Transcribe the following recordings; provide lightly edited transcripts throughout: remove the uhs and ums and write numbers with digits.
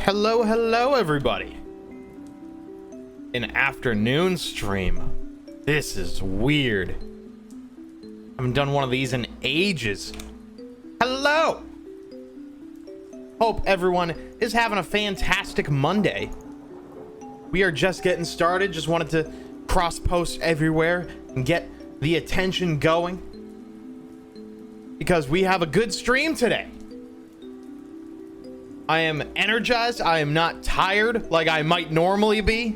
Hello everybody. An afternoon stream. This is weird. I haven't done one of these in ages. Hello. Hope everyone is having a fantastic Monday. We are just getting started. Just wanted to cross post everywhere and get the attention going because we have a good stream today. I am energized. I am not tired like I might normally be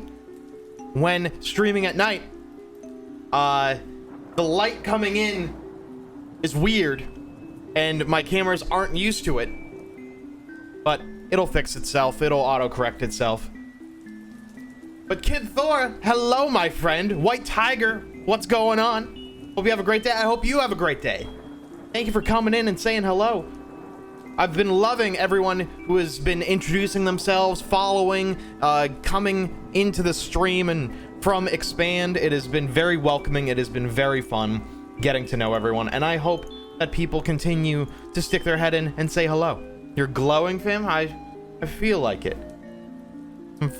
when streaming at night. The light coming in is weird and my cameras aren't used to it, but it'll fix itself. It'll autocorrect itself. But Kid Thor, hello my friend. White Tiger, what's going on? Hope you have a great day. I hope you have a great day. Thank you for coming in and saying hello. I've been loving everyone who has been introducing themselves, following, coming into the stream and from Expand. It has been very welcoming. It has been very fun getting to know everyone. And I hope that people continue to stick their head in and say hello. You're glowing, fam? I feel like it.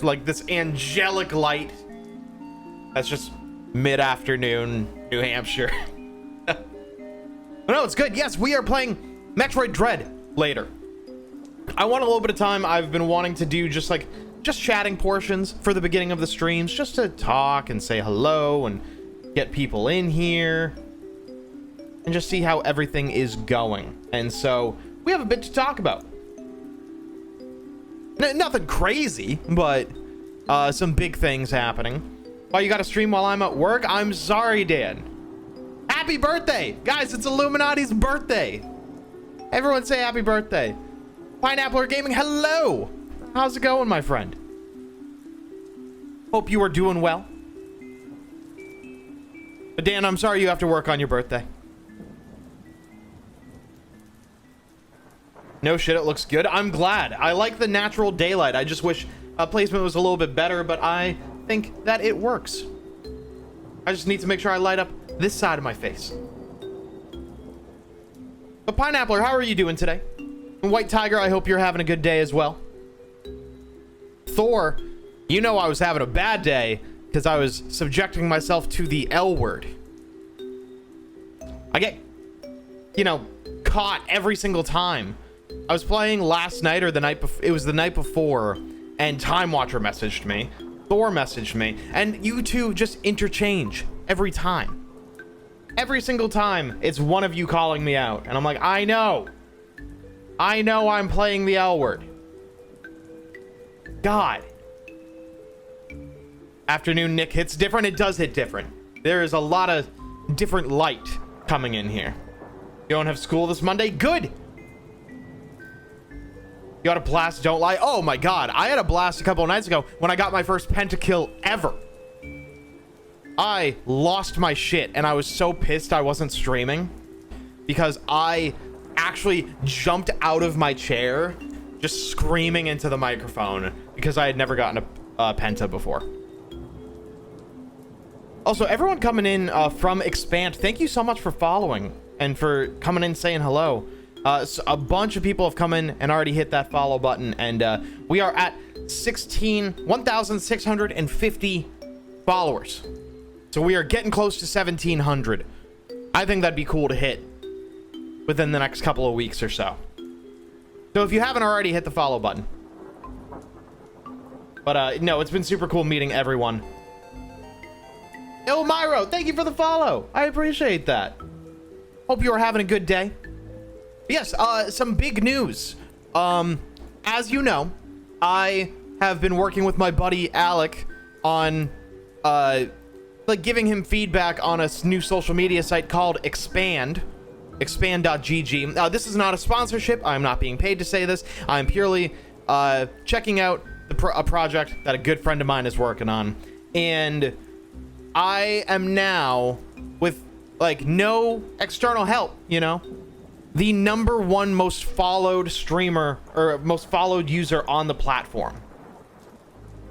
Like this angelic light. That's just mid-afternoon New Hampshire. But no, it's good. Yes, we are playing Metroid Dread later. I want a little bit of time. I've been wanting to do just chatting portions for the beginning of the streams, just to talk and say hello and get people in here and just see how everything is going. And so we have a bit to talk about. Nothing crazy, but some big things happening. Oh, you got to stream while I'm at work? I'm sorry, Dan. Happy birthday! Guys, it's Illuminati's birthday. Everyone say happy birthday. Pineapple Gaming, hello. How's it going, my friend? Hope you are doing well. But Dan, I'm sorry you have to work on your birthday. No shit, it looks good. I'm glad. I like the natural daylight. I just wish placement was a little bit better, but I think that it works. I just need to make sure I light up this side of my face. But Pineappler, how are you doing today? And White Tiger, I hope you're having a good day as well. Thor, you know I was having a bad day because I was subjecting myself to the L word. I get, caught every single time. I was playing last night or the night before. It was the night before, and Time Watcher messaged me. Thor messaged me, and you two just interchange every time. Every single time, it's one of you calling me out. And I'm like, I know I'm playing the L word. God. Afternoon Nick hits different. It does hit different. There is a lot of different light coming in here. You don't have school this Monday? Good. You had a blast, don't lie. Oh my God. I had a blast a couple of nights ago when I got my first pentakill ever. I lost my shit and I was so pissed I wasn't streaming because I actually jumped out of my chair just screaming into the microphone because I had never gotten a penta before. Also, everyone coming in from Expand, thank you so much for following and for coming in saying hello. So a bunch of people have come in and already hit that follow button, and we are at 1,650 followers. So we are getting close to 1,700. I think that'd be cool to hit within the next couple of weeks or so. So if you haven't already, hit the follow button. But no, it's been super cool meeting everyone. Elmiro, thank you for the follow. I appreciate that. Hope you are having a good day. Yes, some big news. As you know, I have been working with my buddy Alec on giving him feedback on a new social media site called Expand. Expand.gg. This is not a sponsorship. I'm not being paid to say this. I'm purely checking out a project that a good friend of mine is working on. And I am now, with no external help, the #1 most followed streamer or most followed user on the platform.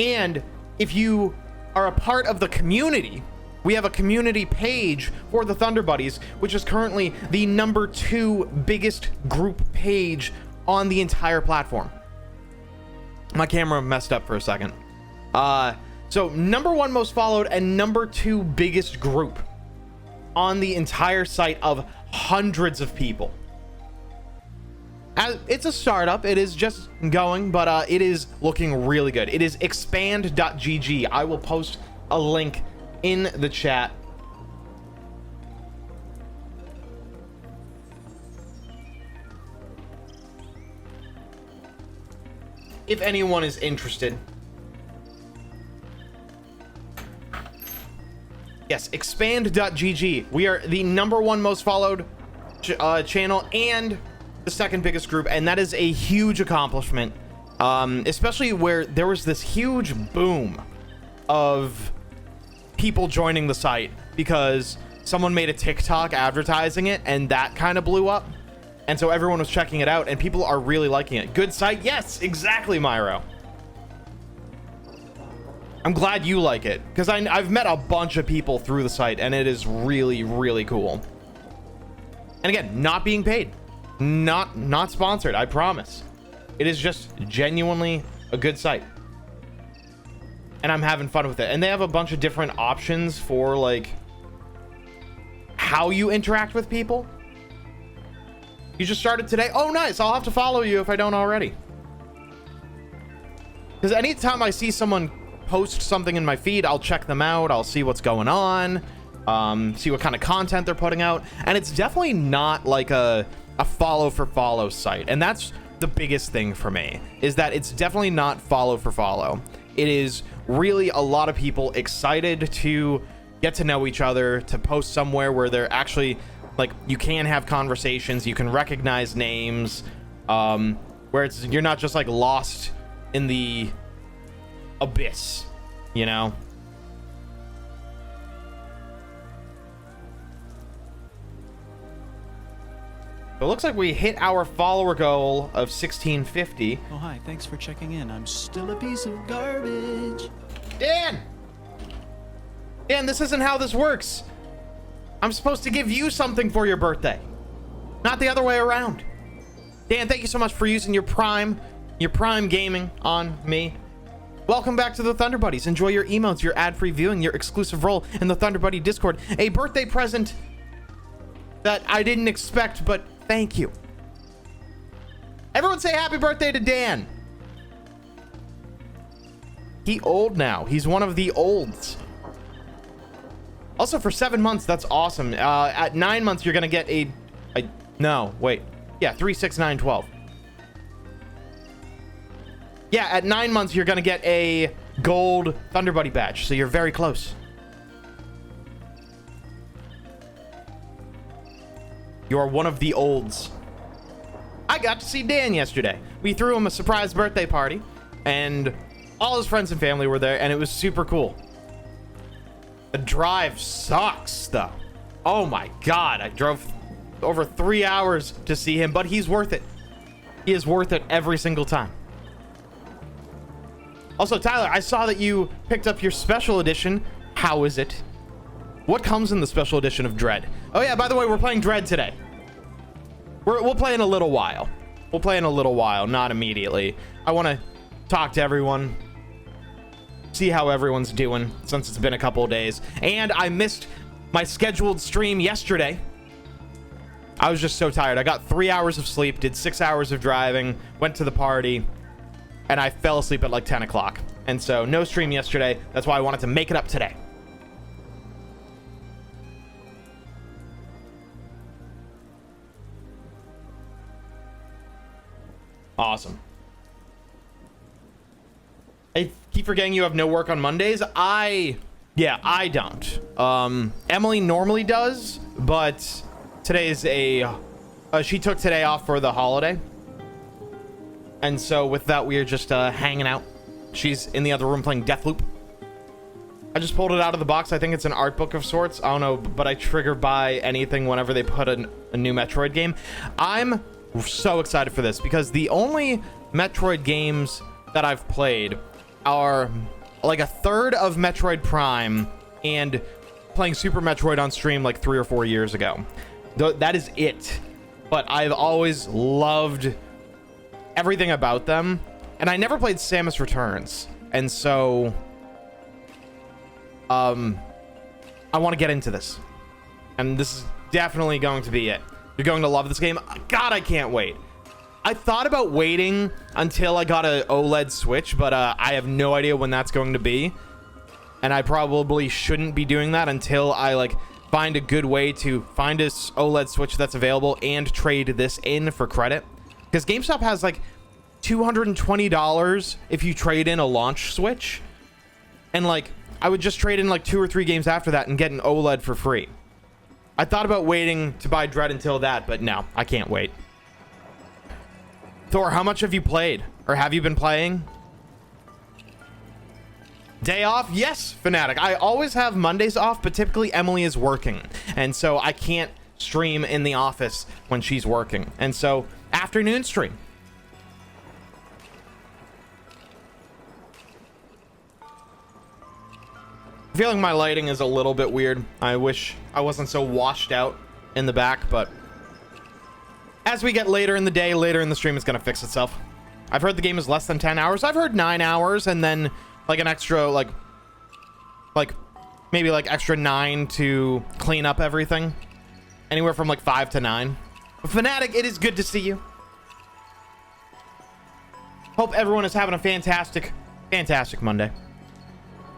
And if you are a part of the community, we have a community page for the Thunder Buddies, which is currently the #2 biggest group page on the entire platform. My camera messed up for a second. So number 1 most followed and number 2 biggest group on the entire site of hundreds of people. It's a startup. It is just going, but it is looking really good. It is expand.gg. I will post a link in the chat. If anyone is interested. Yes, expand.gg. We are the number 1 most followed channel and the 2nd biggest group, and that is a huge accomplishment, especially where there was this huge boom of people joining the site because someone made a TikTok advertising it, and that kind of blew up. And so everyone was checking it out, and people are really liking it. Good site? Yes, exactly, Myro. I'm glad you like it, because I've met a bunch of people through the site, and it is really, really cool. And again, not being paid. Not sponsored, I promise. It is just genuinely a good site. And I'm having fun with it. And they have a bunch of different options for, like, how you interact with people. You just started today? Oh, nice. I'll have to follow you if I don't already. Because anytime I see someone post something in my feed, I'll check them out. I'll see what's going on. See what kind of content they're putting out. And it's definitely not like a follow for follow site. And that's the biggest thing for me, is that it's definitely not follow for follow. It is really a lot of people excited to get to know each other, to post somewhere where they're actually... like, you can have conversations, you can recognize names, where you're not just, like, lost in the abyss, you know? So it looks like we hit our follower goal of 1650. Oh, hi, thanks for checking in. I'm still a piece of garbage. Dan, this isn't how this works. I'm supposed to give you something for your birthday, not the other way around. Dan, thank you so much for using your Prime gaming on me. Welcome back to the Thunder Buddies. Enjoy your emotes, your ad-free viewing, your exclusive role in the Thunder Buddy Discord. A birthday present that I didn't expect, but thank you. Everyone say happy birthday to Dan. He old now. He's one of the olds. Also, for 7 months, that's awesome. At 9 months, you're gonna get no, wait. Yeah, 3, 6, 9, 12. Yeah, at 9 months, you're gonna get a gold Thunder Buddy badge, so you're very close. You are one of the olds. I got to see Dan yesterday. We threw him a surprise birthday party, and all his friends and family were there, and it was super cool. The drive sucks, though. Oh my god, I drove over 3 hours to see him, but he's worth it. He is worth it every single time. Also, Tyler, I saw that you picked up your special edition. How is it? What comes in the special edition of Dread? Oh yeah, by the way, we're playing Dread today. We'll play in a little while. We'll play in a little while, not immediately. I want to talk to everyone, see how everyone's doing since it's been a couple of days. And I missed my scheduled stream yesterday. I was just so tired. I got 3 hours of sleep, did 6 hours of driving, went to the party, and I fell asleep at like 10 o'clock. And so no stream yesterday. That's why I wanted to make it up today. Awesome. I keep forgetting you have no work on Mondays. I don't. Emily normally does, but today's she took today off for the holiday. And so with that, we are just hanging out. She's in the other room playing Deathloop. I just pulled it out of the box. I think it's an art book of sorts. I don't know, but I trigger buy anything whenever they put a new Metroid game. I'm so excited for this because the only Metroid games that I've played are like a third of Metroid Prime and playing Super Metroid on stream like 3 or 4 years ago. That is it. But I've always loved everything about them. And I never played Samus Returns. And so, I want to get into this. And this is definitely going to be it. You're going to love this game. God, I can't wait. I thought about waiting until I got an OLED Switch, but I have no idea when that's going to be. And I probably shouldn't be doing that until I like find a good way to find this OLED Switch that's available and trade this in for credit. Because GameStop has like $220 if you trade in a launch Switch. And like, I would just trade in like 2 or 3 games after that and get an OLED for free. I thought about waiting to buy Dread until that, but no, I can't wait. Thor, how much have you played? Or have you been playing? Day off? Yes, Fanatic. I always have Mondays off, but typically Emily is working. And so I can't stream in the office when she's working. And so afternoon stream. Feeling my lighting is a little bit weird. I wish I wasn't so washed out in the back, but as we get later in the day, later in the stream, it's going to fix itself. I've heard the game is less than 10 hours. I've heard 9 hours and then like an extra, like maybe like extra 9 to clean up everything. Anywhere from like 5 to 9. But Fanatic, it is good to see you. Hope everyone is having a fantastic Monday.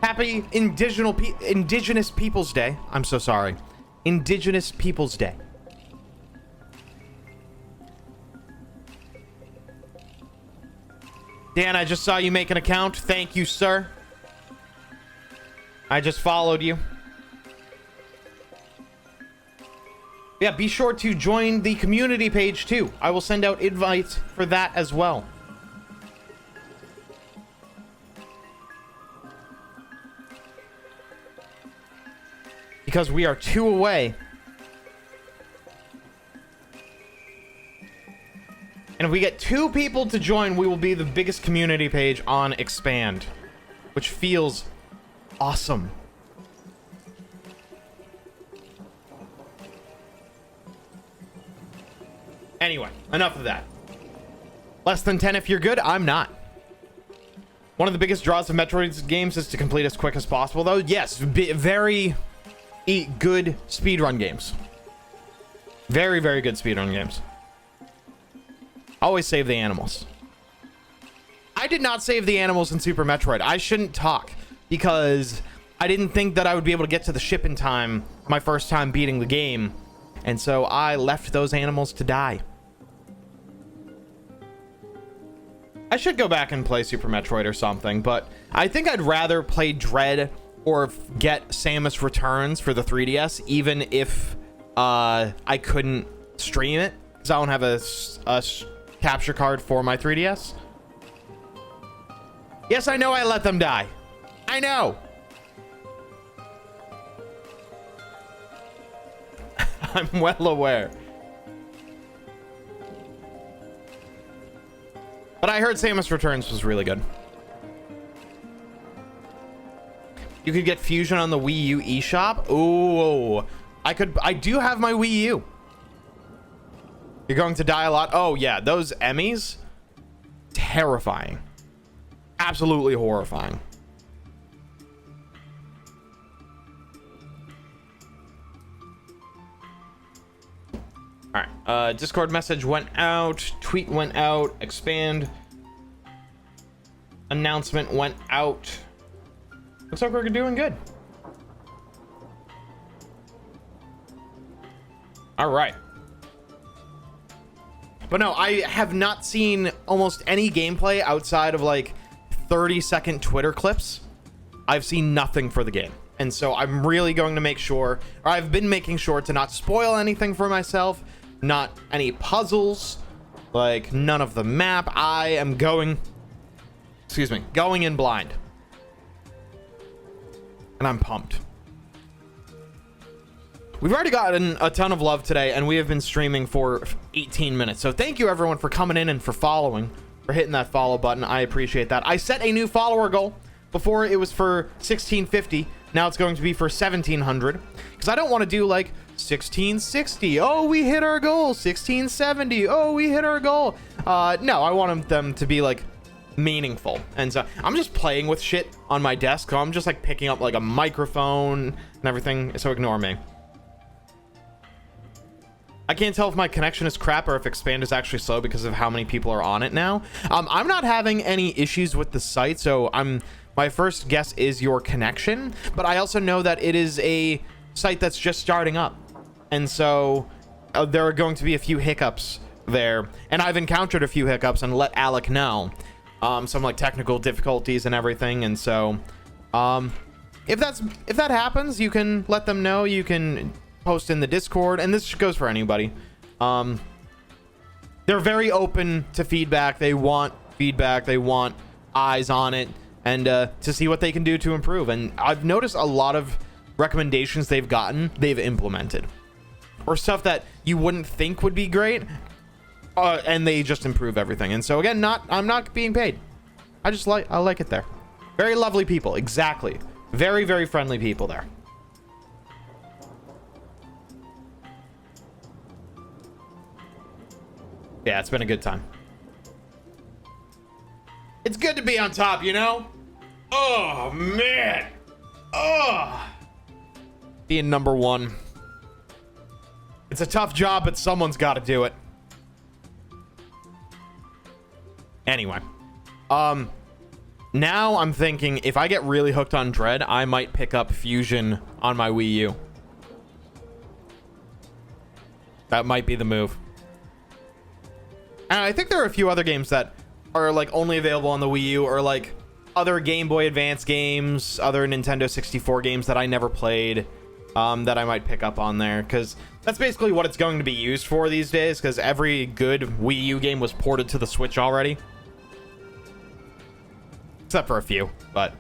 Happy Indigenous Peoples Day. I'm so sorry. Indigenous Peoples Day. Dan, I just saw you make an account. Thank you, sir. I just followed you. Yeah, be sure to join the community page too. I will send out invites for that as well. Because we are 2 away. And if we get 2 people to join, we will be the biggest community page on Expand, which feels awesome. Anyway, enough of that. Less than 10 if you're good, I'm not. One of the biggest draws of Metroid games is to complete as quick as possible, though. Yes, very good speedrun games. Very, very good speedrun games. Always save the animals. I did not save the animals in Super Metroid. I shouldn't talk because I didn't think that I would be able to get to the ship in time my first time beating the game. And so I left those animals to die. I should go back and play Super Metroid or something, but I think I'd rather play Dread or get Samus Returns for the 3DS, even if I couldn't stream it, because I don't have a capture card for my 3DS. Yes, I know I let them die. I know. I'm well aware. But I heard Samus Returns was really good. You could get Fusion on the Wii U eShop. Ooh, I do have my Wii U. You're going to die a lot. Oh yeah, those Emmys, terrifying. Absolutely horrifying. All right, Discord message went out, tweet went out, Expand announcement went out. Looks like we're doing good. All right. But no, I have not seen almost any gameplay outside of like 30-second Twitter clips. I've seen nothing for the game. And so I'm really going to make sure, or I've been making sure to not spoil anything for myself, not any puzzles, like none of the map. I am going in blind. And I'm pumped. We've already gotten a ton of love today, and we have been streaming for 18 minutes. So thank you everyone for coming in and for following, for hitting that follow button. I appreciate that. I set a new follower goal. Before it was for 1650. Now it's going to be for 1700. Because I don't want to do like 1660. Oh, we hit our goal. 1670. Oh, we hit our goal. No, I want them to be like meaningful. And so I'm just playing with shit on my desk. So I'm just like picking up like a microphone and everything. So ignore me. I can't tell if my connection is crap or if expand is actually slow because of how many people are on it now. I'm not having any issues with the site, so my first guess is your connection, but I also know that it is a site that's just starting up, and so there are going to be a few hiccups there, and I've encountered a few hiccups and let Alec know some like technical difficulties and everything. And so if that happens, you can let them know. You can post in the Discord, and this goes for anybody. They're very open to feedback. They want feedback. They want eyes on it, and to see what they can do to improve. And I've noticed a lot of recommendations they've gotten, they've implemented, or stuff that you wouldn't think would be great, and they just improve everything. And so again, I'm not being paid. I like it there. Very lovely people. Exactly. Very, very friendly people there. Yeah, it's been a good time. It's good to be on top, you know? Oh, man. Oh. Being number one. It's a tough job, but someone's got to do it. Anyway. Now I'm thinking if I get really hooked on Dread, I might pick up Fusion on my Wii U. That might be the move. And I think there are a few other games that are like only available on the Wii U, or like other Game Boy Advance games, other Nintendo 64 games that I never played, that I might pick up on there, because that's basically what it's going to be used for these days, because every good Wii U game was ported to the Switch already. Except for a few, but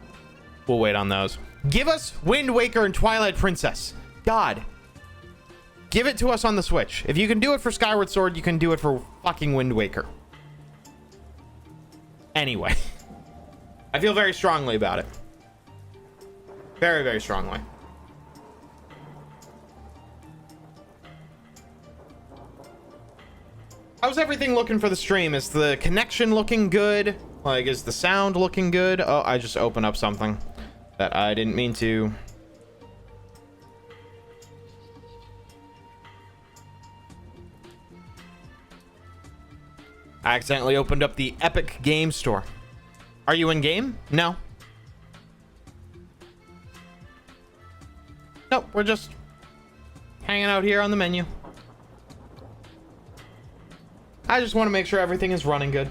we'll wait on those. Give us Wind Waker and Twilight Princess. God. Give it to us on the Switch. If you can do it for Skyward Sword, you can do it for fucking Wind Waker. Anyway. I feel very strongly about it. Very, very strongly. How's everything looking for the stream? Is the connection looking good? Like, is the sound looking good? Oh, I just opened up something that I didn't mean to. I accidentally opened up the Epic Game Store. Are you in game? No. Nope, we're just hanging out here on the menu. I just want to make sure everything is running good.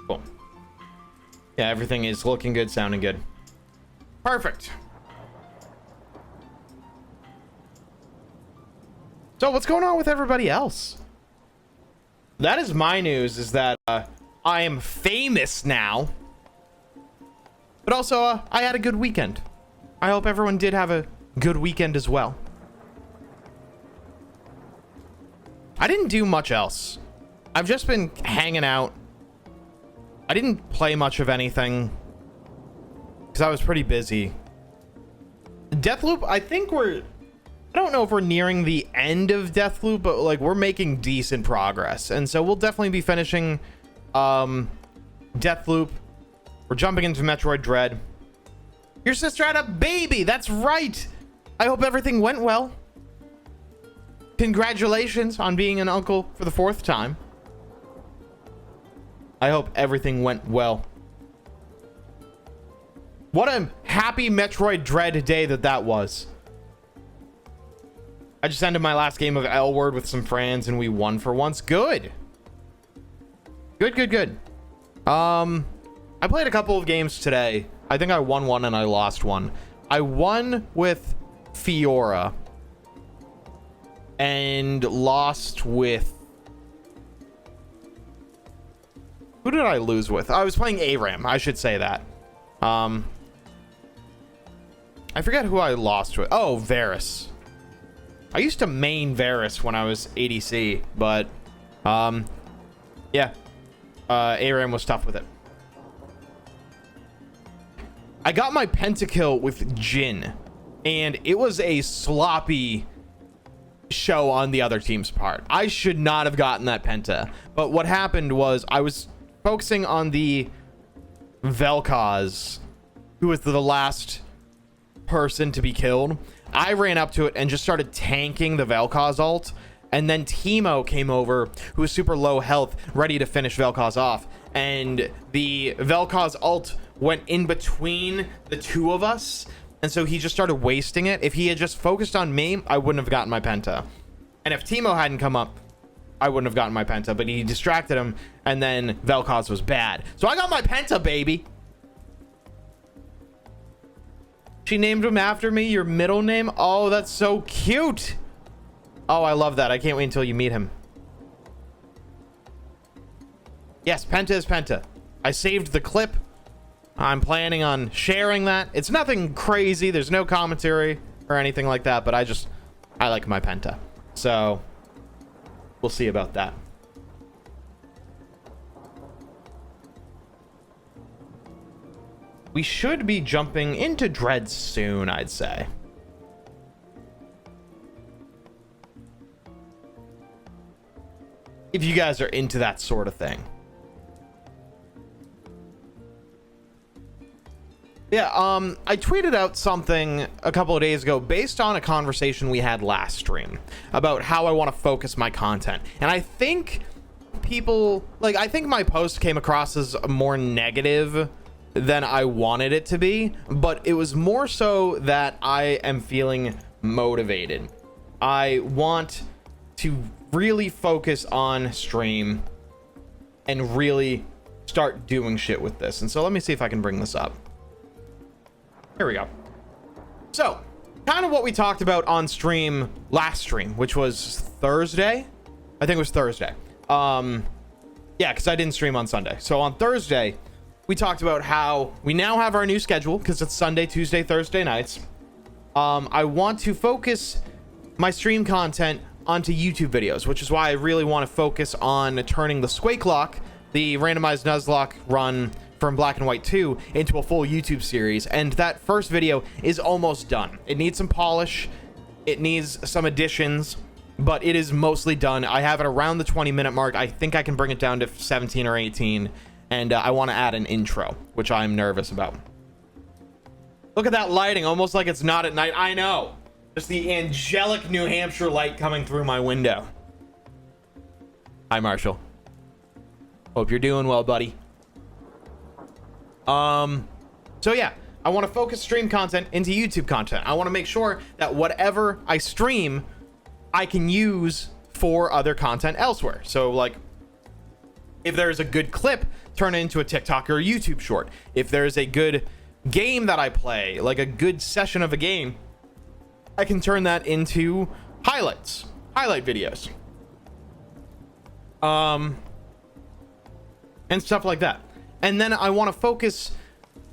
Cool. Yeah, everything is looking good, sounding good. Perfect. So what's going on with everybody else? That is my news, is that I am famous now. But also, I had a good weekend. I hope everyone did have a good weekend as well. I didn't do much else. I've just been hanging out. I didn't play much of anything because I was pretty busy. Deathloop, I think I don't know if we're nearing the end of Deathloop, but like we're making decent progress. And so we'll definitely be finishing Deathloop. We're jumping into Metroid Dread. Your sister had a baby. That's right. I hope everything went well. Congratulations on being an uncle for the 4th time. I hope everything went well. What a happy Metroid Dread day that was. I just ended my last game of L Word with some friends and we won for once. Good. Good. I played a couple of games today. I think I won one and I lost one. I won with Fiora and lost with... Who did I lose with? I was playing ARAM. I should say that. I forget who I lost with. Oh, Varus. I used to main Varus when I was ADC, but yeah. ARAM was tough with it. I got my pentakill with Jin, and it was a sloppy show on the other team's part. I should not have gotten that penta, but what happened was I was focusing on the Vel'Koz, who was the last person to be killed. I ran up to it and just started tanking the Vel'Koz ult, and then Teemo came over, who was super low health, ready to finish Vel'Koz off, and the Vel'Koz ult went in between the two of us, and so he just started wasting it. If he had just focused on me, I wouldn't have gotten my penta, and if Teemo hadn't come up, I wouldn't have gotten my penta, but he distracted him, and then Vel'Koz was bad, so I got my penta, baby. She named him after me, your middle name. Oh, that's so cute. Oh, I love that. I can't wait until you meet him. Yes, penta is penta. I saved the clip. I'm planning on sharing that. It's nothing crazy. There's no commentary or anything like that, but I like my penta. So we'll see about that. We should be jumping into Dread soon, I'd say. If you guys are into that sort of thing. Yeah, I tweeted out something a couple of days ago based on a conversation we had last stream about how I want to focus my content. And I think people, like, I think my post came across as more negative than I wanted it to be, but it was more so that I am feeling motivated. I want to really focus on stream and really start doing shit with this. And so let me see if I can bring this up. Here we go. So kind of what we talked about on stream last stream, which was Thursday. I think it was Thursday. Yeah, because I didn't stream on Sunday. So on Thursday, we talked about how we now have our new schedule because it's Sunday, Tuesday, Thursday nights. I want to focus my stream content onto YouTube videos, which is why I really want to focus on turning the Squake Lock, the randomized Nuzlocke run from Black and White 2, into a full YouTube series. And that first video is almost done. It needs some polish. It needs some additions, but it is mostly done. I have it around the 20-minute mark. I think I can bring it down to 17 or 18. And I want to add an intro, which I'm nervous about. Look at that lighting, almost like it's not at night. I know. Just the angelic New Hampshire light coming through my window. Hi, Marshall. Hope you're doing well, buddy. So yeah, I want to focus stream content into YouTube content. I want to make sure that whatever I stream, I can use for other content elsewhere. So like, if there's a good clip, turn it into a TikTok or a YouTube short. If there's a good game that I play, like a good session of a game, I can turn that into highlight videos. And stuff like that. And then I want to focus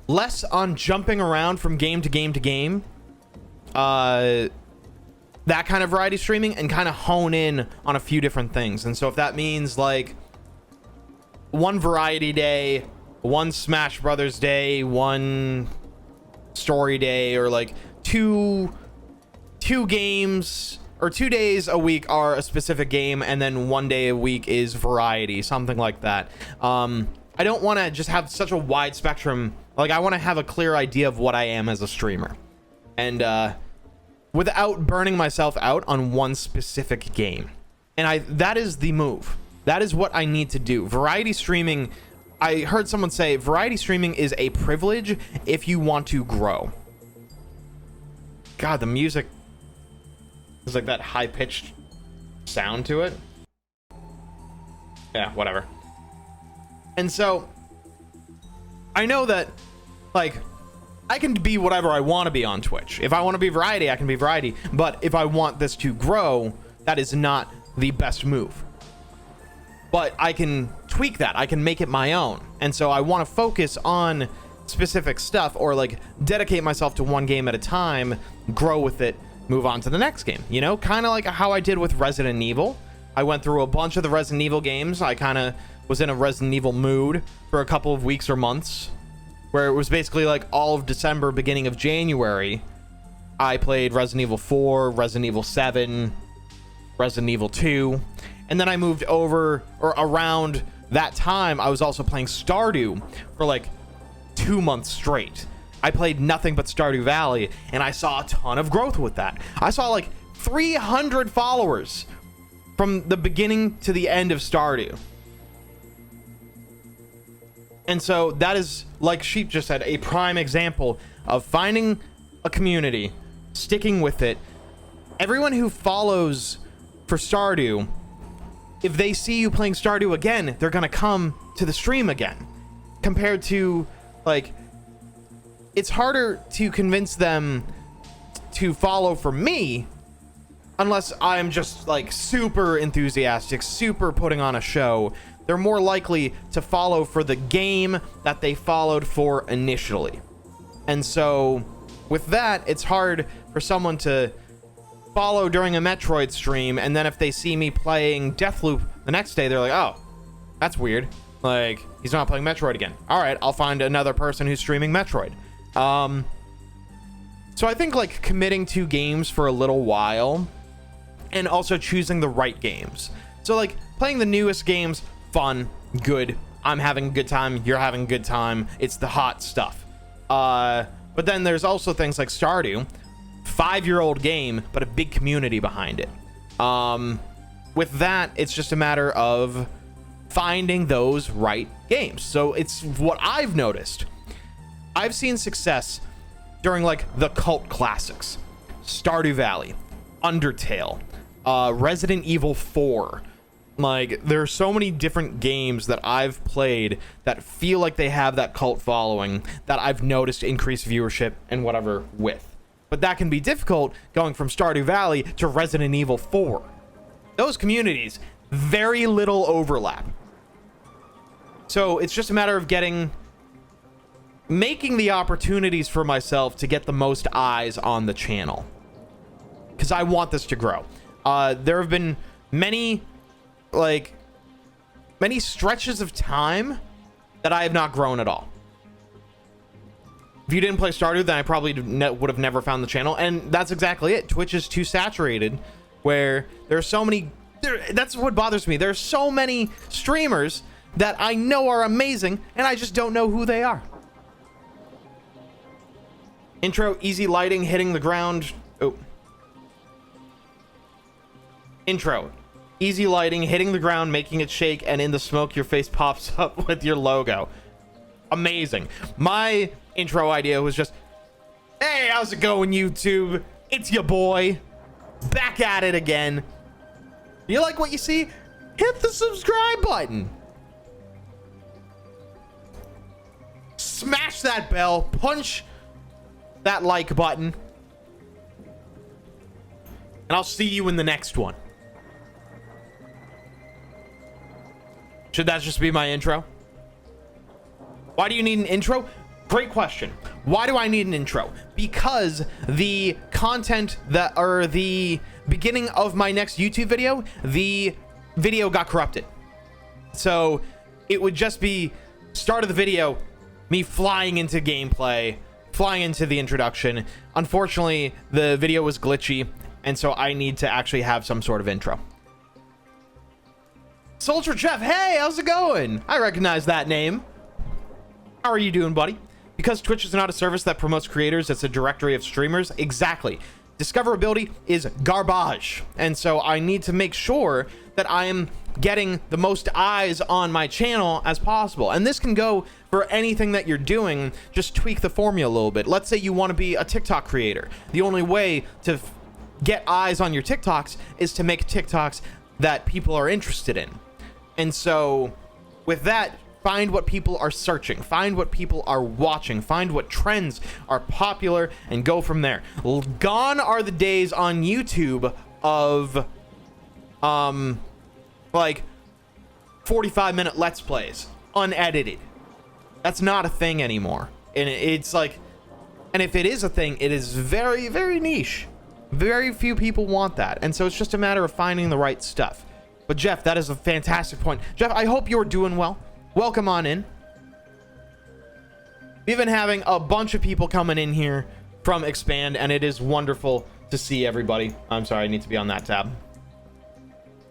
less on jumping around from game to game to game. That kind of variety streaming, and kind of hone in on a few different things. And so if that means like one variety day, one Smash Brothers day, one story day, or like two games or 2 days a week are a specific game, and then 1 day a week is variety, something like that. I don't want to just have such a wide spectrum. Like, I want to have a clear idea of what I am as a streamer, and without burning myself out on one specific game. And that is the move. That is what I need to do. Variety streaming, I heard someone say, variety streaming is a privilege if you want to grow. God, the music is like that high-pitched sound to it. Yeah, whatever. And so I know that, like, I can be whatever I want to be on Twitch. If I want to be variety, I can be variety. But if I want this to grow, that is not the best move. But I can tweak that. I can make it my own. And so I want to focus on specific stuff, or like dedicate myself to one game at a time, grow with it, move on to the next game. You know, kind of like how I did with Resident Evil. I went through a bunch of the Resident Evil games. I kind of was in a Resident Evil mood for a couple of weeks or months. where it was basically like all of December, beginning of January, I played Resident Evil 4, Resident Evil 7, Resident Evil 2, and then I moved over, or around that time, I was also playing Stardew for like 2 months straight. I played nothing but Stardew Valley, and I saw a ton of growth with that. I saw like 300 followers from the beginning to the end of Stardew. And so that is, like Sheep just said, a prime example of finding a community, sticking with it. Everyone who follows for Stardew, if they see you playing Stardew again, they're gonna come to the stream again. Compared to, like, it's harder to convince them to follow for me unless I'm just like super enthusiastic, super putting on a show. They're more likely to follow for the game that they followed for initially. And so with that, it's hard for someone to follow during a Metroid stream, and then if they see me playing Deathloop the next day, they're like, oh, that's weird. Like, he's not playing Metroid again. All right, I'll find another person who's streaming Metroid. So I think like committing to games for a little while and also choosing the right games. So like playing the newest games, fun, good. I'm having a good time. You're having a good time. It's the hot stuff. But then there's also things like Stardew, 5-year-old game, but a big community behind it. With that, it's just a matter of finding those right games. So it's what I've noticed. I've seen success during like the cult classics, Stardew Valley, Undertale, Resident Evil 4. Like, there are so many different games that I've played that feel like they have that cult following that I've noticed increased viewership and whatever with. But that can be difficult going from Stardew Valley to Resident Evil 4. Those communities, very little overlap. So it's just a matter of making the opportunities for myself to get the most eyes on the channel, because I want this to grow. There have been many stretches of time that I have not grown at all. If you didn't play Stardew, then I probably would have never found the channel, and that's exactly it. Twitch is too saturated, where there are so many. That's what bothers me. There are so many streamers that I know are amazing, and I just don't know who they are. Intro, easy lighting, hitting the ground. Oh. Intro, easy lighting, hitting the ground, making it shake, and in the smoke, your face pops up with your logo. Amazing. My intro idea was just, hey, how's it going, YouTube? It's your boy. Back at it again. You like what you see? Hit the subscribe button. Smash that bell. Punch that like button. And I'll see you in the next one. Should that just be my intro? Why do you need an intro? Great question. Why do I need an intro? Because the content or the beginning of my next YouTube video, the video got corrupted. So it would just be start of the video, me flying into gameplay, flying into the introduction. Unfortunately, the video was glitchy, and so I need to actually have some sort of intro. Soldier Jeff, hey, how's it going? I recognize that name. How are you doing, buddy? Because Twitch is not a service that promotes creators, it's a directory of streamers. Exactly. Discoverability is garbage. And so I need to make sure that I am getting the most eyes on my channel as possible. And this can go for anything that you're doing. Just tweak the formula a little bit. Let's say you want to be a TikTok creator. The only way to get eyes on your TikToks is to make TikToks that people are interested in. And so with that, find what people are searching, find what people are watching, find what trends are popular, and go from there. Gone are the days on YouTube of like 45-minute Let's Plays, unedited. That's not a thing anymore. And it's like, and if it is a thing, it is very, very niche. Very few people want that. And so it's just a matter of finding the right stuff. But Jeff, that is a fantastic point. Jeff, I hope you're doing well. Welcome on in. we've been having a bunch of people coming in here from Expand, and it is wonderful to see everybody. I'm sorry, I need to be on that tab.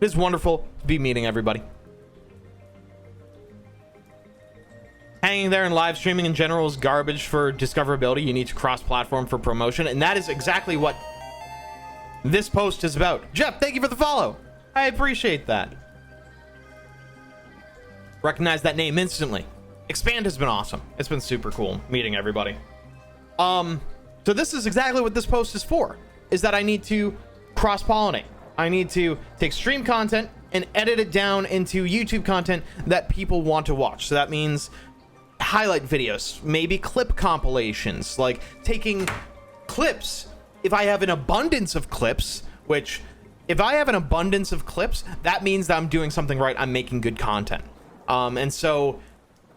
It is wonderful to be meeting everybody. Hanging there and live streaming in general is garbage for discoverability. You need to cross-platform for promotion, and that is exactly what this post is about. Jeff, thank you for the follow. I appreciate that. Recognize that name instantly. Expand has been awesome. It's been super cool meeting everybody. So this is exactly what this post is for, is that I need to cross-pollinate. I need to take stream content and edit it down into YouTube content that people want to watch. So that means highlight videos, maybe clip compilations, like taking clips. If I have an abundance of clips, which if I have an abundance of clips, that means that I'm doing something right. I'm making good content. And so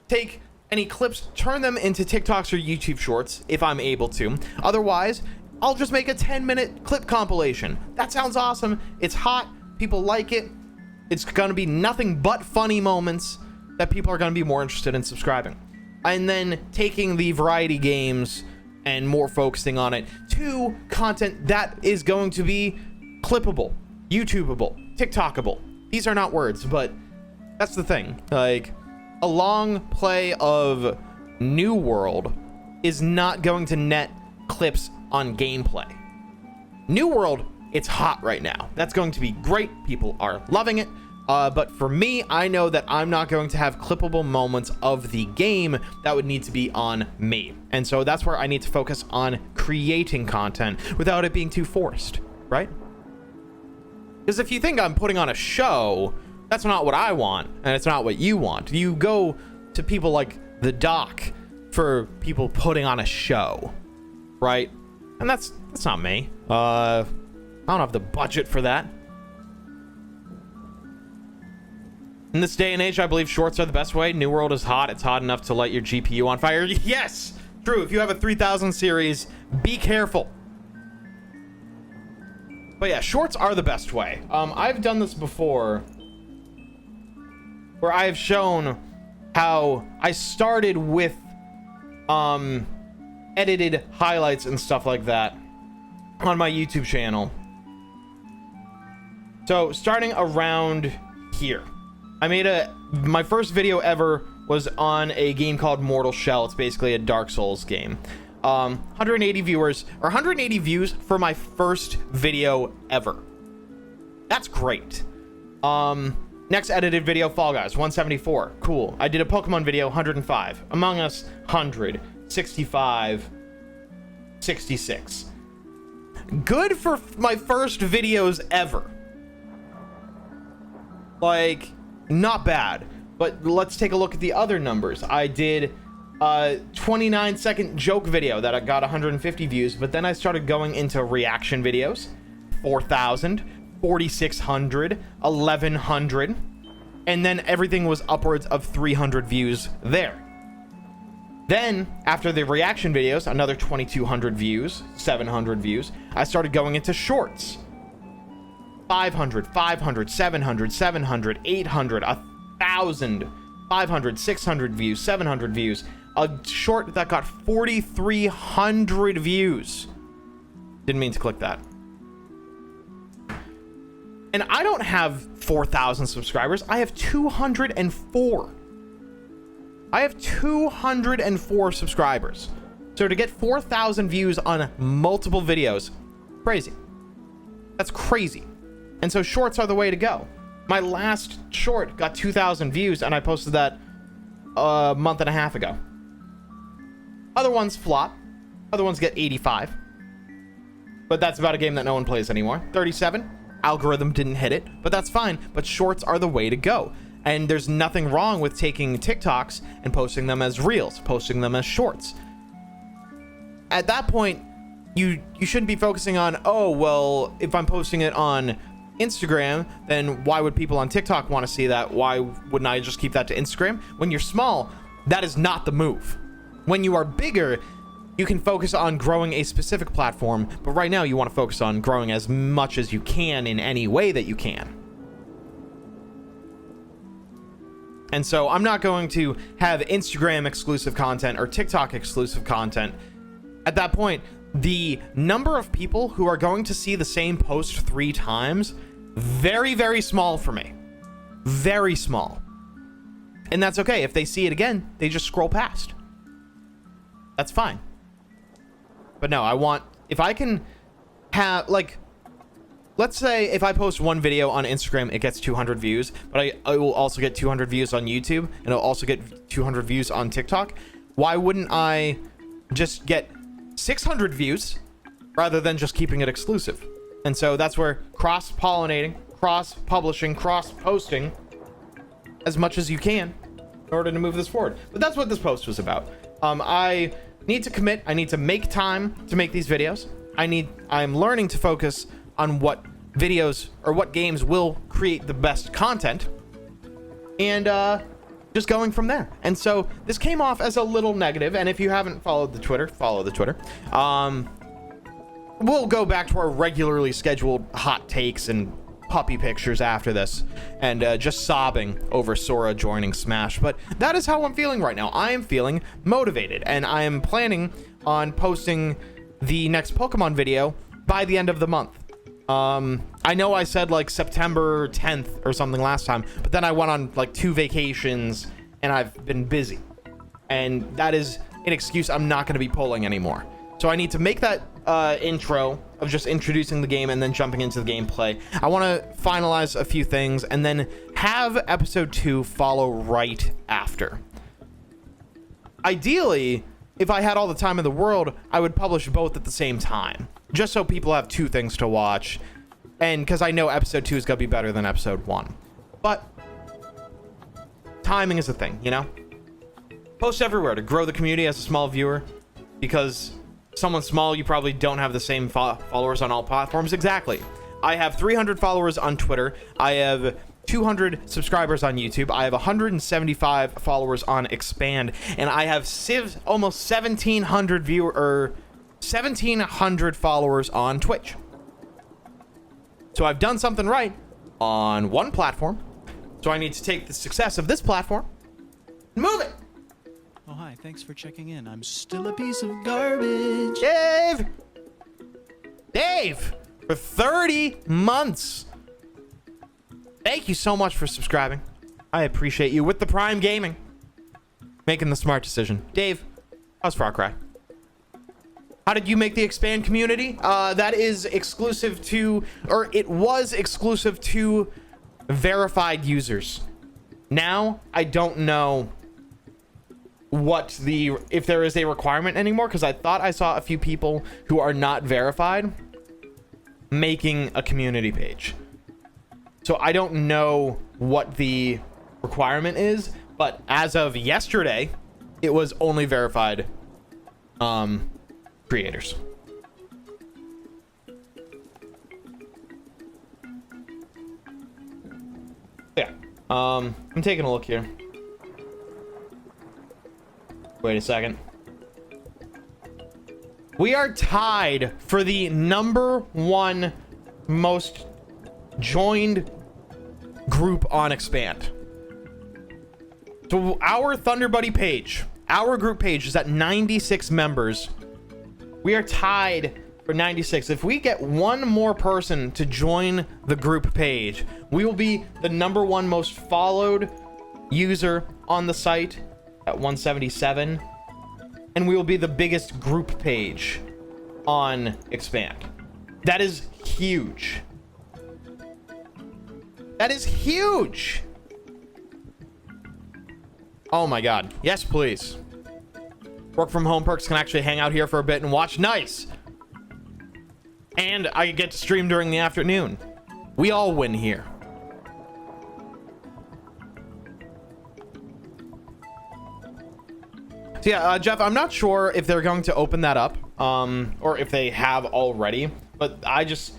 take any clips, turn them into TikToks or YouTube shorts if I'm able to. Otherwise, I'll just make a 10-minute clip compilation. That sounds awesome. It's hot. People like it. It's going to be nothing but funny moments that people are going to be more interested in subscribing. And then taking the variety games and more focusing on it to content that is going to be clippable, YouTubeable, TikTokable. These are not words, but that's the thing. Like, a long play of New World is not going to net clips on gameplay. New World, it's hot right now. That's going to be great. People are loving it. But for me, I know that I'm not going to have clippable moments of the game that would need to be on me. And so that's where I need to focus on creating content without it being too forced, right? Because if you think I'm putting on a show, that's not what I want, and it's not what you want. You go to people like the Doc for people putting on a show, right? And that's not me. I don't have the budget for that. In this day and age, I believe shorts are the best way. New World is hot. It's hot enough to light your GPU on fire. Yes, true. If you have a 3000 series, be careful. But yeah, shorts are the best way. I've done this before, where I've shown how I started with edited highlights and stuff like that on my YouTube channel. So starting around here, I made my first video ever was on a game called Mortal Shell. It's basically a Dark Souls game. 180 viewers, or 180 views for my first video ever. That's great. Next edited video, Fall Guys, 174. Cool. I did a Pokemon video, 105. Among Us, 100. 65. 66. Good for my first videos ever. Like, not bad. But let's take a look at the other numbers. I did a 29-second joke video that I got 150 views, but then I started going into reaction videos. 4,000, 4,600, 1,100, and then everything was upwards of 300 views there. Then, after the reaction videos, another 2,200 views, 700 views, I started going into shorts. 500, 500, 700, 700, 800, 1,000, 500, 600 views, 700 views. A short that got 4,300 views. Didn't mean to click that. And I don't have 4,000 subscribers. I have 204. I have 204 subscribers. So to get 4,000 views on multiple videos, crazy. That's crazy. And so shorts are the way to go. My last short got 2,000 views, and I posted that a month and a half ago. Other ones flop. Other ones get 85. But that's about a game that no one plays anymore. 37. Algorithm didn't hit it, but that's fine. But shorts are the way to go. And there's nothing wrong with taking TikToks and posting them as reels, posting them as shorts. At that point, you shouldn't be focusing on, oh, well, if I'm posting it on Instagram, then why would people on TikTok want to see that? Why wouldn't I just keep that to Instagram? When you're small, that is not the move. When you are bigger, you can focus on growing a specific platform, but right now you want to focus on growing as much as you can in any way that you can. And so I'm not going to have Instagram exclusive content or TikTok exclusive content. At that point, the number of people who are going to see the same post 3 times, very, very small for me. Very small. And that's okay. If they see it again, they just scroll past. That's fine. But no, I want, if I can have, like, let's say if I post one video on Instagram, it gets 200 views, but I will also get 200 views on YouTube, and it'll also get 200 views on TikTok. Why wouldn't I just get 600 views rather than just keeping it exclusive? And so that's where cross-pollinating, cross-publishing, cross-posting as much as you can in order to move this forward. But that's what this post was about. I need to commit. I need to make time to make these videos. I'm learning to focus on what videos or what games will create the best content, and just going from there. And so this came off as a little negative, and if you haven't followed the Twitter, follow the Twitter. We'll go back to our regularly scheduled hot takes and puppy pictures after this, and just sobbing over Sora joining Smash. But that is how I'm feeling right now. I am feeling motivated, and I am planning on posting the next Pokemon video by the end of the month. I know I said like September 10th or something last time, but then I went on like 2 vacations and I've been busy, and that is an excuse I'm not going to be pulling anymore. So I need to make that intro of just introducing the game and then jumping into the gameplay. I want to finalize a few things and then have episode 2 follow right after. Ideally, if I had all the time in the world, I would publish both at the same time, just so people have 2 things to watch, and because I know episode 2 is going to be better than episode 1. But timing is a thing, you know? Post everywhere to grow the community as a small viewer, because someone small, you probably don't have the same followers on all platforms. Exactly. I have 300 followers on Twitter. I have 200 subscribers on YouTube. I have 175 followers on Expand, and I have almost 1,700 followers on Twitch. So I've done something right on one platform. So I need to take the success of this platform and move it. Oh, hi. Thanks for checking in. I'm still a piece of garbage. Dave, for 30 months. Thank you so much for subscribing. I appreciate you with the Prime Gaming. Making the smart decision. Dave, how's Far Cry? How did you make the Expand community? That is exclusive to, or it was exclusive to verified users. Now, I don't know if there is a requirement anymore, because I thought I saw a few people who are not verified making a community page. So I don't know what the requirement is, but as of yesterday, it was only verified creators. Yeah. I'm taking a look here. Wait a second. We are tied for the #1 most joined group on Expand. So our Thunder Buddy page, our group page, is at 96 members. We are tied for 96. If we get one more person to join the group page, we will be the #1 most followed user on the site at 177, and we will be the biggest group page on Expand. That is huge. That is huge. Oh my god. Yes, please. Work from home perks can actually hang out here for a bit and watch. Nice. And I get to stream during the afternoon. We all win here. So yeah, Jeff, I'm not sure if they're going to open that up, or if they have already, but as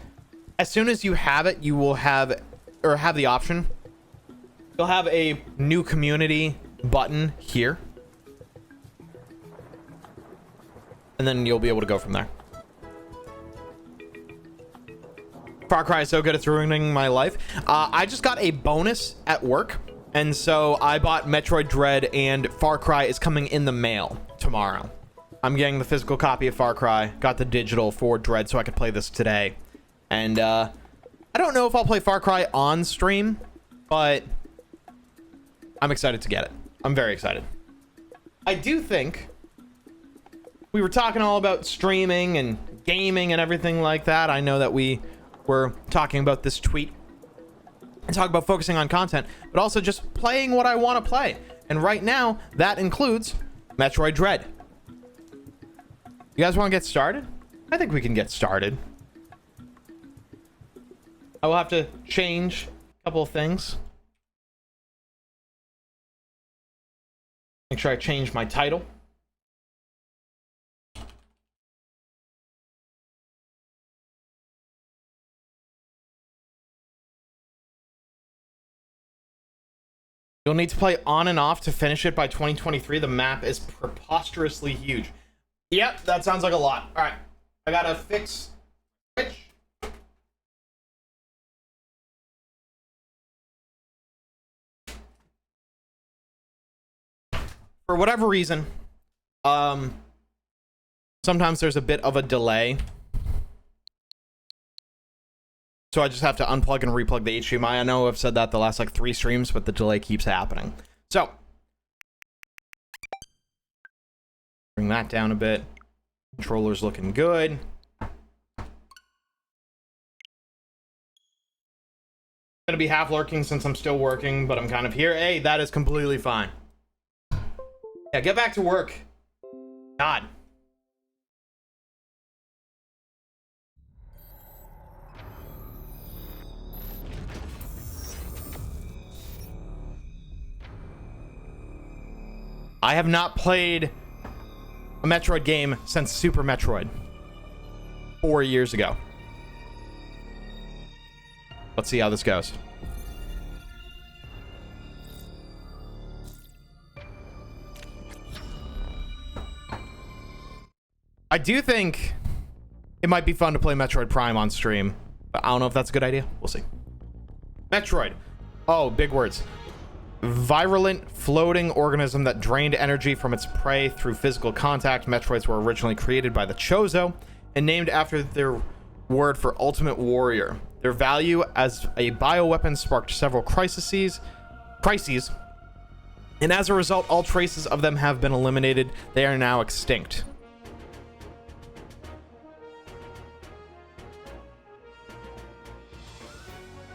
soon as you have it, you will have the option. You'll have a new community button here, and then you'll be able to go from there. Far Cry is so good, it's ruining my life. I just got a bonus at work And so I bought Metroid Dread, and Far Cry is coming in the mail tomorrow. I'm getting the physical copy of Far Cry, got the digital for Dread so I could play this today. And I don't know if I'll play Far Cry on stream, but I'm excited to get it. I'm very excited. I do think we were talking all about streaming and gaming and everything like that. I know that we were talking about this tweet and talk about focusing on content, but also just playing what I want to play. And right now, that includes Metroid Dread. You guys want to get started? I think we can get started. I will have to change a couple of things. Make sure I change my title. You'll need to play on and off to finish it by 2023. The map is preposterously huge. Yep, that sounds like a lot. All right, I gotta fix Twitch. For whatever reason, sometimes there's a bit of a delay. So I just have to unplug and replug the HDMI. I know I've said that the last like 3 streams, but the delay keeps happening. So bring that down a bit. Controller's looking good. Gonna be half lurking since I'm still working, but I'm kind of here. Hey, that is completely fine. Yeah, get back to work. God. I have not played a Metroid game since Super Metroid 4 years ago. Let's see how this goes. I do think it might be fun to play Metroid Prime on stream, but I don't know if that's a good idea. We'll see. Metroid. Oh, big words. Virulent floating organism that drained energy from its prey through physical contact. Metroids were originally created by the Chozo and named after their word for ultimate warrior. Their value as a bioweapon sparked several crises, and as a result, all traces of them have been eliminated. They are now extinct.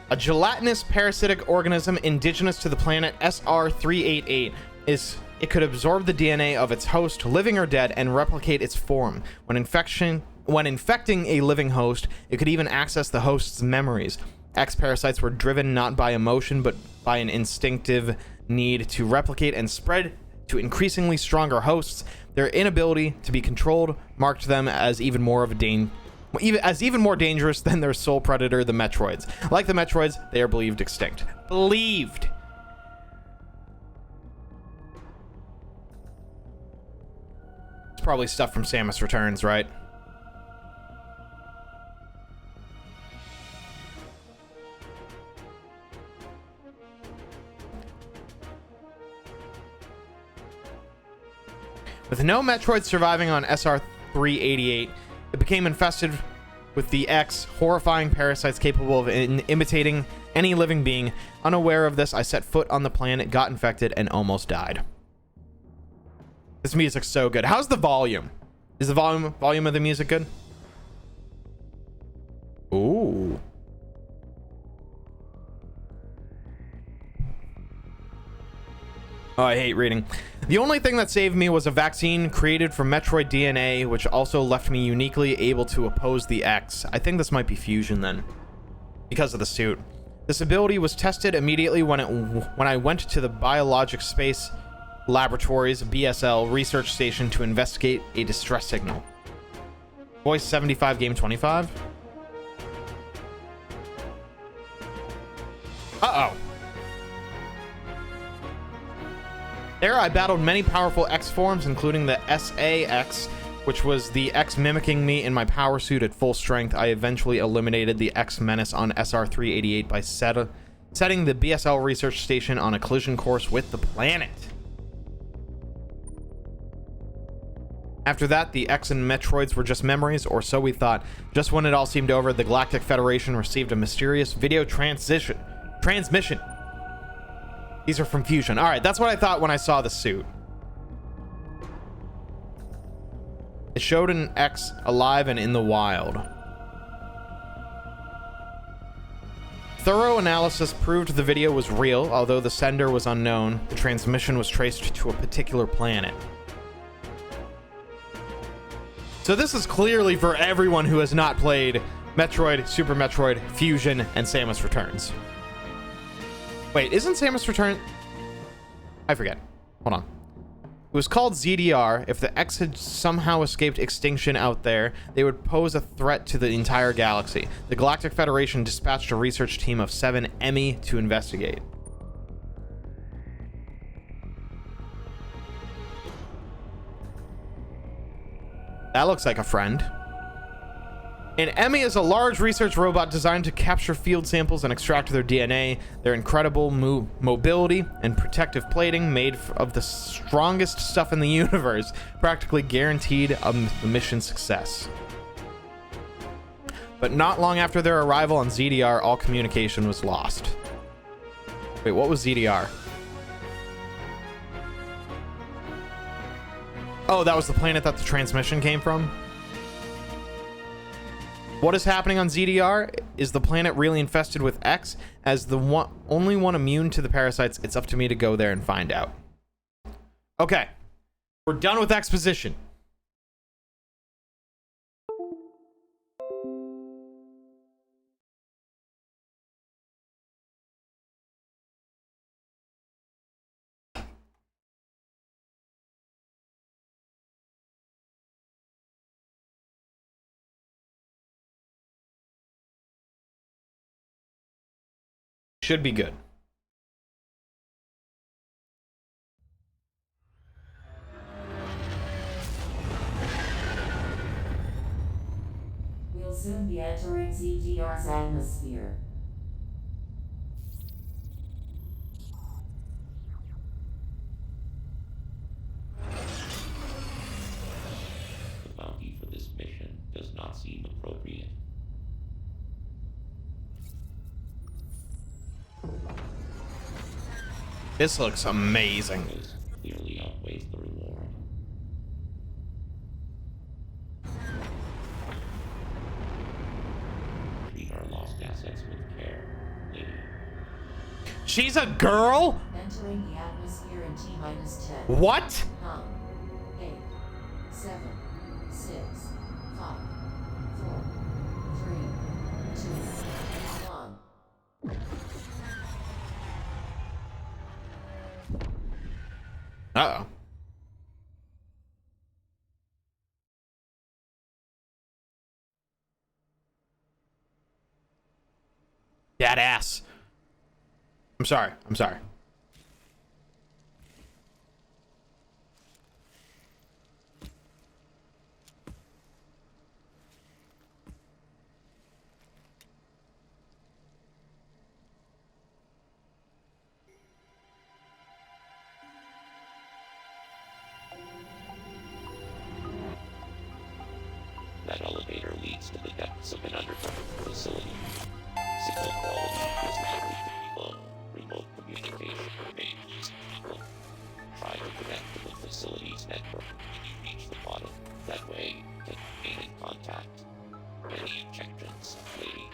A gelatinous parasitic organism indigenous to the planet SR388 it could absorb the DNA of its host, living or dead, and replicate its form. When infecting a living host, it could even access the host's memories. X-parasites were driven not by emotion, but by an instinctive need to replicate and spread to increasingly stronger hosts. Their inability to be controlled marked them as even more dangerous than their sole predator, the Metroids. Like the Metroids, they are believed extinct. Believed. It's probably stuff from Samus Returns, right? With no Metroids surviving on SR388, it became infested with the X, horrifying parasites capable of imitating any living being. Unaware of this, I set foot on the planet, got infected, and almost died. This music's so good. How's the volume? Is the volume of the music good? Ooh. Oh, I hate reading. The only thing that saved me was a vaccine created from Metroid DNA, which also left me uniquely able to oppose the X. I think this might be fusion then, because of the suit. This ability was tested immediately when I went to the Biologic Space Laboratories BSL research station to investigate a distress signal. Voice 75, game 25. Uh-oh. There, I battled many powerful X forms, including the SA-X, which was the X mimicking me in my power suit at full strength. I eventually eliminated the X menace on SR388 by setting the BSL research station on a collision course with the planet. After that, the X and Metroids were just memories, or so we thought. Just when it all seemed over, the Galactic Federation received a mysterious video transmission. These are from Fusion. All right, that's what I thought when I saw the suit. It showed an X alive and in the wild. Thorough analysis proved the video was real, although the sender was unknown. The transmission was traced to a particular planet. So this is clearly for everyone who has not played Metroid, Super Metroid, Fusion, and Samus Returns. Wait, isn't Samus Return... I forget. Hold on. It was called ZDR. If the X had somehow escaped extinction out there, they would pose a threat to the entire galaxy. The Galactic Federation dispatched a research team of 7 EMI to investigate. That looks like a friend. An EMI is a large research robot designed to capture field samples and extract their DNA. Their incredible mobility and protective plating, made of the strongest stuff in the universe, practically guaranteed the mission's success. But not long after their arrival on ZDR, all communication was lost. Wait, what was ZDR? Oh, that was the planet that the transmission came from? What is happening on ZDR? Is the planet really infested with X? As the only one immune to the parasites, it's up to me to go there and find out. Okay. We're done with exposition. Should be good. We'll soon be entering ZGR's atmosphere. The bounty for this mission does not seem appropriate. This looks amazing. This clearly outweighs the reward. Treat our lost assets with care, lady. She's a girl? Entering the atmosphere in T-minus 10. What? 9, 8, 7, 6, 5, 4, 3, 2, 1. Uh-oh. That ass. I'm sorry. I'm sorry. That elevator leads to the depths of an underground facility. Signal quality is very low. Remote communication remains stable. Try to connect to the facility's network when you reach the bottom. That way, you can remain in contact. Any objections, lady?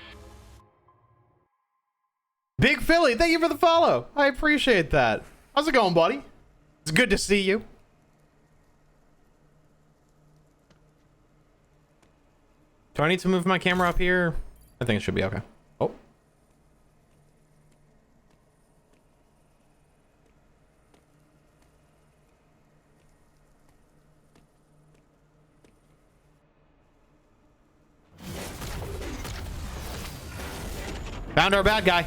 Big Philly, thank you for the follow. I appreciate that. How's it going, buddy? It's good to see you. Do I need to move my camera up here? I think it should be okay. Oh. Found our bad guy.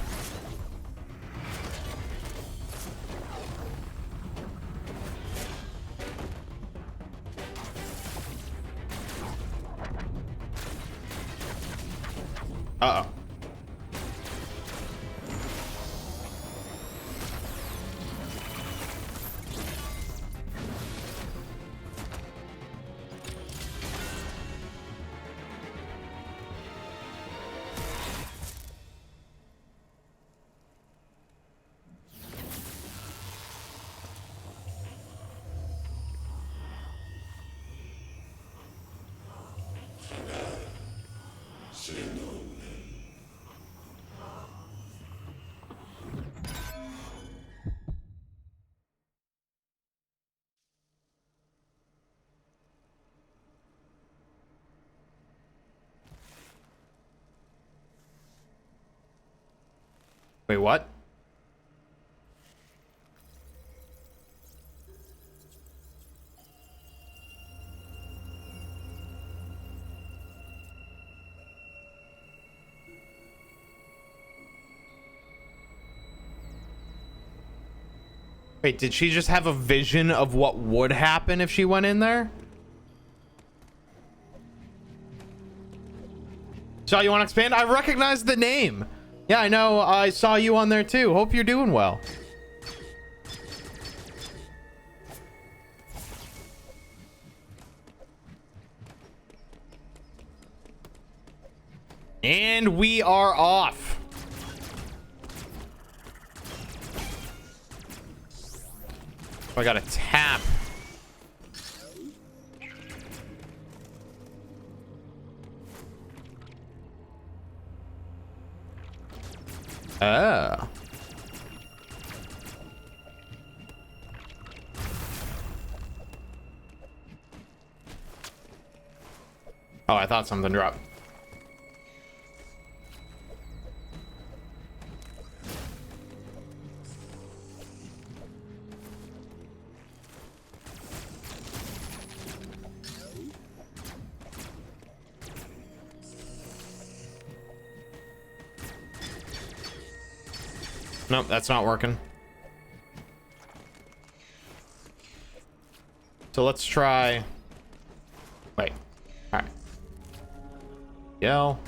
Uh-oh. Wait, what? Wait, did she just have a vision of what would happen if she went in there? So you want to expand? I recognize the name. Yeah, I know. I saw you on there too. Hope you're doing well. And we are off. I got a tap. Oh. Oh, I thought something dropped. Nope, that's not working. So let's try. Wait. All right. Yell.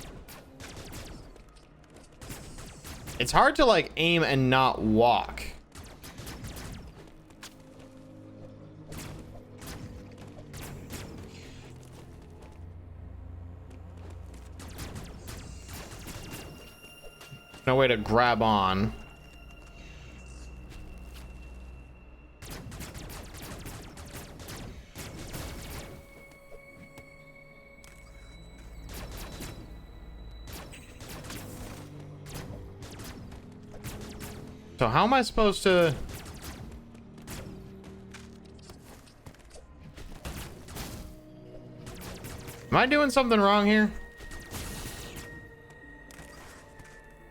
It's hard to like aim and not walk. No way to grab on. So how am I supposed to... Am I doing something wrong here?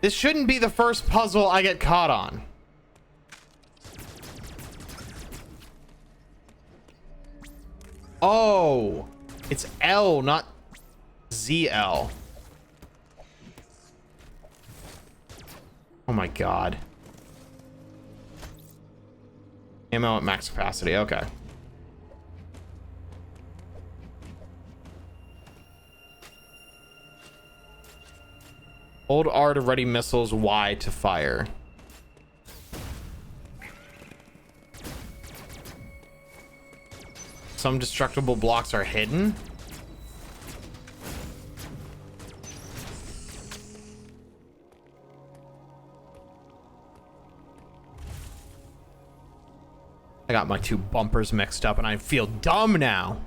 This shouldn't be the first puzzle I get caught on. Oh, it's L, not ZL. Oh my God. Ammo at max capacity. Okay. Hold R to ready missiles, Y to fire. Some destructible blocks are hidden. I got my two bumpers mixed up and I feel dumb now.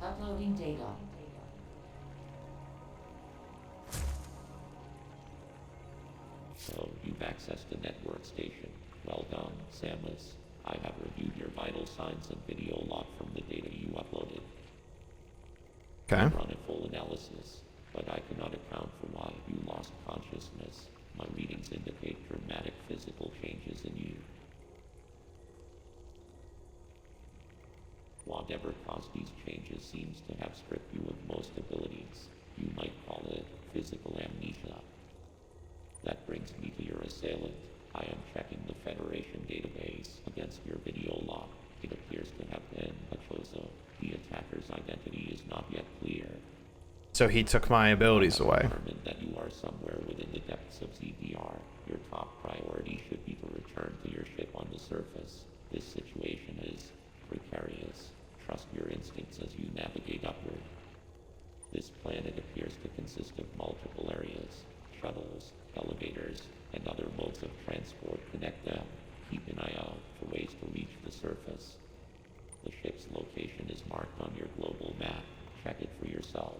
Uploading data. So you've accessed the network station. Well done, Samus. I have reviewed your vital signs and video log from the data you uploaded. Okay. I've run a full analysis, but I cannot account for why you lost consciousness. My readings indicate dramatic physical changes in you. Whatever caused these changes seems to have stripped you of most abilities. You might call it physical amnesia. That brings me to your assailant. I am checking the Federation database against your video log. It appears to have been a Chozo. The attacker's identity is not yet clear. So he took my abilities away. Determined that you are somewhere within the depths of ZDR. Your top priority should be to return to your ship on the surface. This situation is precarious. Trust your instincts as you navigate upward. This planet appears to consist of multiple areas. Shuttles, elevators, and other modes of transport connect them. Keep an eye out for ways to reach the surface. The ship's location is marked on your global map. Check it for yourself.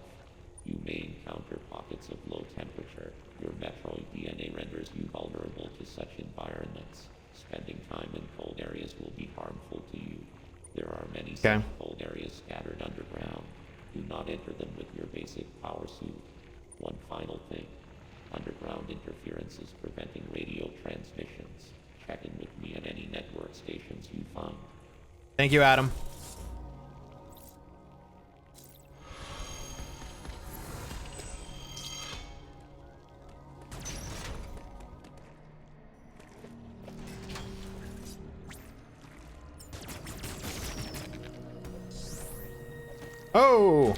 You may encounter pockets of low temperature. Your Metroid DNA renders you vulnerable to such environments. Spending time in cold areas will be harmful to you. There are many such cold areas scattered underground. Do not enter them with your base basic power suit. One final thing. Underground interference is preventing radio transmissions. Check in with me at any network stations you find. Thank you, Adam. Oh!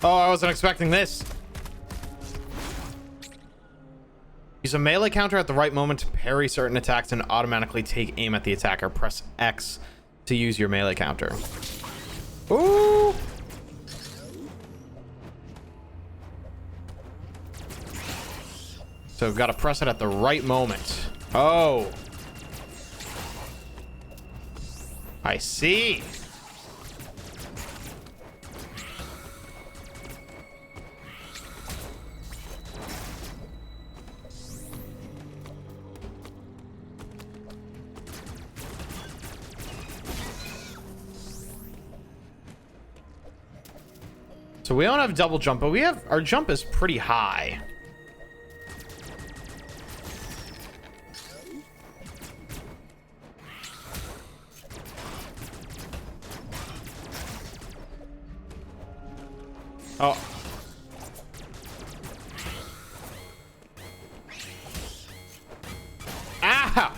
Oh, I wasn't expecting this. Use a melee counter at the right moment to parry certain attacks and automatically take aim at the attacker. Press X to use your melee counter. Ooh! So got to press it at the right moment. Oh. I see. So we don't have double jump, but we have, our jump is pretty high. Oh. Ah!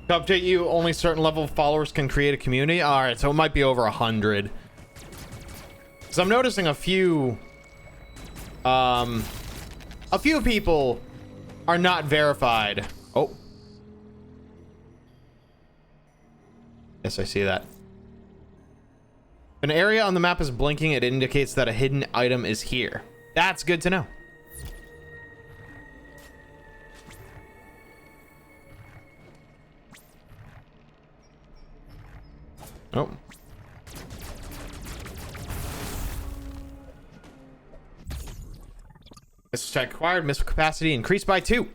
To update you, only certain level of followers can create a community. All right, so it might be over 100. So I'm noticing a few people are not verified. Oh. Yes, I see that. If an area on the map is blinking, it indicates that a hidden item is here. That's good to know. Oh. Missile strike acquired. Missile capacity increased by 2.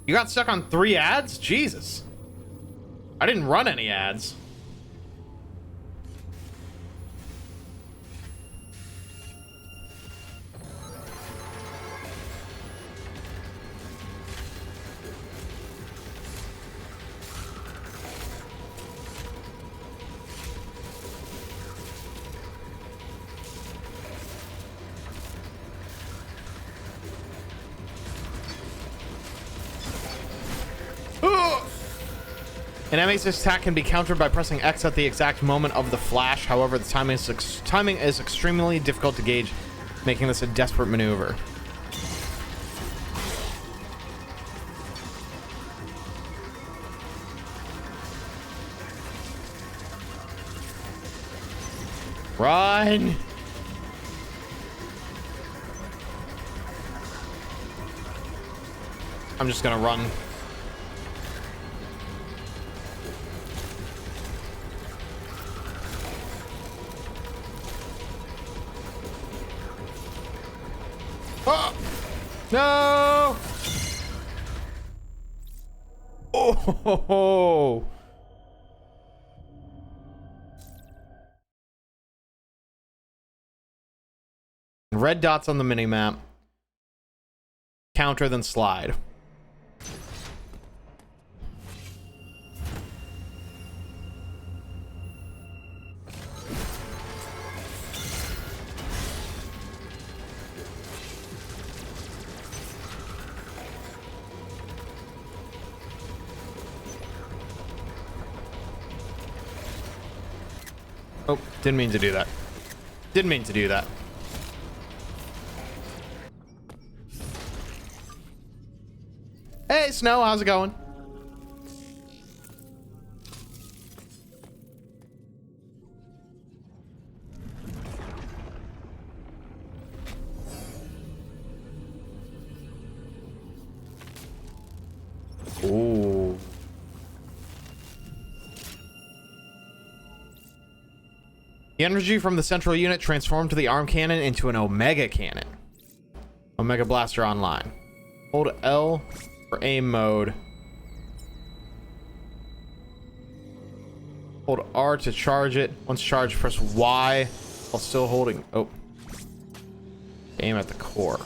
You got stuck on 3 ads? Jesus. I didn't run any ads. An enemy's attack can be countered by pressing X at the exact moment of the flash. However, the timing is extremely difficult to gauge, making this a desperate maneuver. Run! I'm just gonna run. Oh! No! Oh! Red dots on the minimap. Counter, then slide. Oh, didn't mean to do that. Didn't mean to do that. Hey, Snow, how's it going? The energy from the central unit transformed to the arm cannon into an Omega cannon. Omega Blaster online. Hold L for aim mode. Hold R to charge it. Once charged, press Y while still holding. Oh. Aim at the core.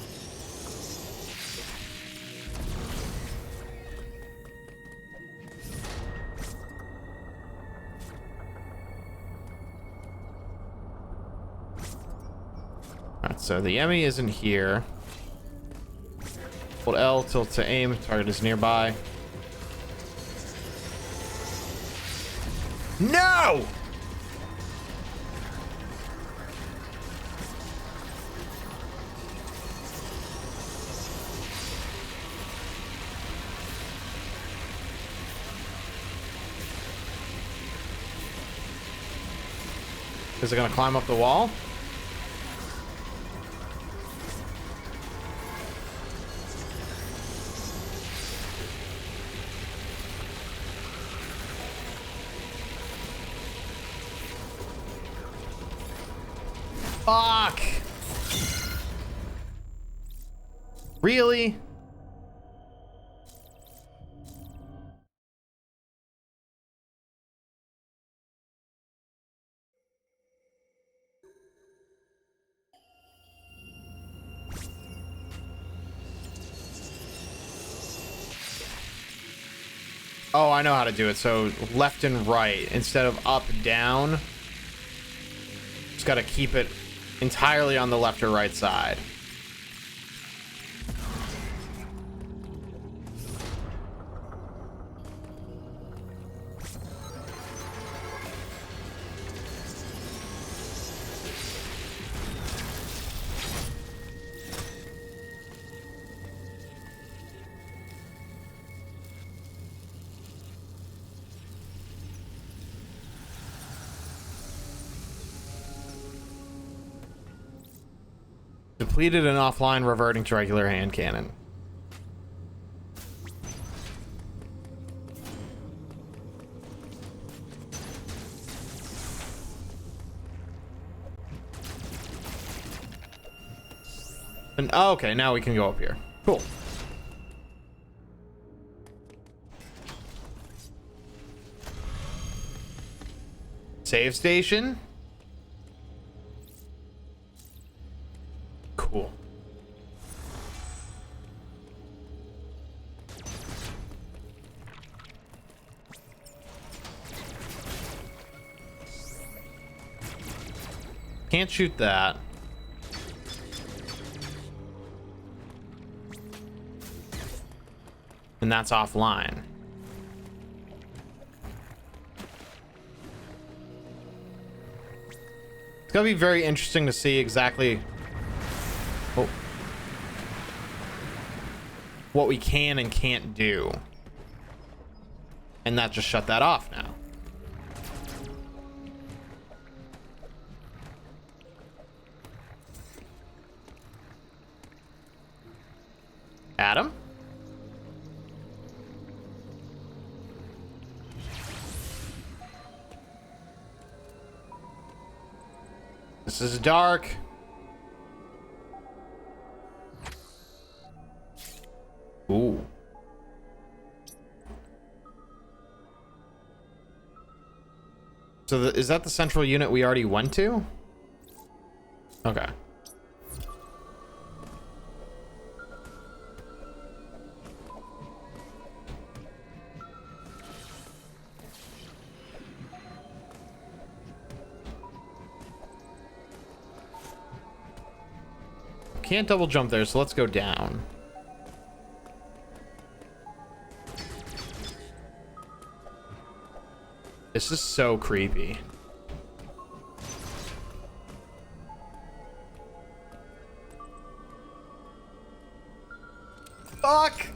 Alright, so the Emmy isn't here. Hold L, tilt to aim. Target is nearby. No! Is it gonna climb up the wall? Fuck! Really? Oh, I know how to do it. So left and right instead of up, down. Just got to keep it entirely on the left or right side. Depleted and offline, reverting to regular hand cannon. And oh, okay, now we can go up here. Cool. Save station. Cool. Can't shoot that. And that's offline. It's gonna be very interesting to see exactly what we can and can't do. And that just shut that off now. Adam? This is dark. Ooh. So is that the central unit we already went to? Okay. Can't double jump there, so let's go down. This is so creepy. Fuck!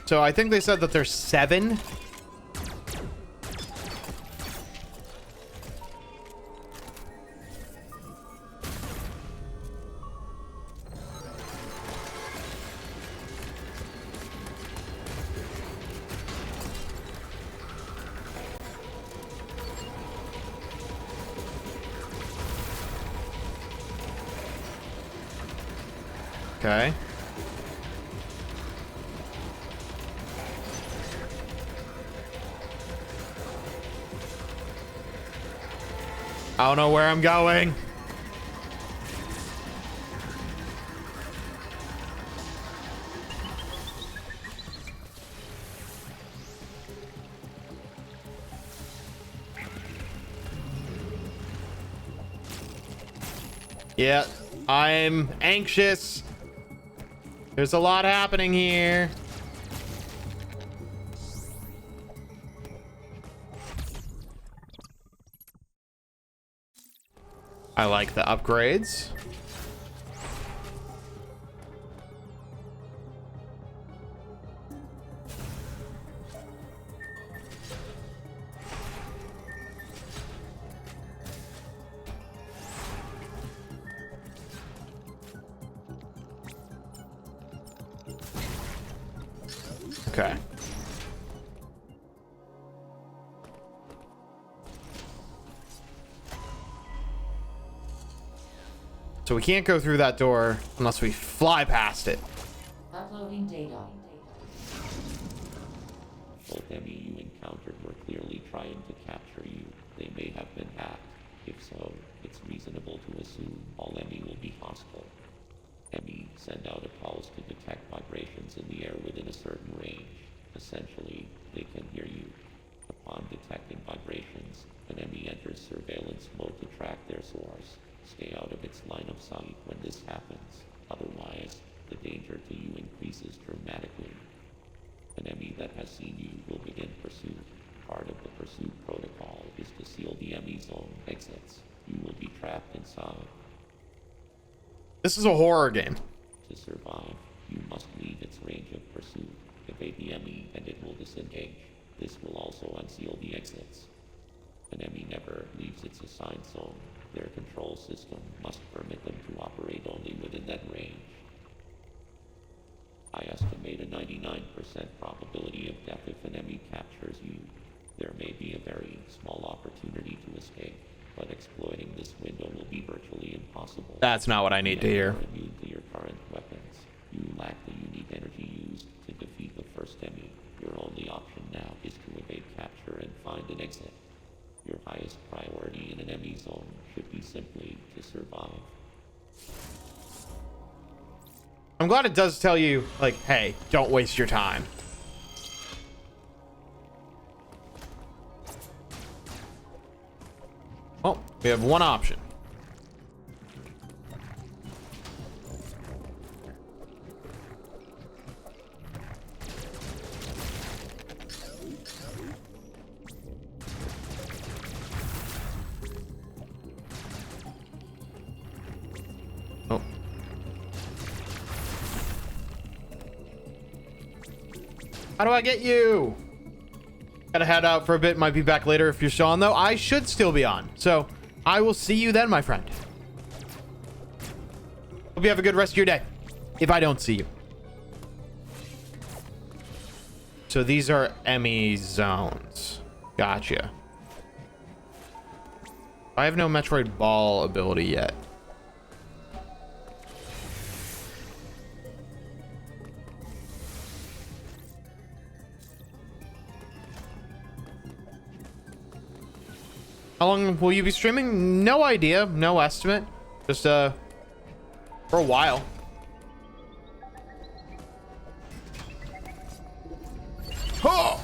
So I think they said that there's 7. Okay. I don't know where I'm going. Yeah, I'm anxious. There's a lot happening here. I like the upgrades. Okay. So we can't go through that door unless we fly past it. Uploading data. Both enemy you encountered were clearly trying to capture you. They may have been hacked. If so, it's reasonable to assume all enemy will be hostile. Enemy send out a pulse to detect vibrations in the air within a certain range. Essentially, they can hear you. Upon detecting vibrations, an enemy enters surveillance mode to track their source. Stay out of its line of sight when this happens. Otherwise, the danger to you increases dramatically. An enemy that has seen you will begin pursuit. Part of the pursuit protocol is to seal the enemy zone exits. You will be trapped inside. This is a horror game. To survive, you must leave its range of pursuit. Evade the enemy and it will disengage. This will also unseal the exits. An enemy never leaves its assigned zone. Their control system must permit them to operate only within that range. I estimate a 99% probability of death if an enemy captures you. There may be a very small opportunity to escape, but exploiting this window will be virtually impossible. That's not what I need to hear. You are immune to your current weapons. You lack the unique energy used to defeat the first enemy. Your only option now is to evade capture and find an exit. Your highest priority in an enemy zone should be simply to survive. I'm glad it does tell you, like, hey, don't waste your time. Oh, we have one option. Oh. How do I get you? Gotta head out for a bit. Might be back later if you're still on, though. I should still be on. So I will see you then, my friend. Hope you have a good rest of your day. If I don't see you. So these are Emmy zones. Gotcha. I have no Metroid ball ability yet. How long will you be streaming? No idea. No estimate. Just, for a while. Oh!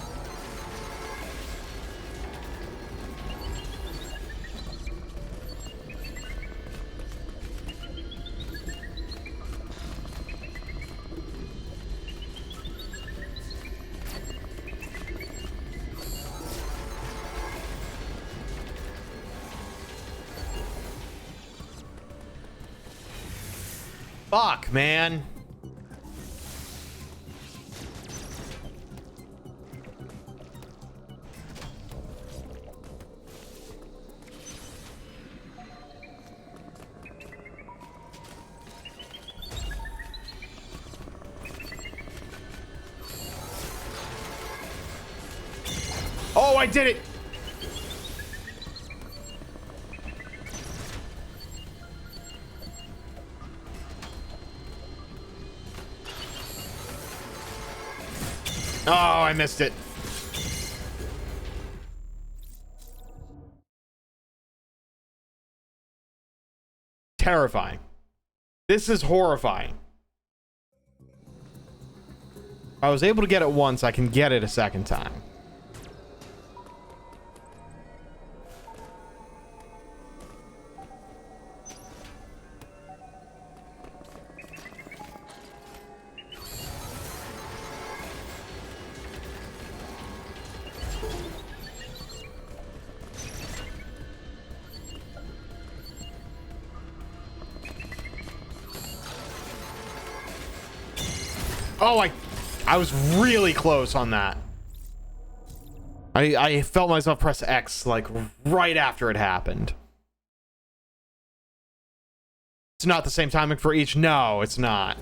Fuck, man. Oh, I did it. Oh, I missed it. Terrifying. This is horrifying. I was able to get it once. I can get it a second time. Oh, I was really close on that. I felt myself press X like right after it happened. It's not the same timing for each. No, it's not.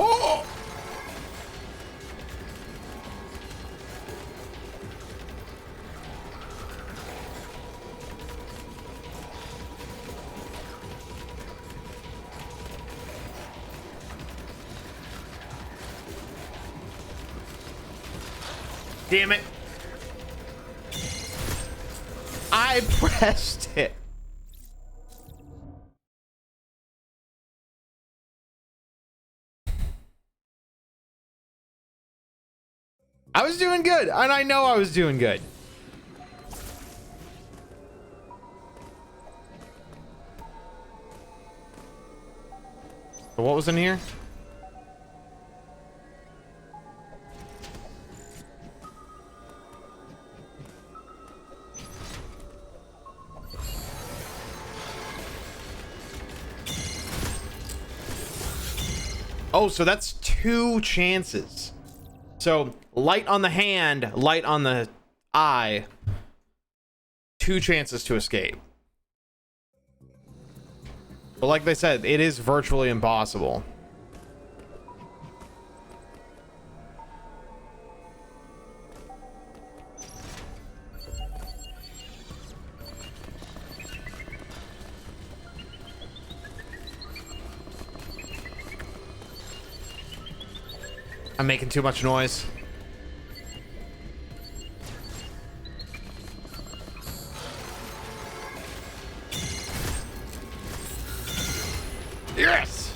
Oh! Damn it. I pressed it. I was doing good, and I know I was doing good. So what was in here? Oh, so that's 2 chances. So light on the hand, light on the eye. 2 chances to escape. But like they said, it is virtually impossible. I'm making too much noise. Yes!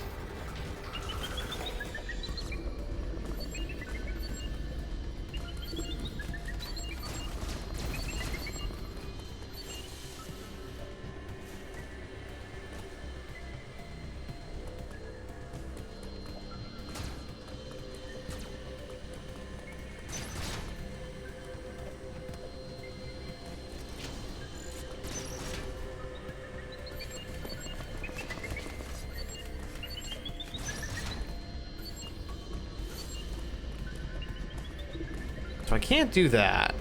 So I can't do that.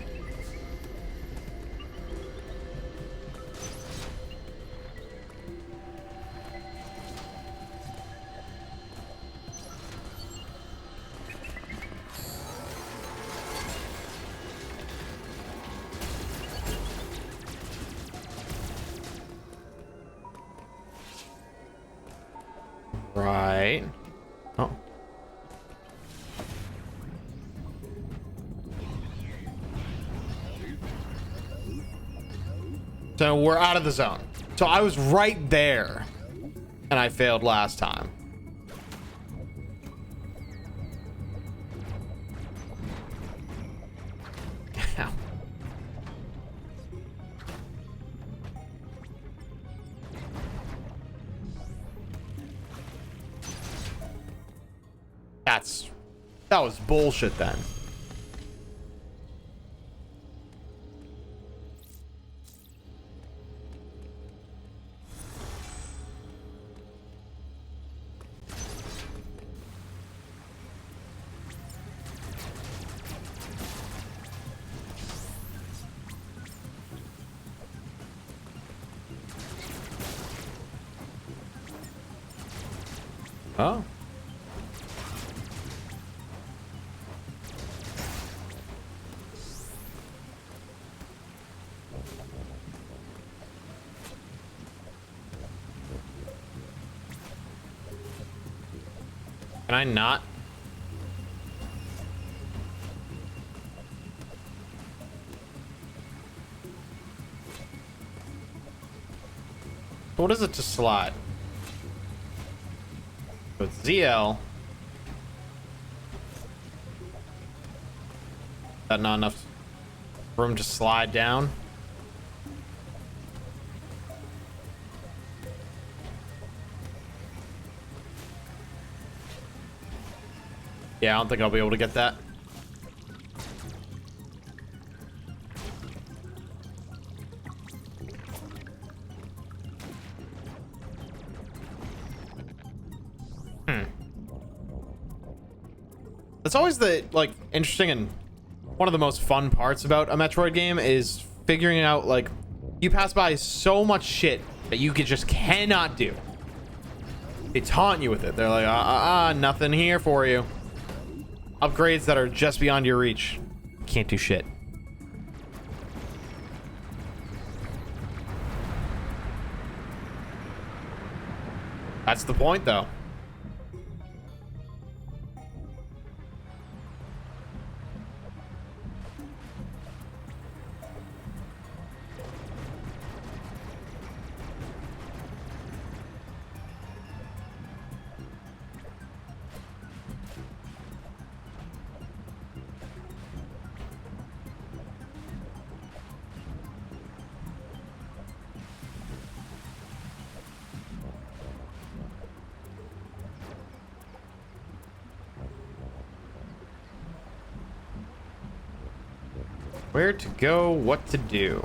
Right. Oh. So we're out of the zone. So I was right there, and I failed last time. Ow. that was bullshit then. Oh. Can I not? What is it to slide? So it's ZL. That not enough room to slide down? Yeah, I don't think I'll be able to get that. It's always the, like, interesting and one of the most fun parts about a Metroid game is figuring out, like, you pass by so much shit that you just cannot do. They taunt you with it. They're like, nothing here for you. Upgrades that are just beyond your reach. Can't do shit. That's the point, though. Where to go, what to do.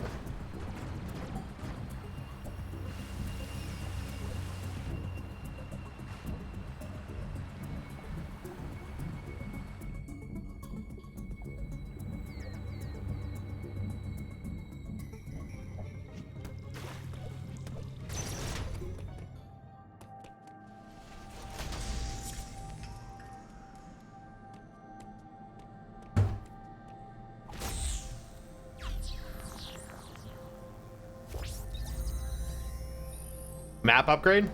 Map upgrade?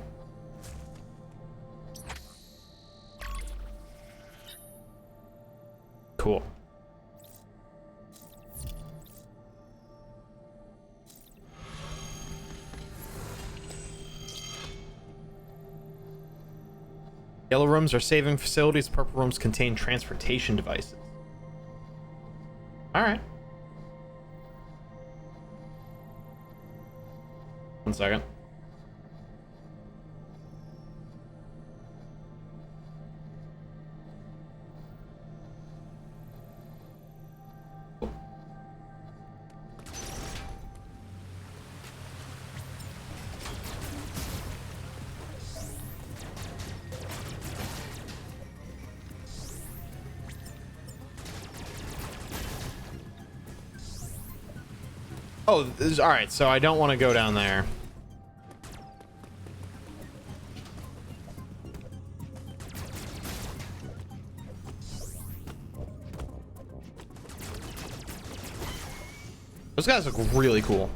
Cool. Yellow rooms are saving facilities. Purple rooms contain transportation devices. All right. One second. Oh, all right. So I don't want to go down there. Those guys look really cool.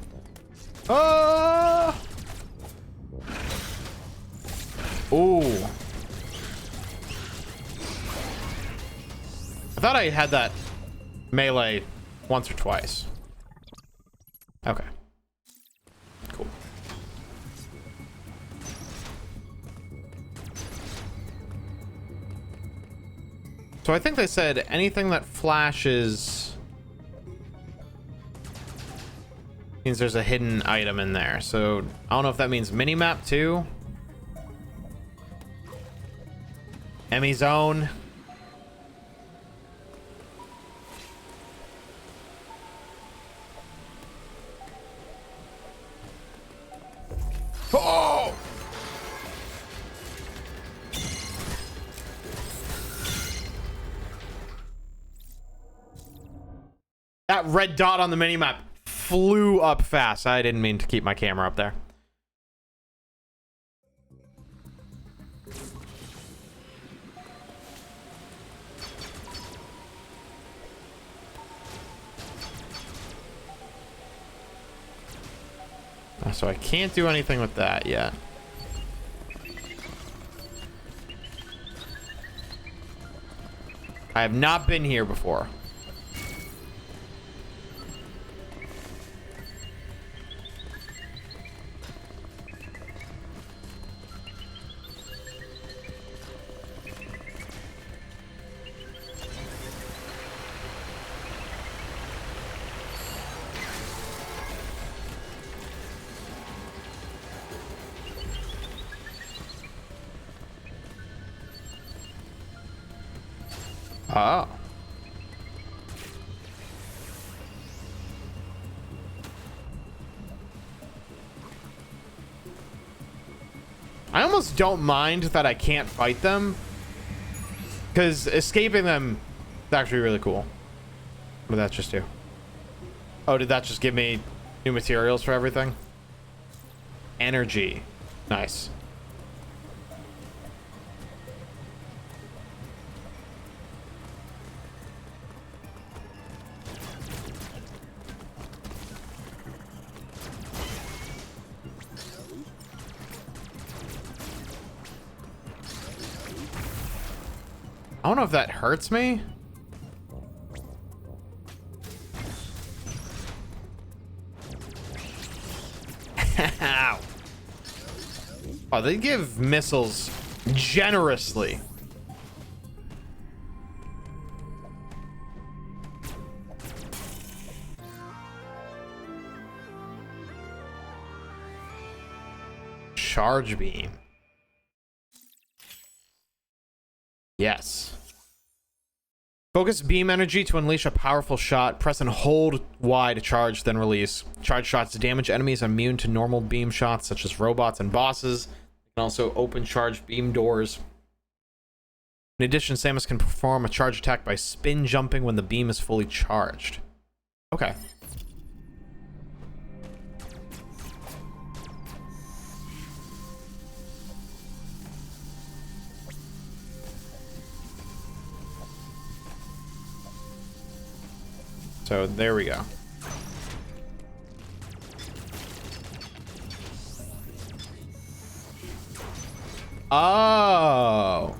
Ooh. I thought I had that melee once or twice. Okay. Cool. So I think they said anything that flashes means there's a hidden item in there. So I don't know if that means mini-map too. Emmy zone. That red dot on the minimap flew up fast. I didn't mean to keep my camera up there. So I can't do anything with that yet. I have not been here before. Oh. I almost don't mind that I can't fight them, because escaping them is actually really cool. What did that just do? Oh, did that just give me new materials for everything? Energy. Nice. I don't know if that hurts me. Ow. Oh, they give missiles generously. Charge beam. Yes. Focus beam energy to unleash a powerful shot. Press and hold Y to charge, then release. Charge shots damage enemies immune to normal beam shots, such as robots and bosses. You can also open charged beam doors. In addition, Samus can perform a charge attack by spin jumping when the beam is fully charged. Okay. So there we go. Oh.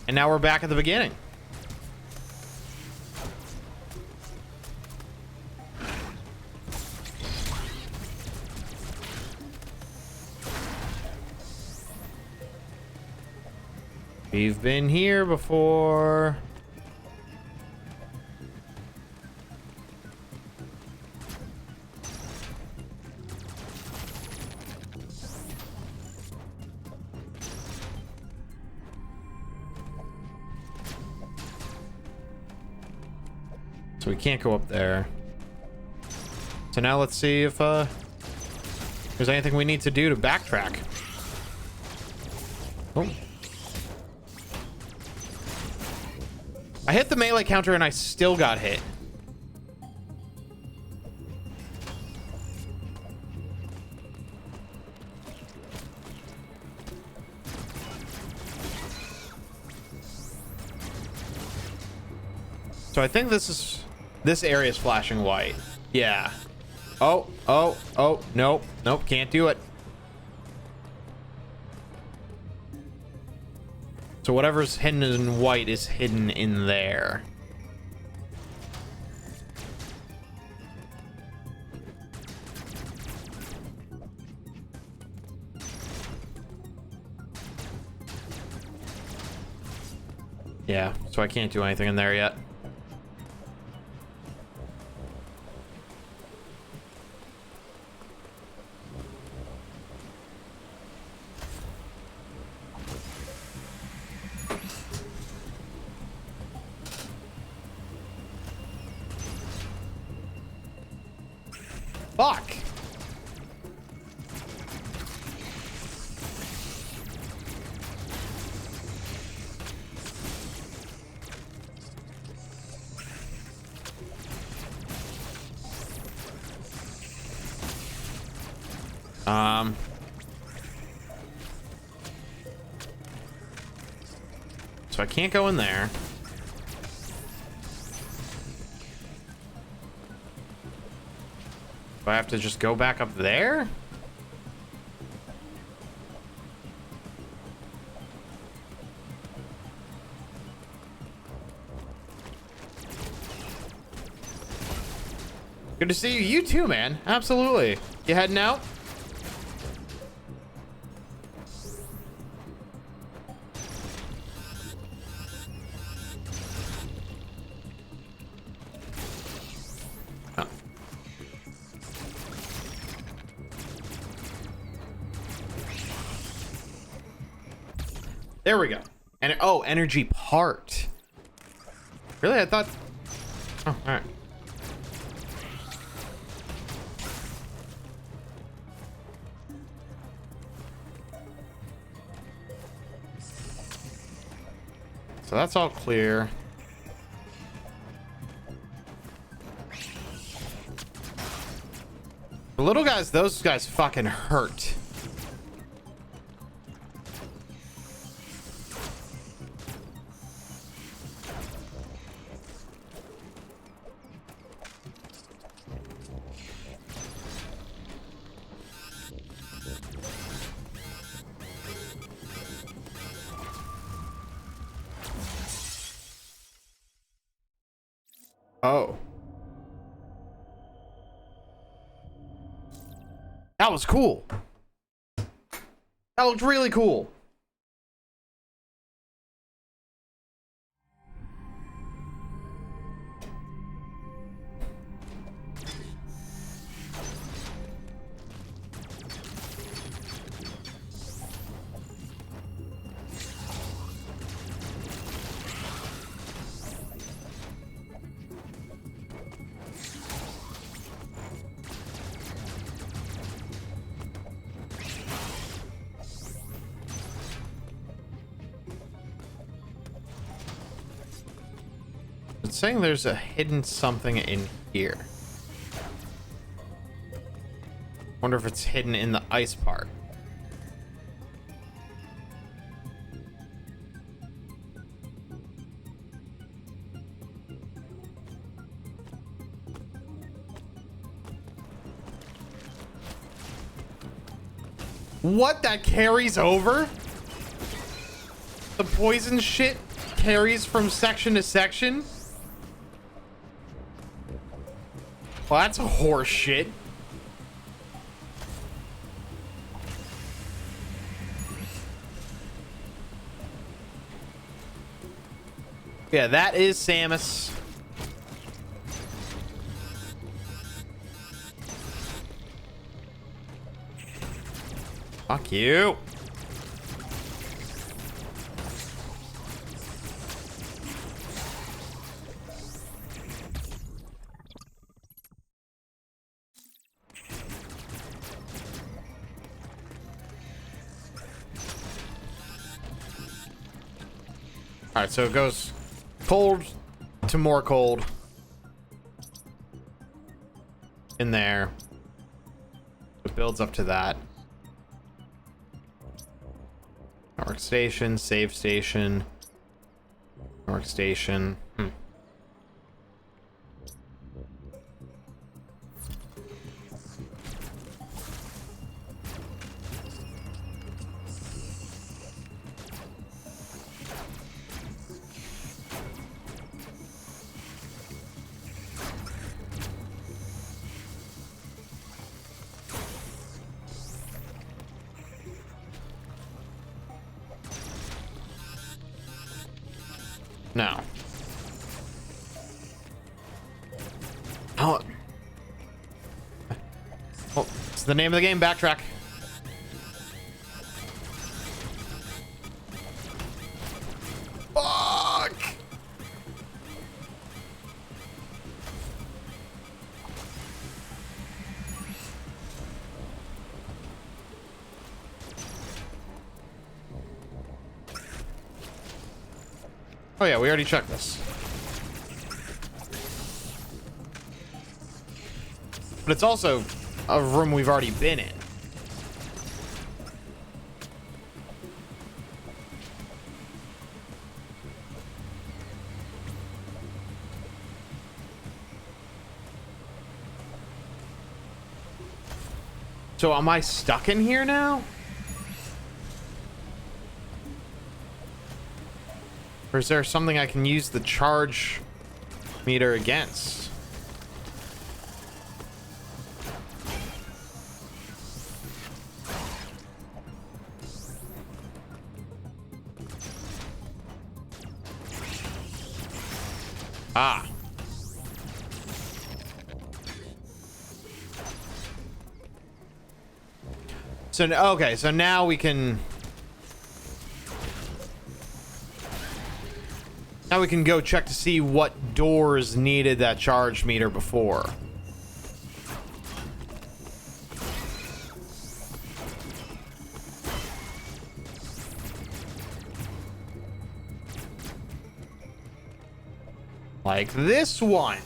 And now we're back at the beginning. We've been here before. So we can't go up there. So now let's see if there's anything we need to do to backtrack. Oh. I hit the melee counter and I still got hit. So I think this area is flashing white. Yeah. Oh, nope, can't do it. So whatever's hidden in white is hidden in there. Yeah, so I can't do anything in there yet. Fuck. So I can't go in there. Do I have to just go back up there? Good to see you. You too, man. Absolutely. You heading out? Oh. There we go. And oh, energy part. Really? I thought. Oh, all right. So that's all clear. The little guys, those guys fucking hurt. Oh. That was cool. That looked really cool. It's saying there's a hidden something in here. Wonder if it's hidden in the ice part. What? That carries over? The poison shit carries from section to section? Well, that's horse shit. Yeah, that is Samus. Fuck you. All right, so it goes cold to more cold in there. It builds up to that. Workstation, save station, workstation. No. Oh. Oh, it's the name of the game. Backtrack. Fuck. Oh yeah, we already checked this. But it's also a room we've already been in. So am I stuck in here now? Or is there something I can use the charge meter against? Ah. So, okay, so now we can... Now we can go check to see what doors needed that charge meter before. Like this one.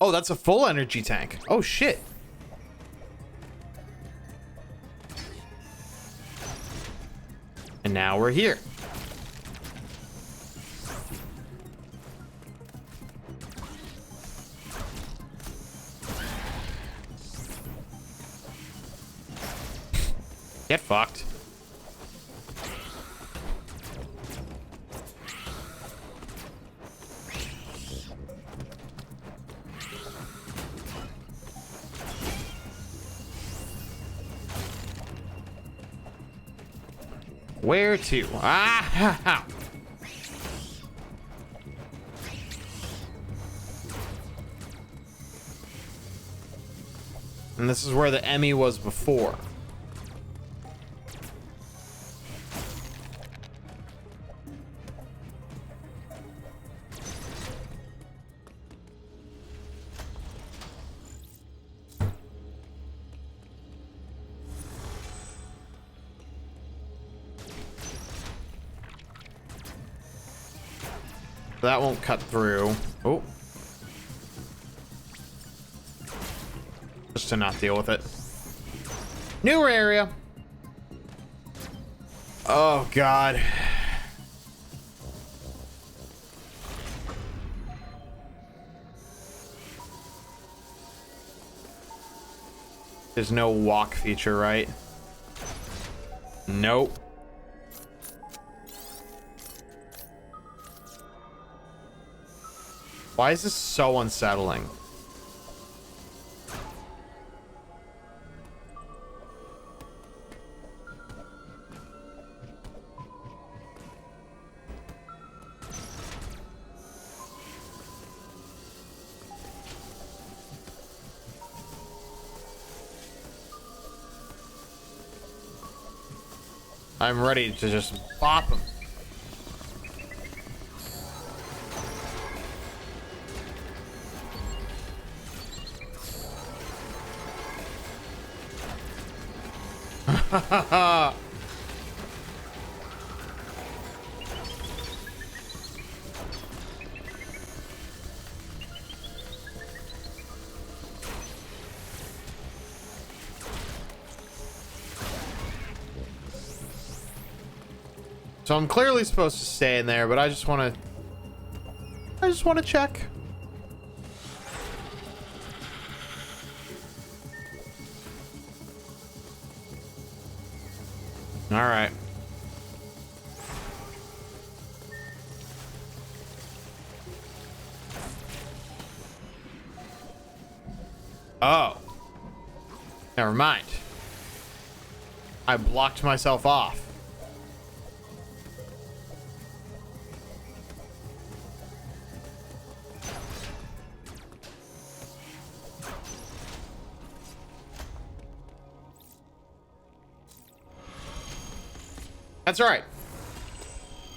Oh, that's a full energy tank. Oh, shit. And now we're here. Get fucked. Where to? Ah, ha, ha. And this is where the Emmy was before. That won't cut through. Oh. Just to not deal with it. Newer area. Oh, God. There's no walk feature, right? Nope. Why is this so unsettling? I'm ready to just bop him. So I'm clearly supposed to stay in there, but I just want to check. All right. Oh. Never mind. I blocked myself off. That's right.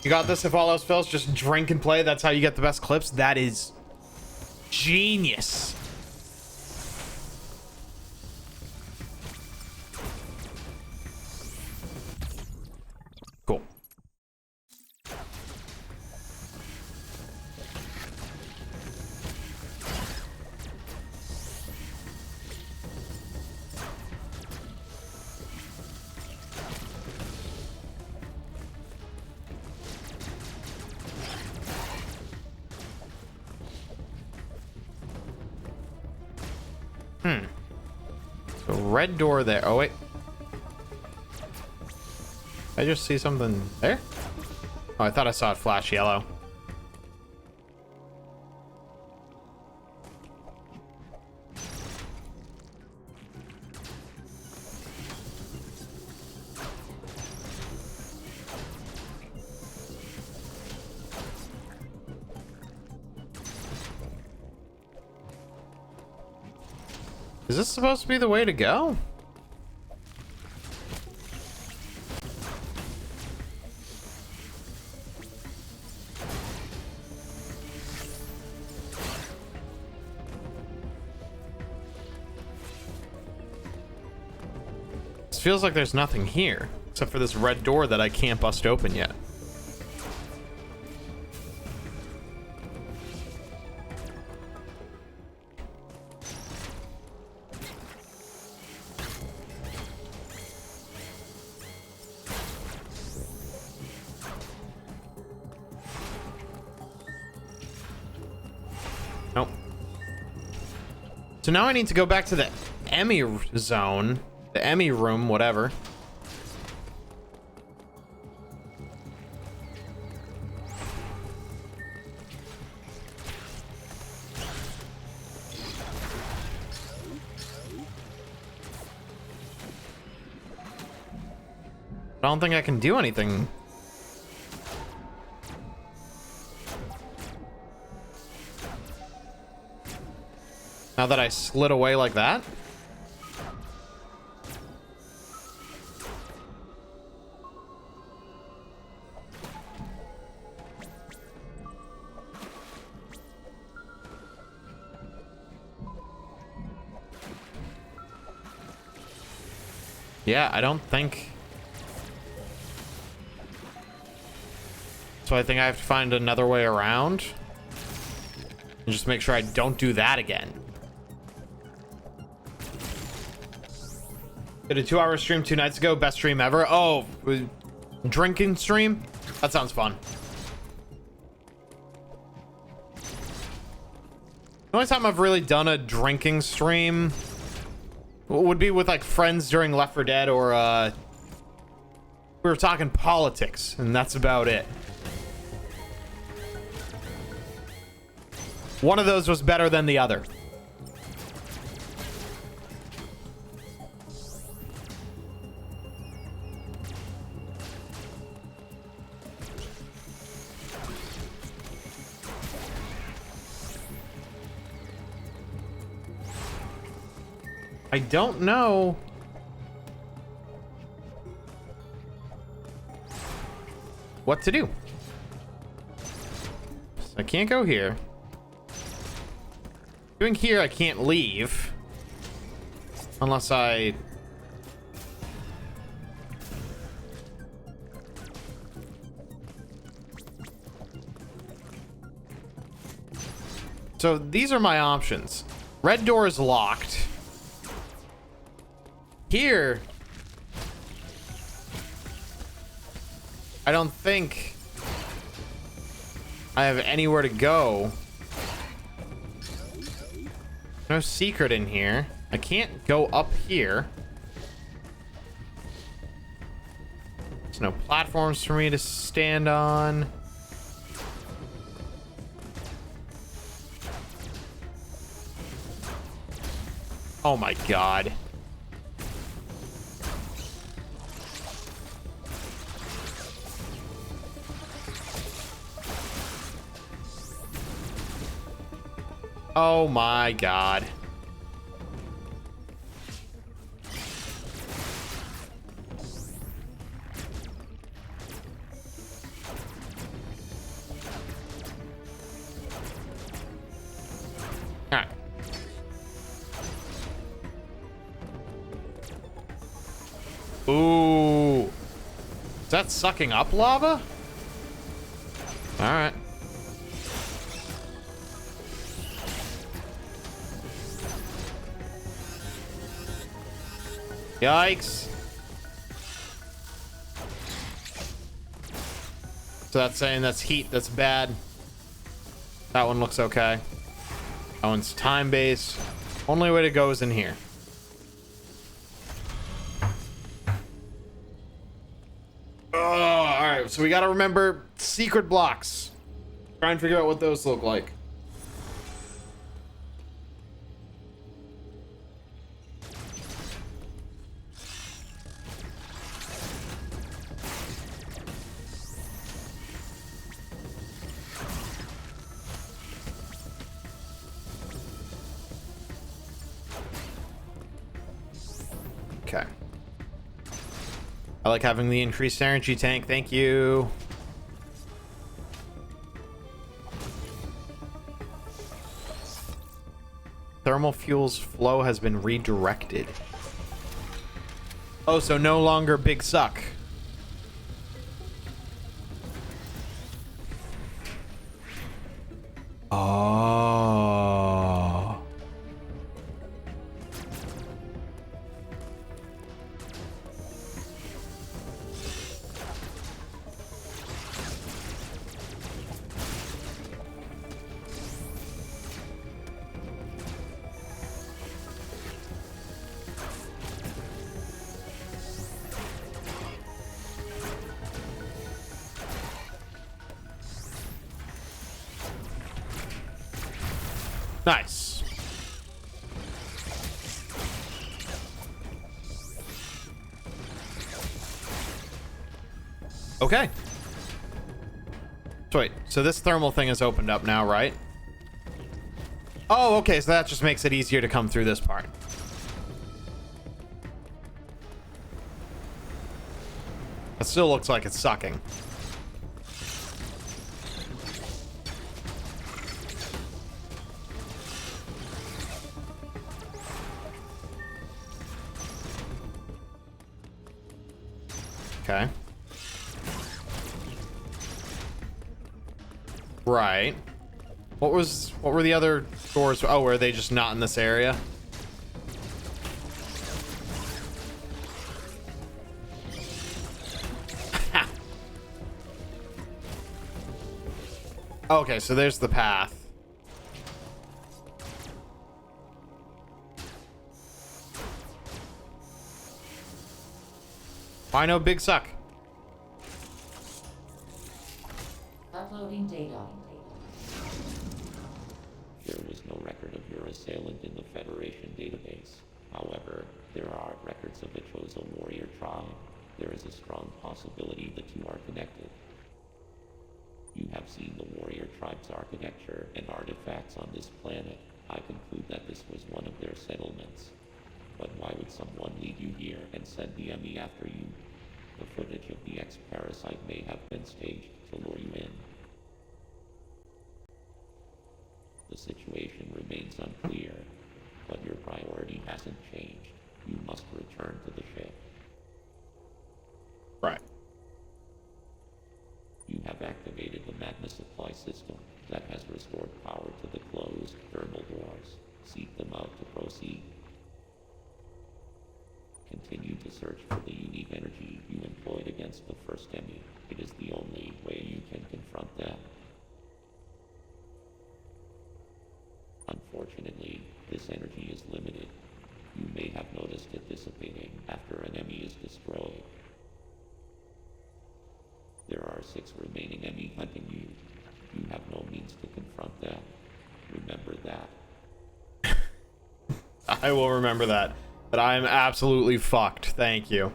You got this. If all else fails, just drink and play. That's how you get the best clips. That is genius. Cool. So red door there. Oh, wait. I just see something there? Oh, I thought I saw it flash yellow. Is this supposed to be the way to go? This feels like there's nothing here, except for this red door that I can't bust open yet. Nope. So now I need to go back to the Emmy zone, the Emmy room, whatever. I don't think I can do anything. Now that I slid away like that? Yeah, I don't think... So I think I have to find another way around. And just make sure I don't do that again. Did a 2-hour stream 2 nights ago. Best stream ever. Oh, drinking stream? That sounds fun. The only time I've really done a drinking stream would be with like friends during Left 4 Dead, or we were talking politics, and that's about it. One of those was better than the other. I don't know. What to do. So I can't go here. Doing here, I can't leave. Unless I... So these are my options. Red door is locked. Here, I don't think I have anywhere to go. No secret in here. I can't go up here. There's no platforms for me to stand on. Oh my god. Oh my god. All right. Ooh. Is that sucking up lava? All right. Yikes. So that's saying that's heat, that's bad. That one looks okay. That one's time-based. Only way to go is in here. Oh, all right. So we got to remember secret blocks. Try and figure out what those look like. Okay. I like having the increased energy tank. Thank you. Thermal fuel's flow has been redirected. Oh, so no longer big suck. Oh. Nice. Okay. So wait, so this thermal thing is opened up now, right? Oh, okay, so that just makes it easier to come through this part. It still looks like it's sucking. Okay. Right. What were the other doors? Oh, were they just not in this area? Okay, so there's the path. Why no big suck? Uploading data. There was no record of your assailant in the Federation database. However, there are records of the Chozo warrior tribe. There is a strong possibility the two are connected. You have seen the warrior tribe's architecture and artifacts on this planet. I conclude that this was one of their settlements. But why would someone lead you here and send the enemy after you? The footage of the X-Parasite may have been staged to lure you in. The situation remains unclear, but your priority hasn't changed. You must return to the ship. Right. You have activated the magma supply system that has restored power to the closed thermal doors. Seek them out to proceed. Continue to search for the unique energy you employed against the first enemy. It is the only way you can confront them. Unfortunately, this energy is limited. You may have noticed it dissipating after an enemy is destroyed. There are 6 remaining enemy hunting you. You have no means to confront them. Remember that. I will remember that. But I'm absolutely fucked. Thank you.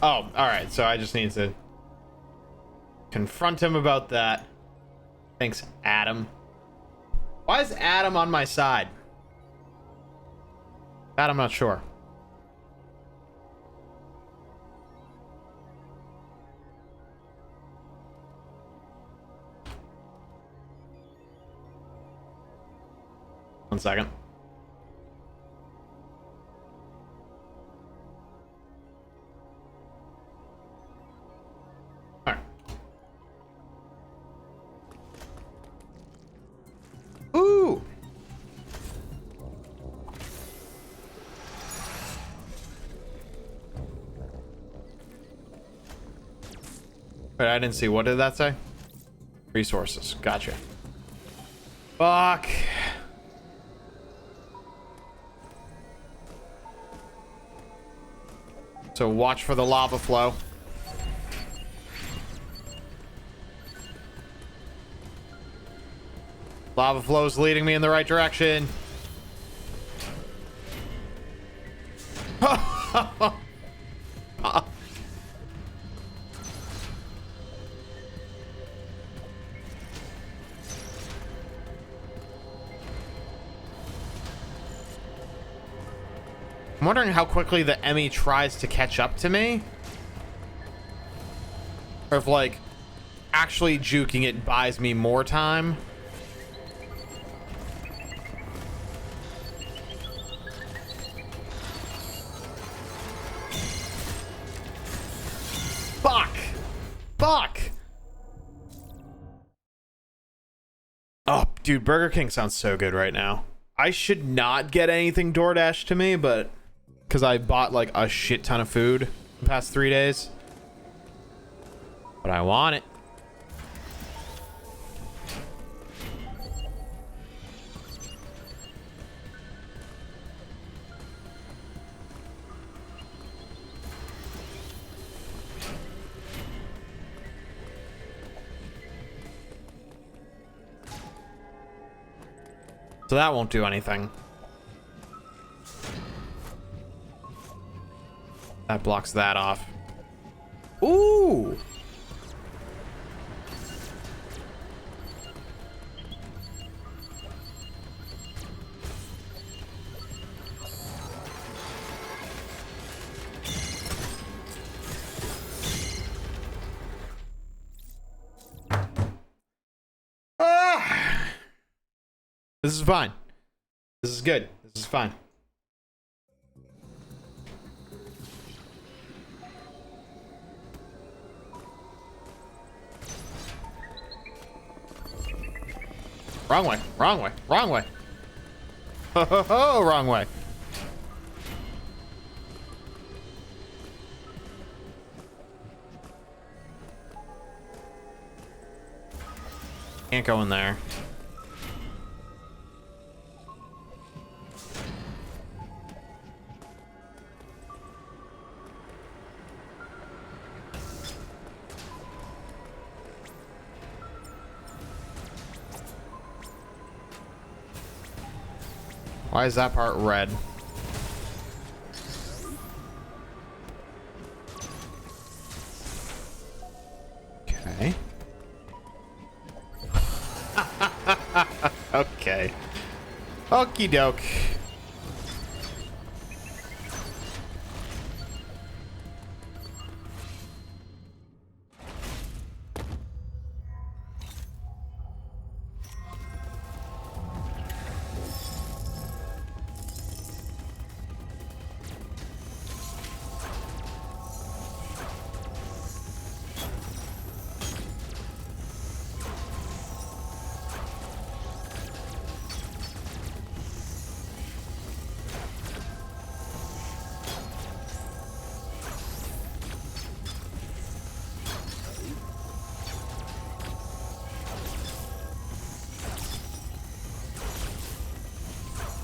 Oh, alright. So I just need to confront him about that. Thanks, Adam. Why is Adam on my side? That I'm not sure. One second. All right. Ooh. Wait, I didn't see. What did that say? Resources. Gotcha. Fuck. So watch for the lava flow. Lava flow is leading me in the right direction. I'm wondering how quickly the Emmy tries to catch up to me. Or if, like, actually juking it buys me more time. Fuck! Fuck! Oh, dude, Burger King sounds so good right now. I should not get anything DoorDash to me, but... because I bought like a shit ton of food the past 3 days. But I want it. So that won't do anything. That blocks that off. Ooh! Ah! This is fine. This is good. This is fine. Wrong way, wrong way, wrong way. Ho ho ho, wrong way. Can't go in there. Why is that part red? Okay. Okay. Okie doke.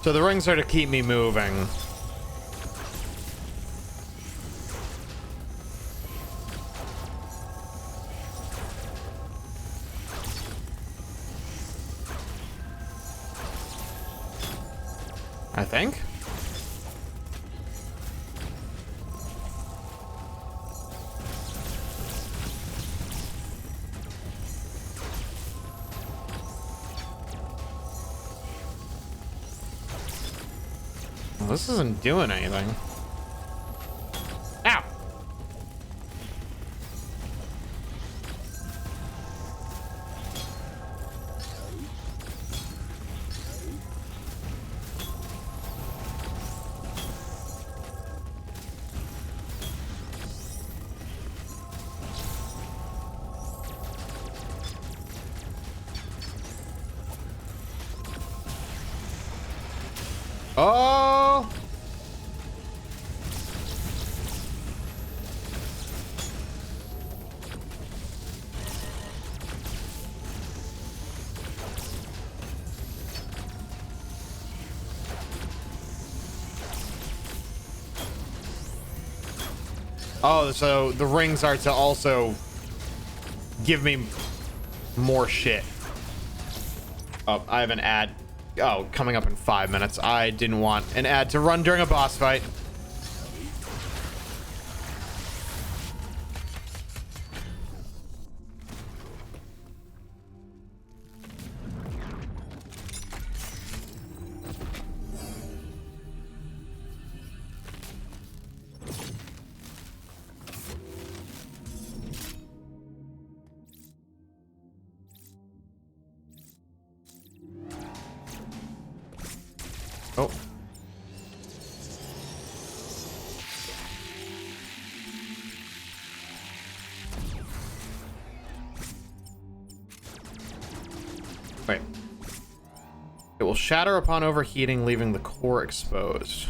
So the rings are to keep me moving. I think. Well, this isn't doing anything. Ow! Oh! Oh, so the rings are to also give me more shit. Oh, I have an ad. Oh, coming up in 5 minutes. I didn't want an ad to run during a boss fight. Oh. Wait. It will shatter upon overheating, leaving the core exposed.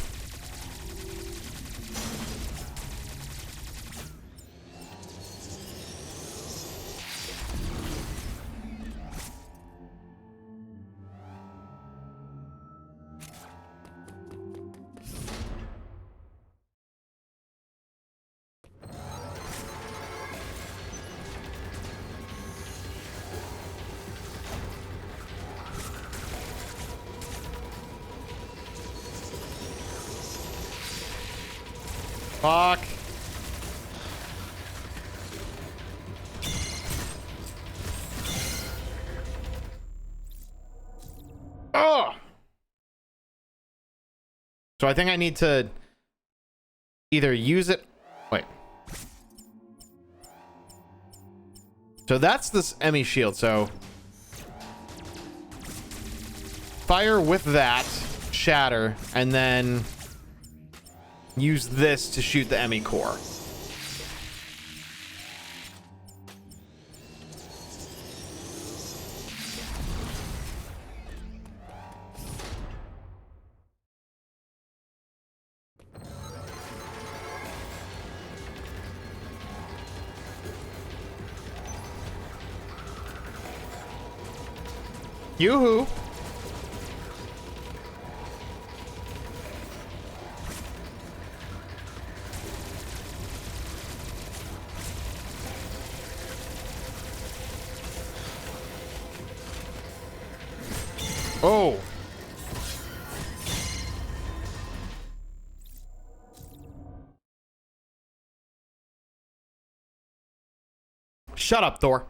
Fuck. Oh. So I think I need to either use it. Wait. So that's this Emmy shield. So fire with that, shatter, and then use this to shoot the Emmy core. Yoo-hoo. Oh. Shut up, Thor.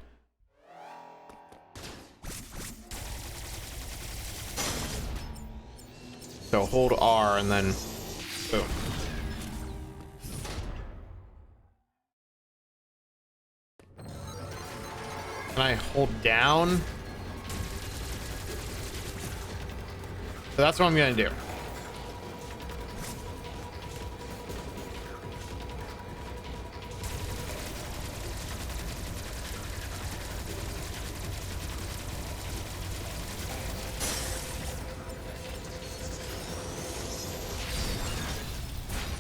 So hold R and then boom. Can I hold down? So that's what I'm gonna do.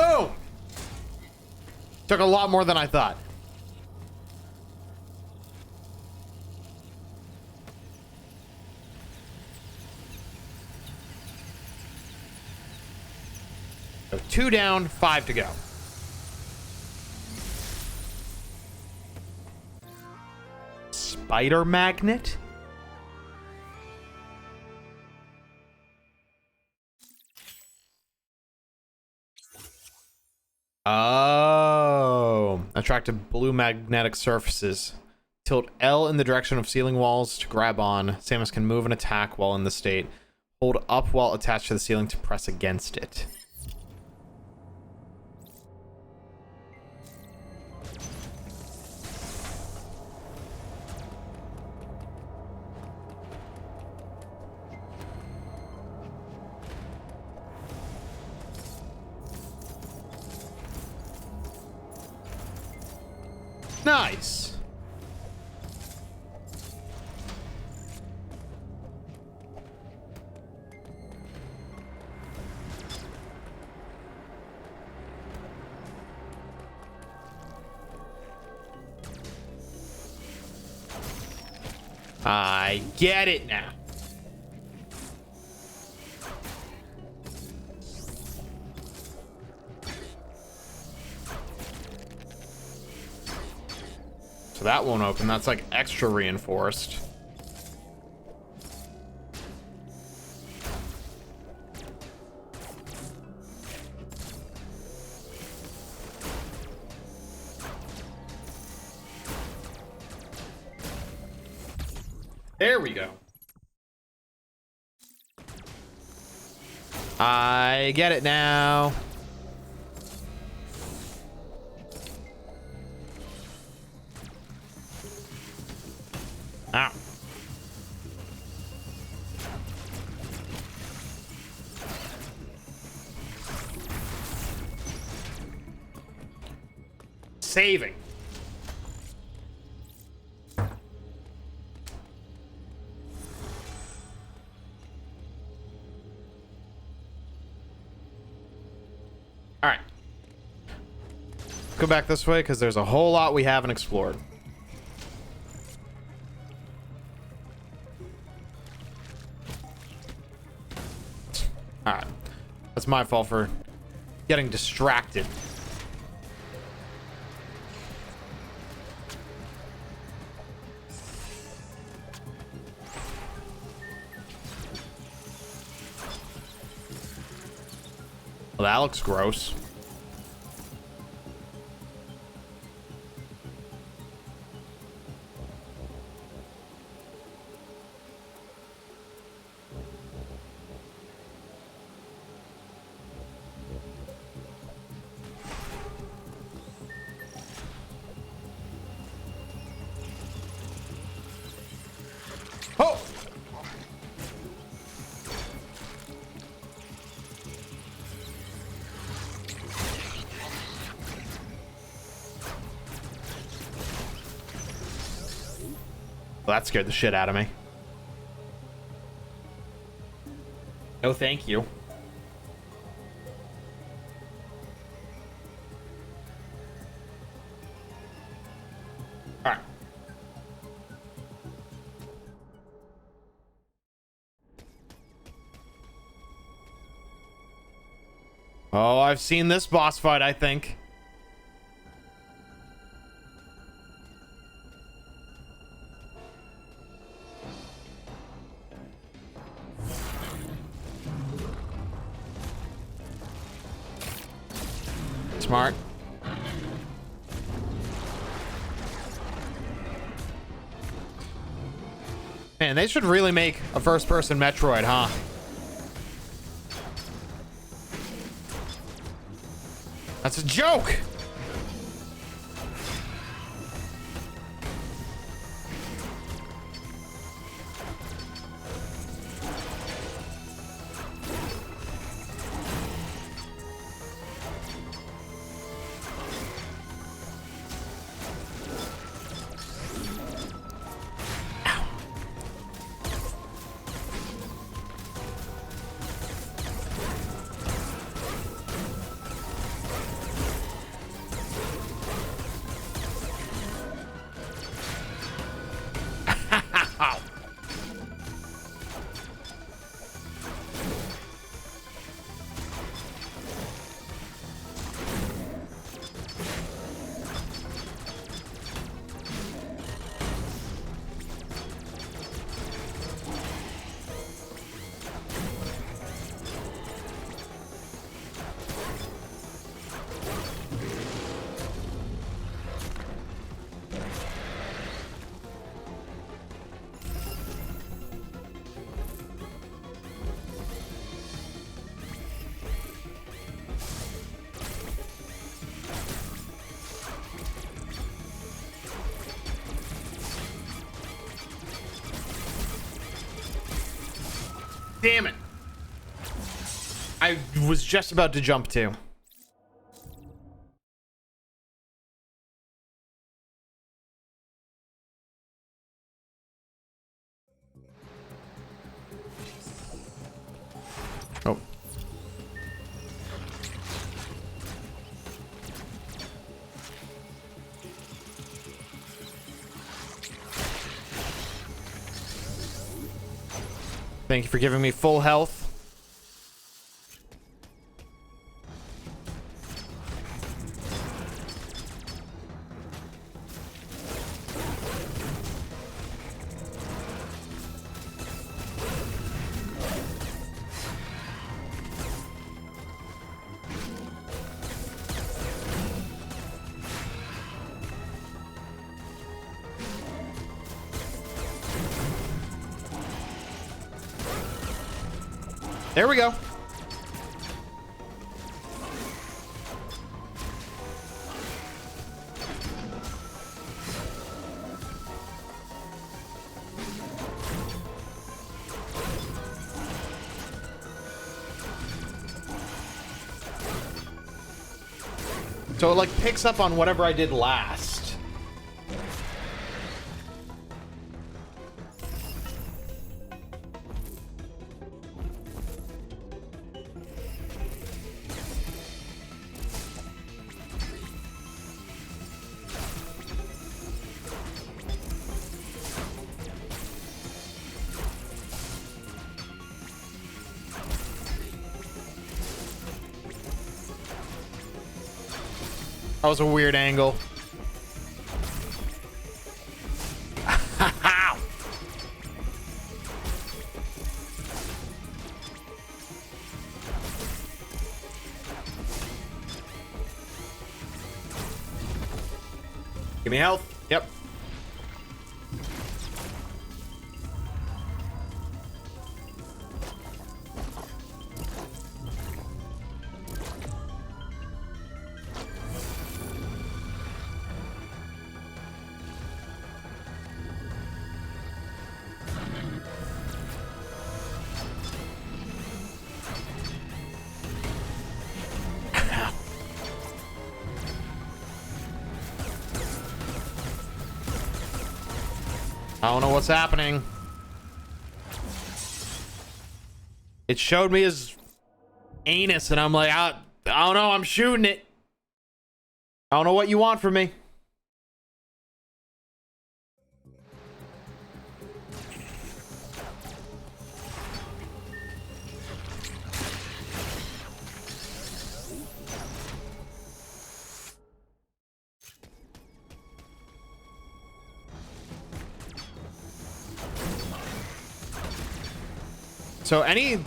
Oh! Took a lot more than I thought. So 2 down, 5 to go. Spider magnet? Oh, attractive blue magnetic surfaces. Tilt L in the direction of ceiling walls to grab on. Samus can move and attack while in the state. Hold up while attached to the ceiling to press against it. Nice. I get it now. So that won't open. That's like extra reinforced. There we go. I get it now. Ow. Saving. All right. Go back this way because there's a whole lot we haven't explored. All right. That's my fault for getting distracted. Well, that looks gross. Oh! Well, that scared the shit out of me. No, thank you. All right. Oh, I've seen this boss fight, I think. Smart. Man, they should really make a first-person Metroid, huh? That's a joke! Damn it. I was just about to jump too. Oh. Thank you for giving me full health. There we go. So it like picks up on whatever I did last. That was a weird angle. Give me health. Yep. I don't know what's happening. It showed me his anus, and I'm like, I don't know, I'm shooting it. I don't know what you want from me. So any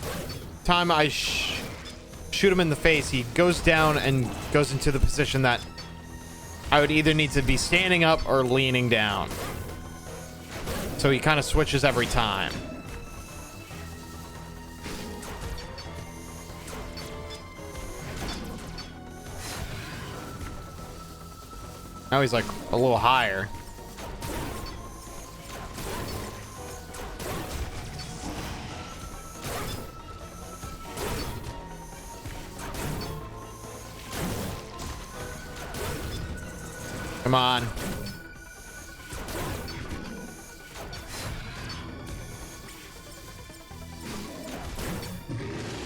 time I shoot him in the face, he goes down and goes into the position that I would either need to be standing up or leaning down. So he kind of switches every time. Now he's like a little higher. Come on.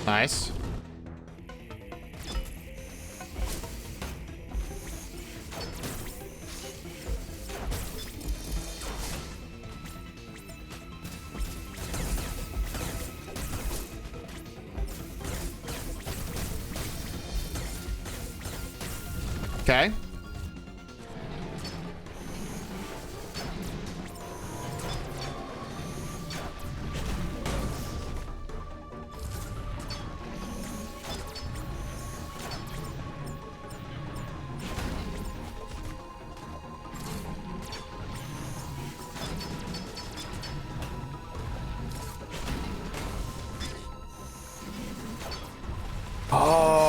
Nice. Okay. Oh.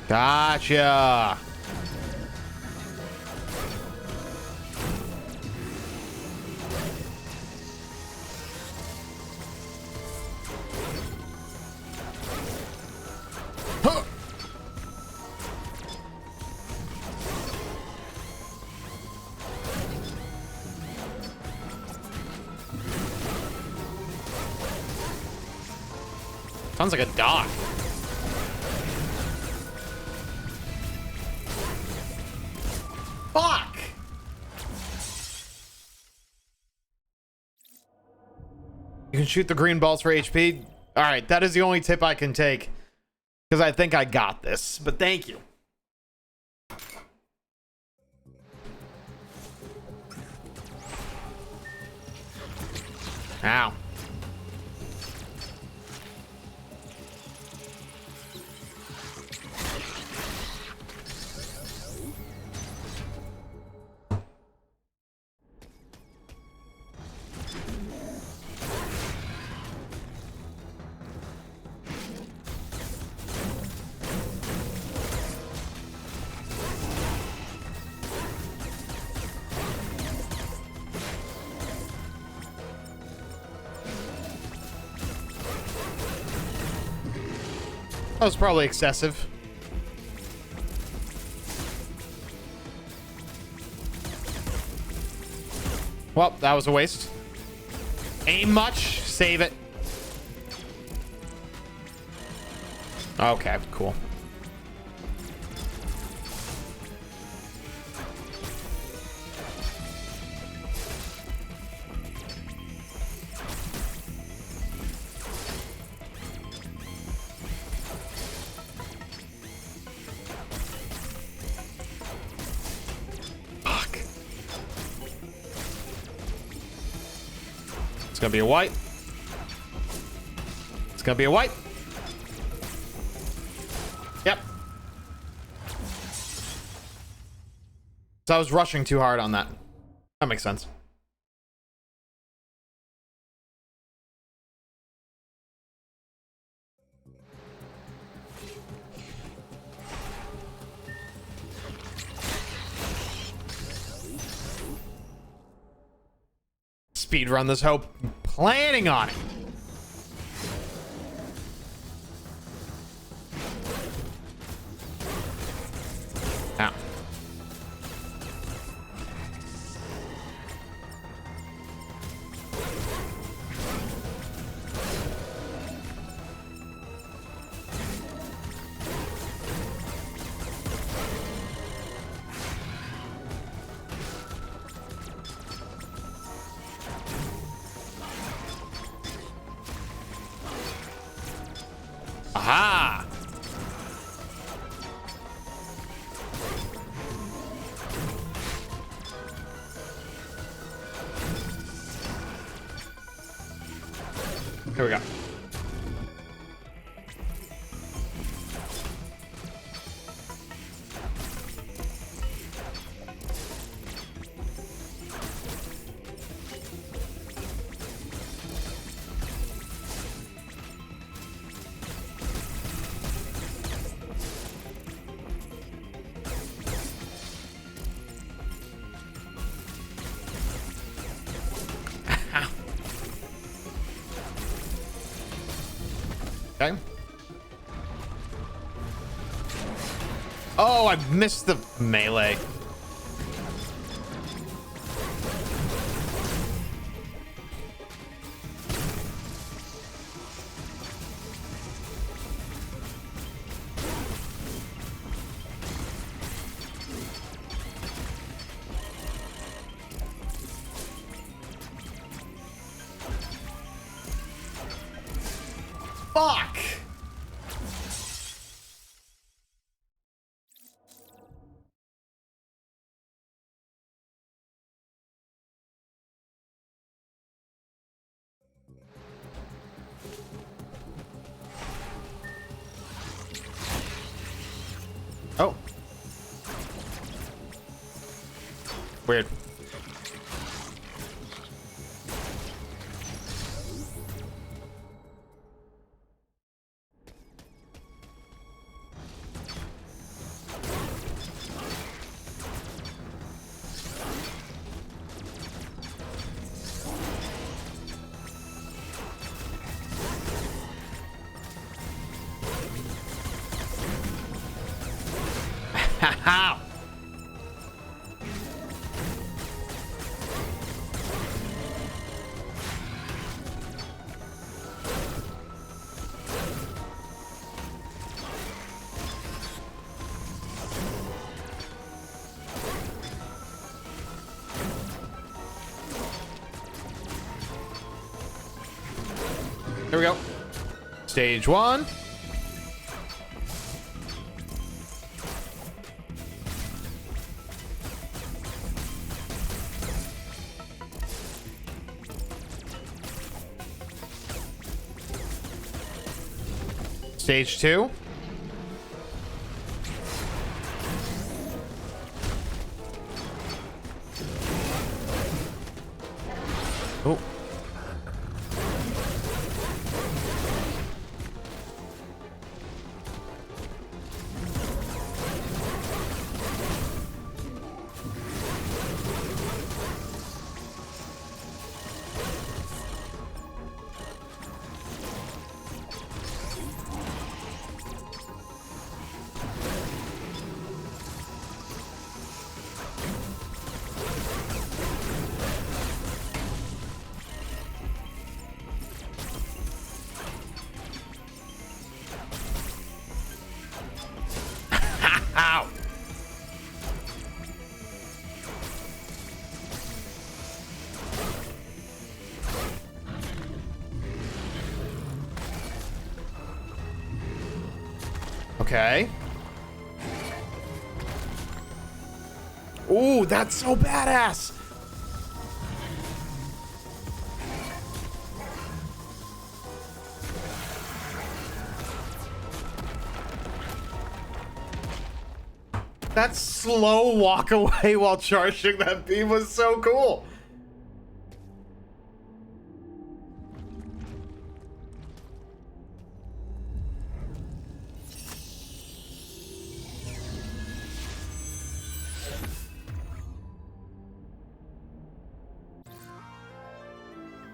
Gotcha. Huh. Sounds like a dog. Fuck! You can shoot the green balls for HP. All right, that is the only tip I can take because I think I got this, but thank you. Ow. That was probably excessive. Well, that was a waste. Aim much. Save it. Okay, cool. Fuck. It's gonna be a white. It's gonna be a white. Yep. So I was rushing too hard on that. That makes sense. Speed run this hope. Planning on it. Ow. Aha! Here we go. Okay. Oh, I missed the melee. Fuck! Oh. Weird. How? Here we go. Stage 1. Stage 2. Oh. Okay. Ooh, that's so badass. That slow walk away while charging that beam was so cool.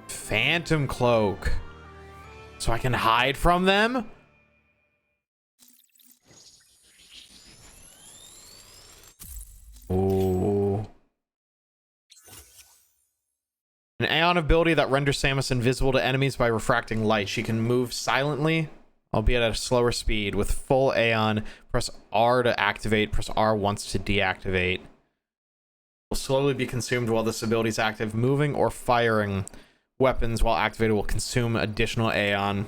Phantom cloak. So I can hide from them? Ooh. An Aeon ability that renders Samus invisible to enemies by refracting light. She can move silently, albeit at a slower speed. With full Aeon, press R to activate, press R once to deactivate. Will slowly be consumed while this ability is active. Moving or firing weapons while activated will consume additional Aeon.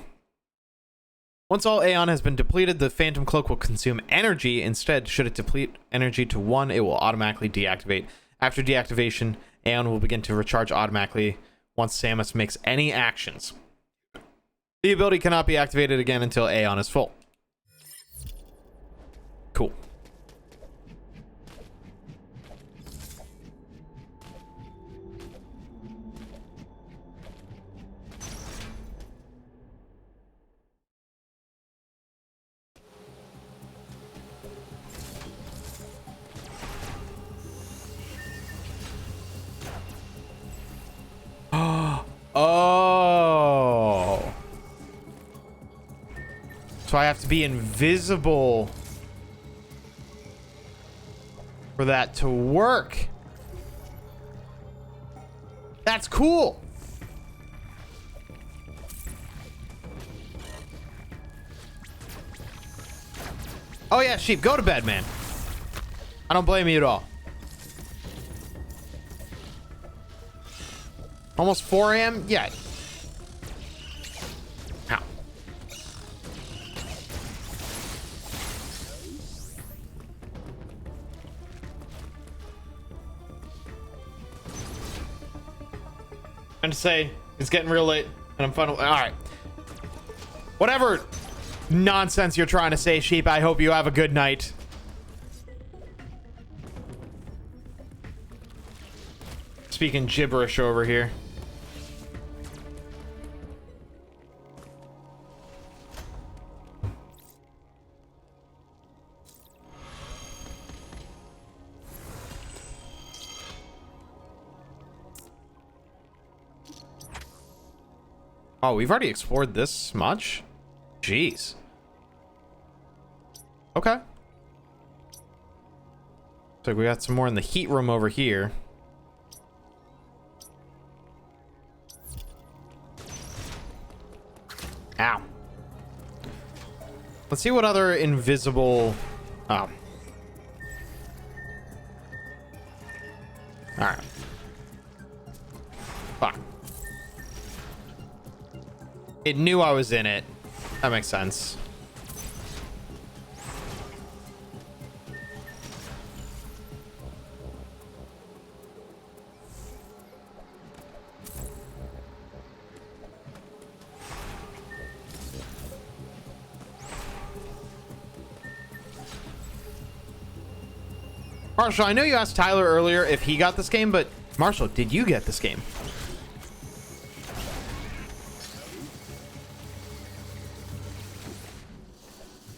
Once all Aeon has been depleted, the Phantom Cloak will consume energy. Instead, should it deplete energy to 1, it will automatically deactivate. After deactivation, Aeon will begin to recharge automatically once Samus makes any actions. The ability cannot be activated again until Aeon is full. Cool. Oh. So I have to be invisible for that to work. That's cool. Oh yeah, sheep, go to bed, man. I don't blame you at all. Almost 4 a.m.? Yeah. How? And to say, it's getting real late, and I'm finally... Alright. Whatever nonsense you're trying to say, sheep, I hope you have a good night. Speaking gibberish over here. Oh, we've already explored this much? Jeez. Okay. So we got some more in the heat room over here. Ow. Let's see what other invisible... Oh. Alright. Fuck. It knew I was in it. That makes sense. Marshall, I know you asked Tyler earlier if he got this game, but Marshall, did you get this game?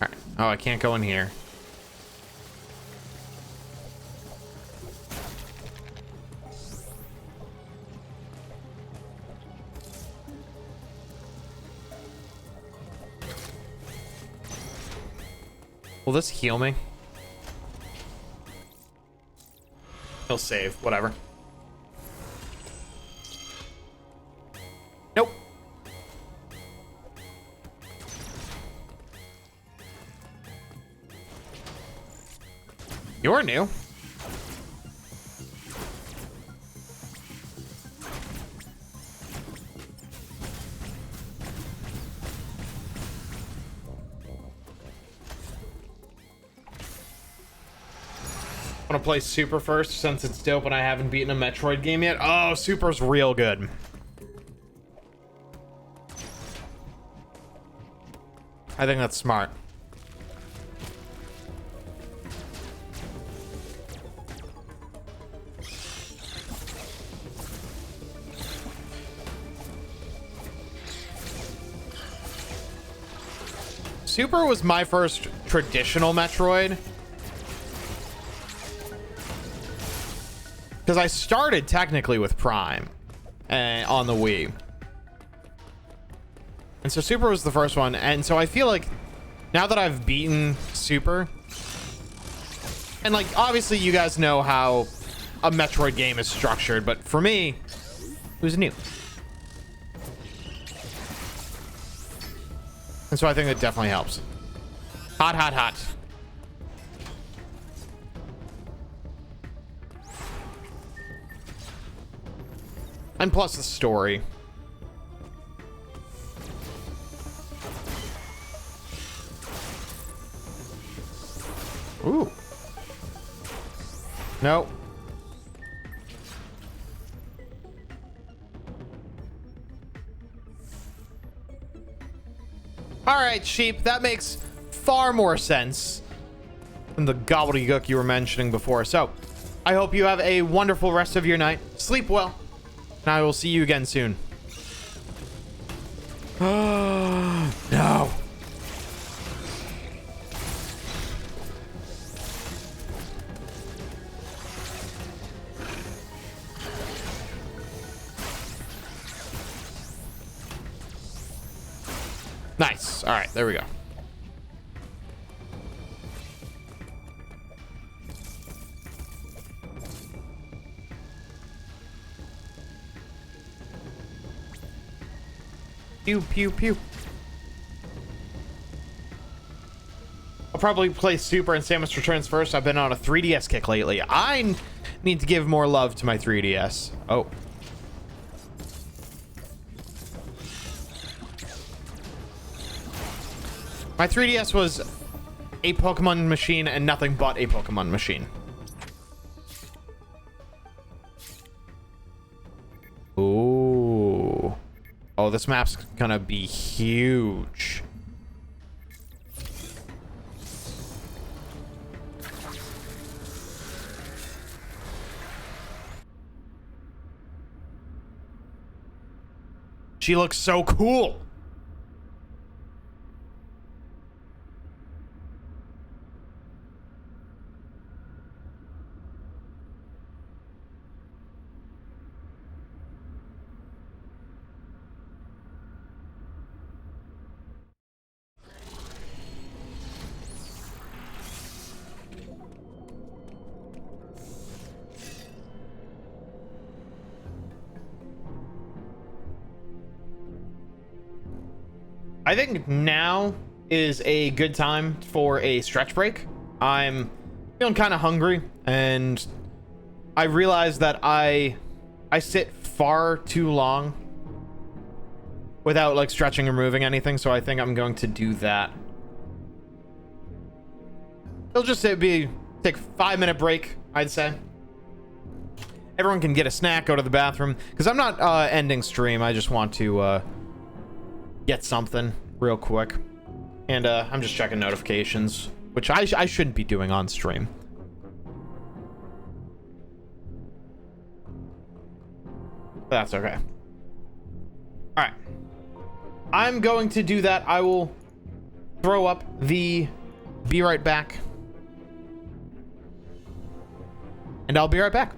All right. Oh, I can't go in here. Will this heal me? He'll save, whatever. Nope. You're new. Want to play Super first since it's dope and I haven't beaten a Metroid game yet? Oh, Super's real good. I think that's smart. Super was my first traditional Metroid. Because I started technically with Prime on the Wii. And so Super was the first one. And so I feel like now that I've beaten Super, and like obviously you guys know how a Metroid game is structured, but for me, it was new. And so I think that definitely helps. Hot, hot, hot. And plus the story. Ooh. No. All right, sheep. That makes far more sense than the gobbledygook you were mentioning before. So, I hope you have a wonderful rest of your night. Sleep well. And I will see you again soon. No. Nice. All right, there we go. Pew, pew, pew. I'll probably play Super and Samus Returns first. I've been on a 3DS kick lately. I need to give more love to my 3DS. Oh. My 3DS was a Pokemon machine and nothing but a Pokemon machine. Ooh. Oh, this map's gonna be huge. She looks so cool. I think now is a good time for a stretch break. I'm feeling kind of hungry, and I realize that I sit far too long without like stretching or moving anything, so I think I'm going to do that. It'll just take a 5-minute break, I'd say. Everyone can get a snack, go to the bathroom, because I'm not ending stream. I just want to get something real quick, and I'm just checking notifications, which I shouldn't be doing on stream. But that's okay. All right, I'm going to do that. I will throw up the be right back, and I'll be right back.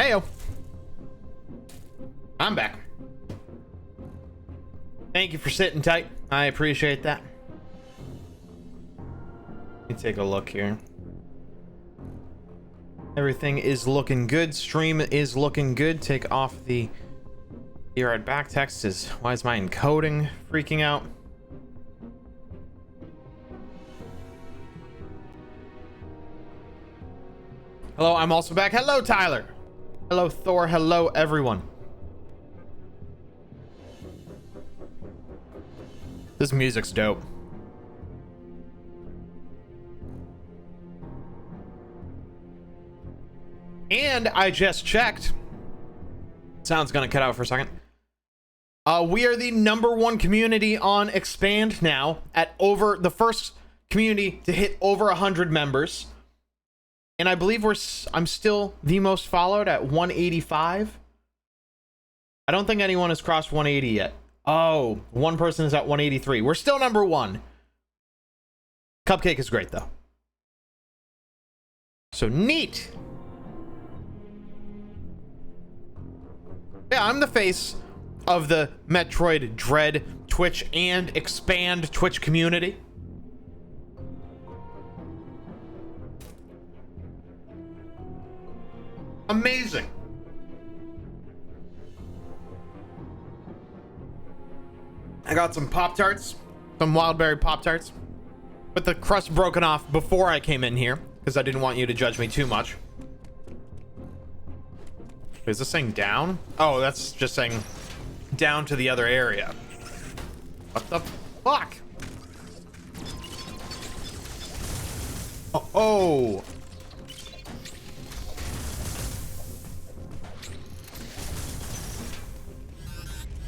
Heyo. I'm back. Thank you for sitting tight. I appreciate that. Let me take a look here. Everything is looking good. Stream is looking good. Take off the ERAD back text. Why is my encoding freaking out? Hello, I'm also back. Hello, Tyler. Hello, Thor. Hello, everyone. This music's dope. And I just checked. Sound's gonna cut out for a second. We are the #1 community on Expand now, at over the first community to hit over 100 members. And I believe I'm still the most followed at 185. I don't think anyone has crossed 180 yet. Oh, one person is at 183. We're still #1. Cupcake is great though. So neat. Yeah, I'm the face of the Metroid Dread Twitch and Expand Twitch community. Amazing. I got some Pop-Tarts, some Wildberry Pop-Tarts, with the crust broken off before I came in here, because I didn't want you to judge me too much. Is this saying down? Oh, that's just saying down to the other area. What the fuck? Oh, oh.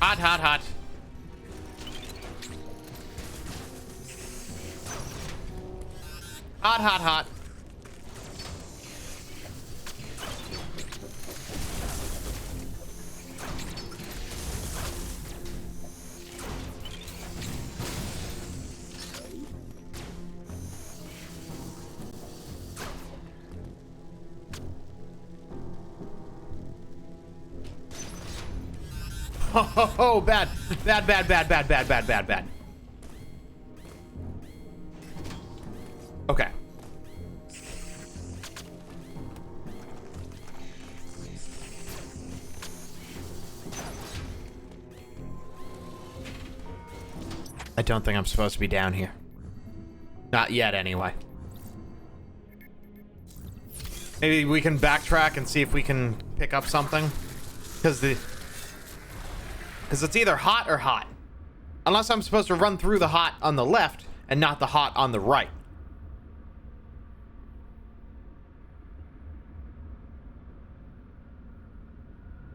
Hot, hot, hot. Hot, hot, hot. Oh, bad. Bad, bad, bad, bad, bad, bad, bad, bad. Okay. I don't think I'm supposed to be down here. Not yet, anyway. Maybe we can backtrack and see if we can pick up something. Because it's either hot or hot. Unless I'm supposed to run through the hot on the left and not the hot on the right.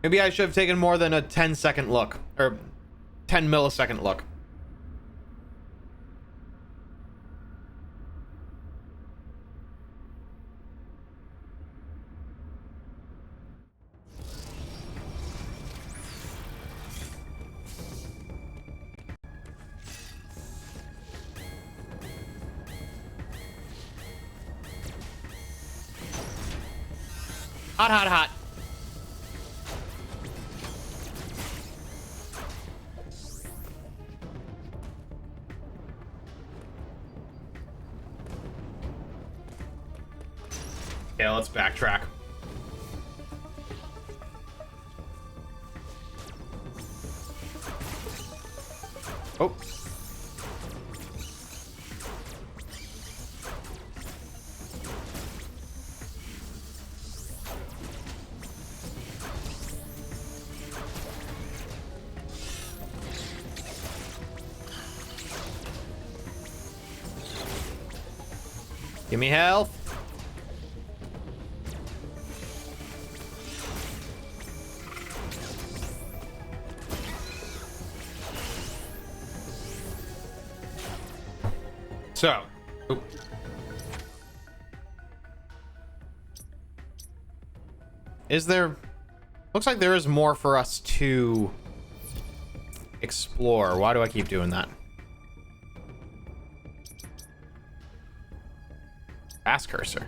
Maybe I should have taken more than a 10-second look. Or 10-millisecond look. Hot, hot, hot. Yeah, let's backtrack. Oh. Give me health. So. Oop. Is there... Looks like there is more for us to explore. Why do I keep doing that? Fast cursor.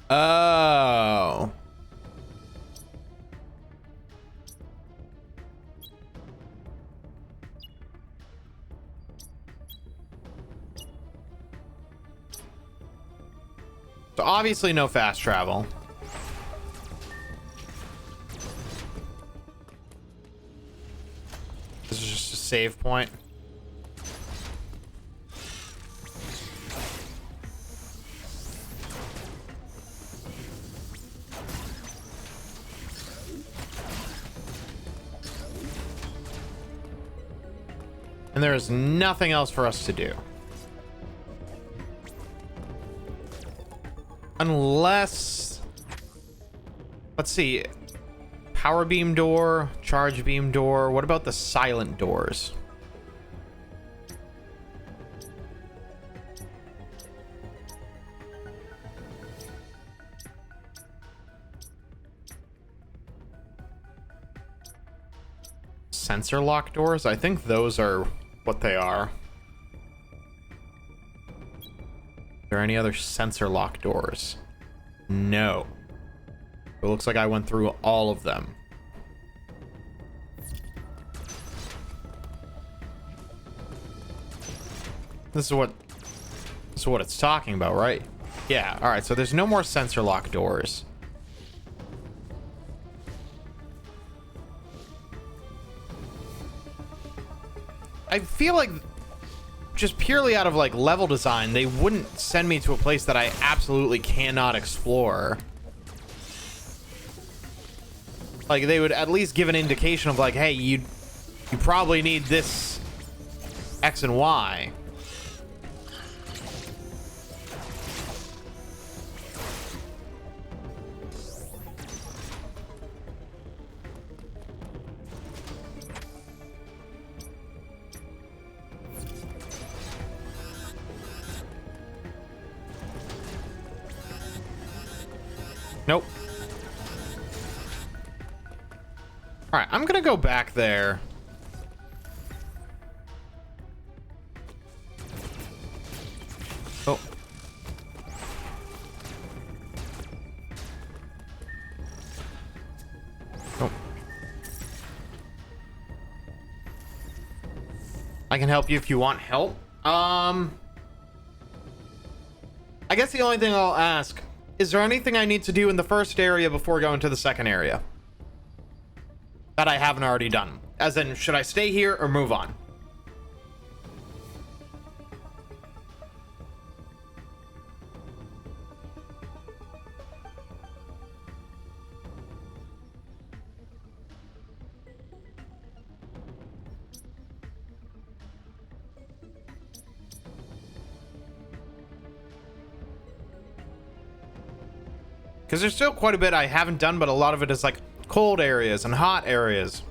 Oh. So obviously no fast travel. This is just a save point. And there is nothing else for us to do. Unless... Let's see. Power beam door, charge beam door. What about the silent doors? Sensor lock doors? I think those are what they are. Are there any other sensor lock doors? No. It looks like I went through all of them. This is what it's talking about, right? Yeah, all right, so there's no more sensor lock doors. I feel like just purely out of like level design, they wouldn't send me to a place that I absolutely cannot explore. Like they would at least give an indication of like, hey, you probably need this X and Y. Nope. All right, I'm gonna go back there. Oh. Oh. I can help you if you want help. I guess the only thing I'll ask, is there anything I need to do in the first area before going to the second area that I haven't already done? As in, should I stay here or move on? Because there's still quite a bit I haven't done, but a lot of it is like cold areas and hot areas.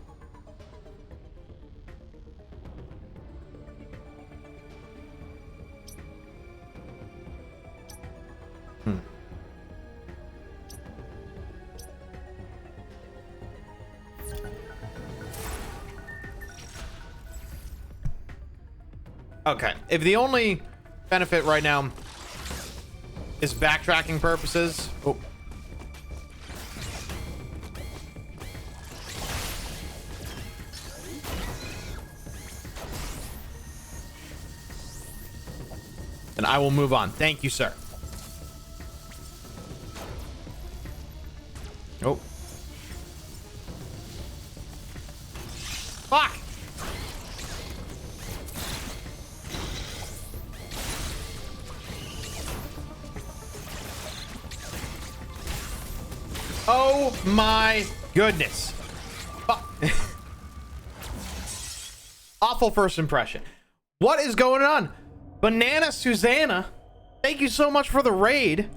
Okay, if the only benefit right now is backtracking purposes... Oh. And I will move on. Thank you, sir. Oh. Fuck! Oh my goodness. Fuck. Awful first impression. What is going on? Banana Susanna, thank you so much for the raid.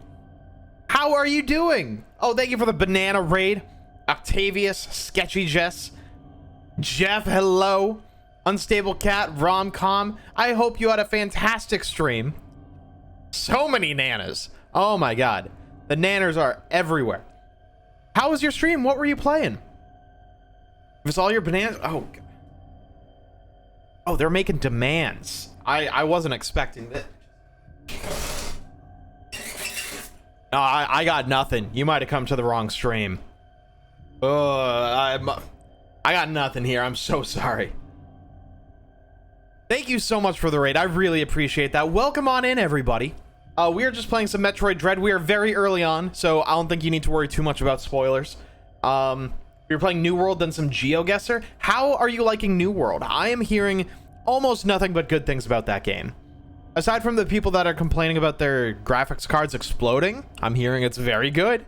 How are you doing? Oh, thank you for the banana raid. Octavius, Sketchy Jess, Jeff, hello. Unstable Cat, Romcom. I hope you had a fantastic stream. So many nanas. Oh my god. The nanners are everywhere. How was your stream? What were you playing? It was all your bananas? Oh, god. Oh, they're making demands. I wasn't expecting that. No, I got nothing. You might have come to the wrong stream. I got nothing here. I'm so sorry. Thank you so much for the raid. I really appreciate that. Welcome on in, everybody. We are just playing some Metroid Dread. We are very early on, so I don't think you need to worry too much about spoilers. We were playing New World, then some GeoGuessr. How are you liking New World? I am hearing almost nothing but good things about that game. Aside from the people that are complaining about their graphics cards exploding, I'm hearing it's very good.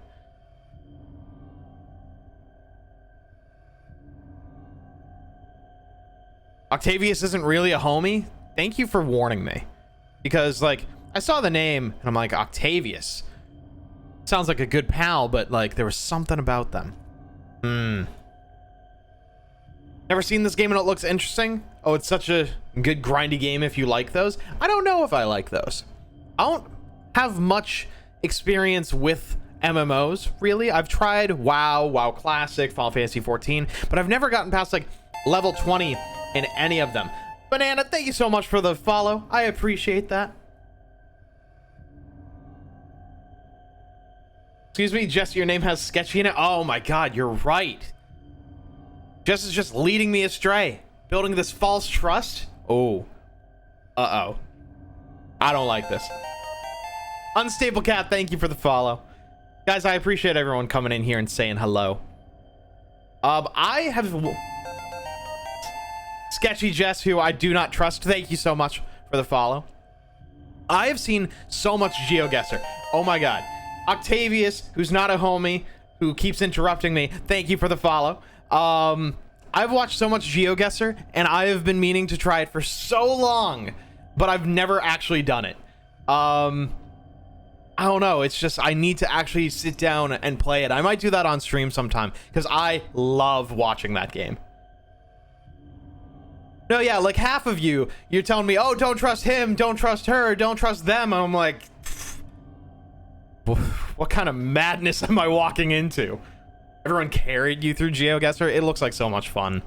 Octavius isn't really a homie? Thank you for warning me. Because, like, I saw the name, and I'm like, Octavius. Sounds like a good pal, but, like, there was something about them. Never seen this game and it looks interesting? Oh, it's such a good grindy game if you like those. I don't know if I like those. I don't have much experience with MMOs, really. I've tried WoW, WoW Classic, Final Fantasy 14, but I've never gotten past, like, level 20 in any of them. Banana, thank you so much for the follow. I appreciate that. Excuse me, Jess, your name has sketchy in it? Oh my god, you're right. Jess is just leading me astray. Building this false trust? Oh. Uh-oh. I don't like this. Unstable Cat, thank you for the follow. Guys, I appreciate everyone coming in here and saying hello. I have... Sketchy Jess, who I do not trust, thank you so much for the follow. I have seen so much GeoGuessr. Oh my god. Octavius, who's not a homie, who keeps interrupting me, thank you for the follow. I've watched so much GeoGuessr, and I have been meaning to try it for so long, but I've never actually done it. I don't know, it's just I need to actually sit down and play it. I might do that on stream sometime, because I love watching that game. No, yeah, like half of you're telling me, oh, don't trust him, don't trust her, don't trust them. I'm like, what kind of madness am I walking into? Everyone carried you through GeoGuessr. It looks like so much fun.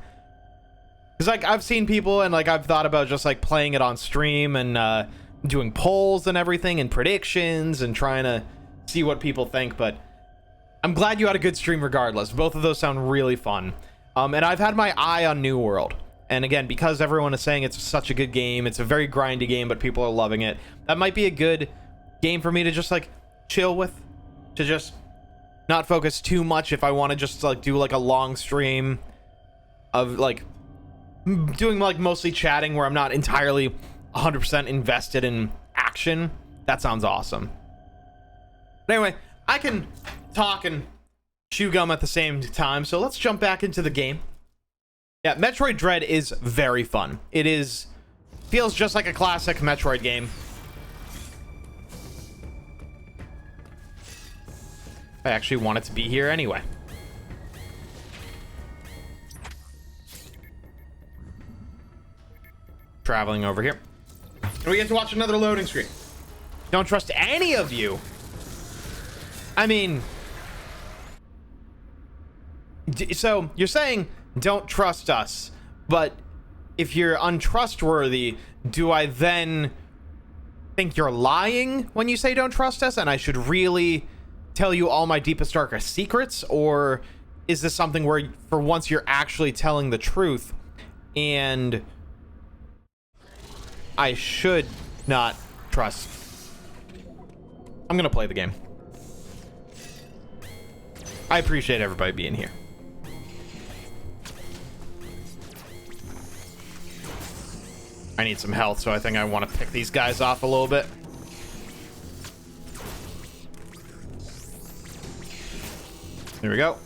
Because, like, I've seen people and, like, I've thought about just, like, playing it on stream and doing polls and everything and predictions and trying to see what people think. But I'm glad you had a good stream regardless. Both of those sound really fun. And I've had my eye on New World. And again, because everyone is saying it's such a good game, it's a very grindy game, but people are loving it. That might be a good game for me to just, like, chill with. To just not focus too much if I want to just, like, do, like, a long stream of, like, doing, like, mostly chatting where I'm not entirely 100% invested in action. That sounds awesome. But anyway, I can talk and chew gum at the same time, so let's jump back into the game. Yeah, Metroid Dread is very fun. It feels just like a classic Metroid game. I actually want it to be here anyway. Traveling over here. And we get to watch another loading screen. Don't trust any of you. I mean... So, you're saying... don't trust us, but if you're untrustworthy, do I then think you're lying when you say don't trust us and I should really tell you all my deepest darkest secrets? Or is this something where for once you're actually telling the truth and I should not trust? I'm gonna play the game. I appreciate everybody being here. I need some health, so I think I want to pick these guys off a little bit. There we go.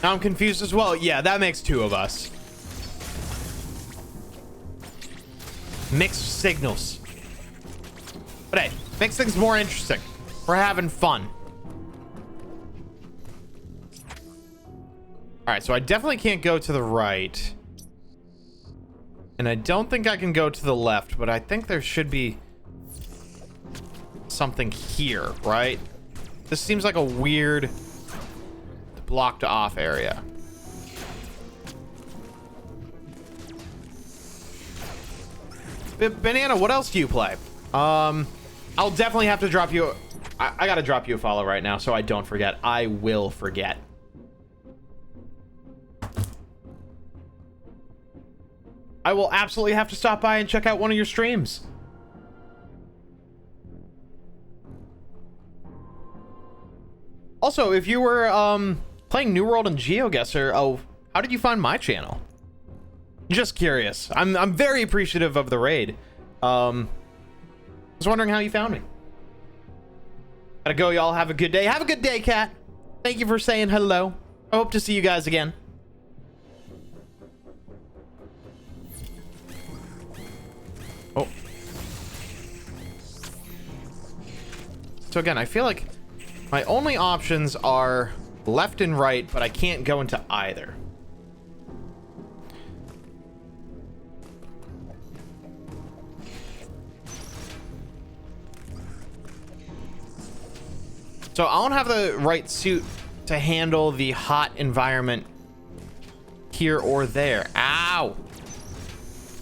Now I'm confused as well. Yeah, that makes two of us. Mixed signals. But hey, makes things more interesting. We're having fun. Alright, so I definitely can't go to the right. And I don't think I can go to the left, but I think there should be something here, right? This seems like a weird blocked off area. Banana, what else do you play? I'll definitely have to drop you. I gotta drop you a follow right now so I don't forget. I will forget. I will absolutely have to stop by and check out one of your streams. Also, if you were playing New World and GeoGuessr, oh, how did you find my channel? Just curious. I'm very appreciative of the raid. Was wondering how you found me. Gotta go, y'all. Have a good day. Have a good day, Cat. Thank you for saying hello. I hope to see you guys again. Oh. So again, I feel like my only options are left and right, but I can't go into either. So I don't have the right suit to handle the hot environment here or there. Ow!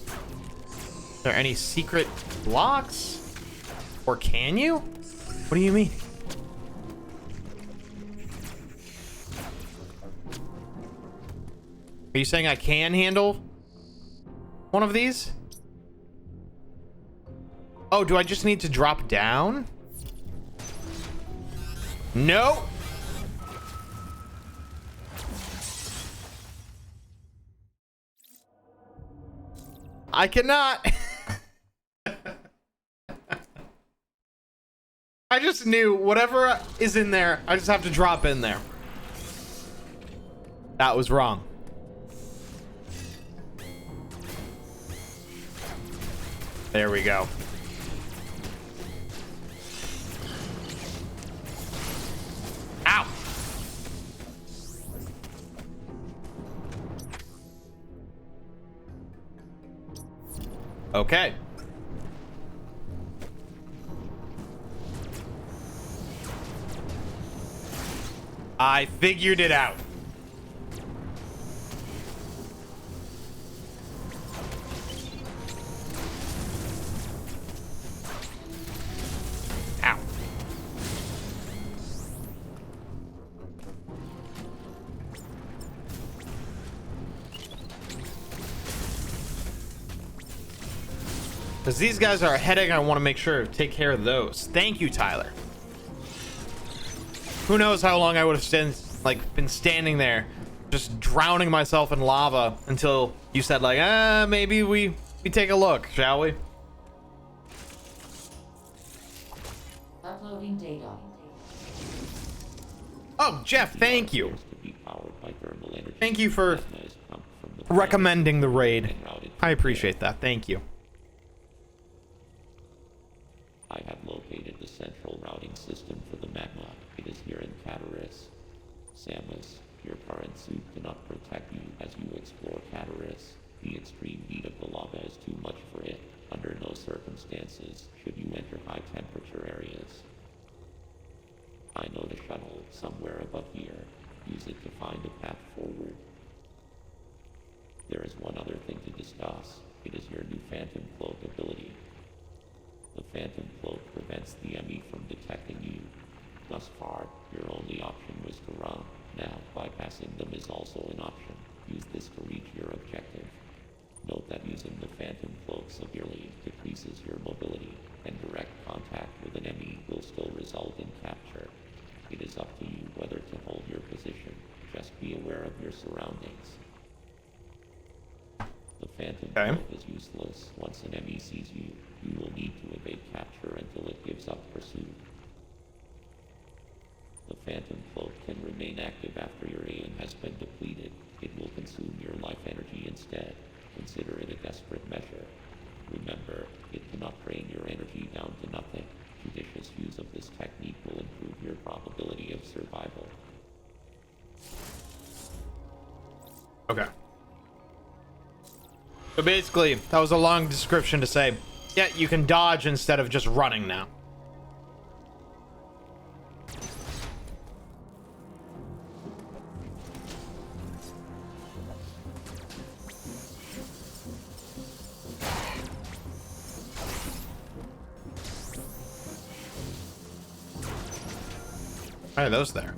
Are there any secret blocks? Or can you? What do you mean? Are you saying I can handle one of these? Oh, do I just need to drop down? No. I cannot. I just knew whatever is in there, I just have to drop in there. That was wrong. There we go. Ow! Okay. I figured it out. Ow. Because these guys are a headache, I want to make sure to take care of those. Thank you, Tyler. Who knows how long I would have been standing there, just drowning myself in lava until you said like, maybe we take a look, shall we? Uploading data. Oh, Jeff, thank you. Thank you for recommending the raid. I appreciate that. Thank you. I have located the central routing system for the magma. It is here in Cataris. Samus, your current suit cannot protect you as you explore Cataris. The extreme heat of the lava is too much for it. Under no circumstances should you enter high temperature areas. I know the shuttle somewhere above here. Use it to find a path forward. There is one other thing to discuss. It is your new Phantom Cloak ability. The Phantom Cloak prevents the enemy from detecting you. Thus far, your only option was to run. Now, bypassing them is also an option. Use this to reach your objective. Note that using the Phantom Cloak severely decreases your mobility, and direct contact with an enemy will still result in capture. It is up to you whether to hold your position. Just be aware of your surroundings. The Phantom Cloak is useless. Once an enemy sees you, you will need to evade capture until it gives up pursuit. The Phantom Cloak can remain active after your aim has been depleted. It will consume your life energy instead. Consider it a desperate measure. Remember, it cannot drain your energy down to nothing. Judicious use of this technique will improve your probability of survival. Okay. So basically, that was a long description to say, yeah, you can dodge instead of just running now. Why are those there?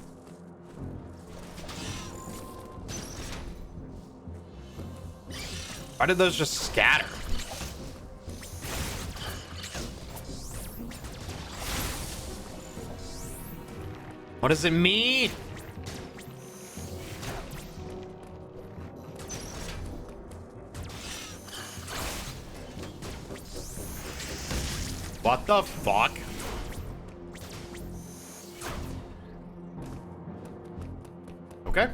Why did those just scatter? What does it mean? What the fuck? Okay.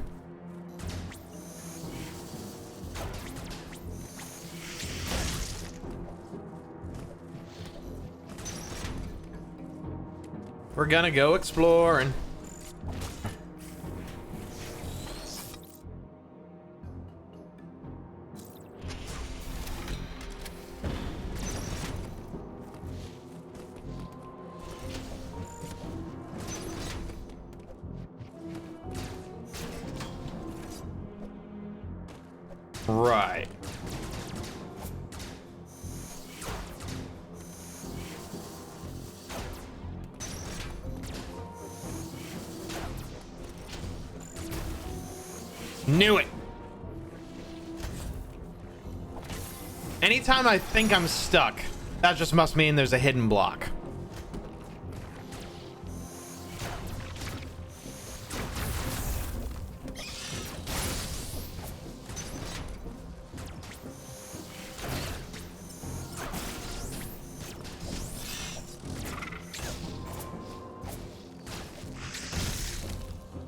We're gonna go exploring. Right. Knew it. Anytime I think I'm stuck, that just must mean there's a hidden block.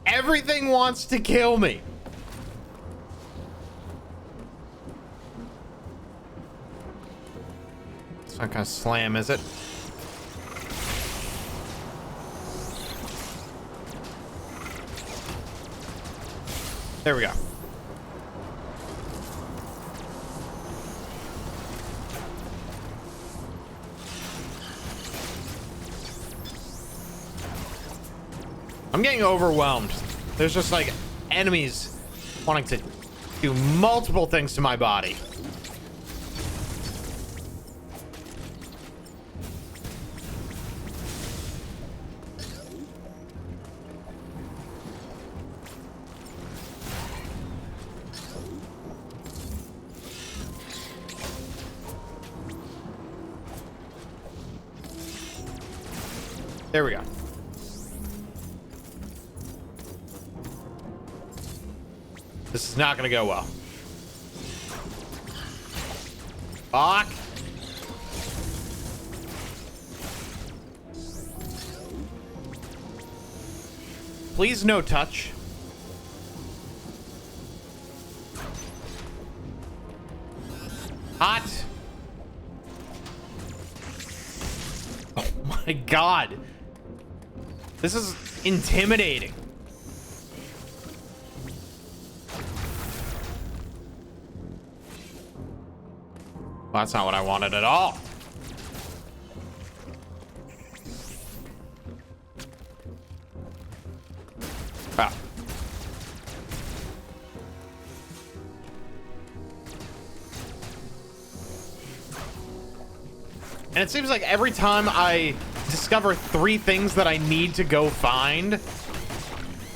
Everything wants to kill me. It's not gonna slam, is it? There we go. I'm getting overwhelmed. There's just like enemies wanting to do multiple things to my body. There we go. This is not gonna go well. Fuck. Please no touch. Hot. Oh my god. This is intimidating. Well, that's not what I wanted at all. Wow. And it seems like every time I discover 3 things that I need to go find,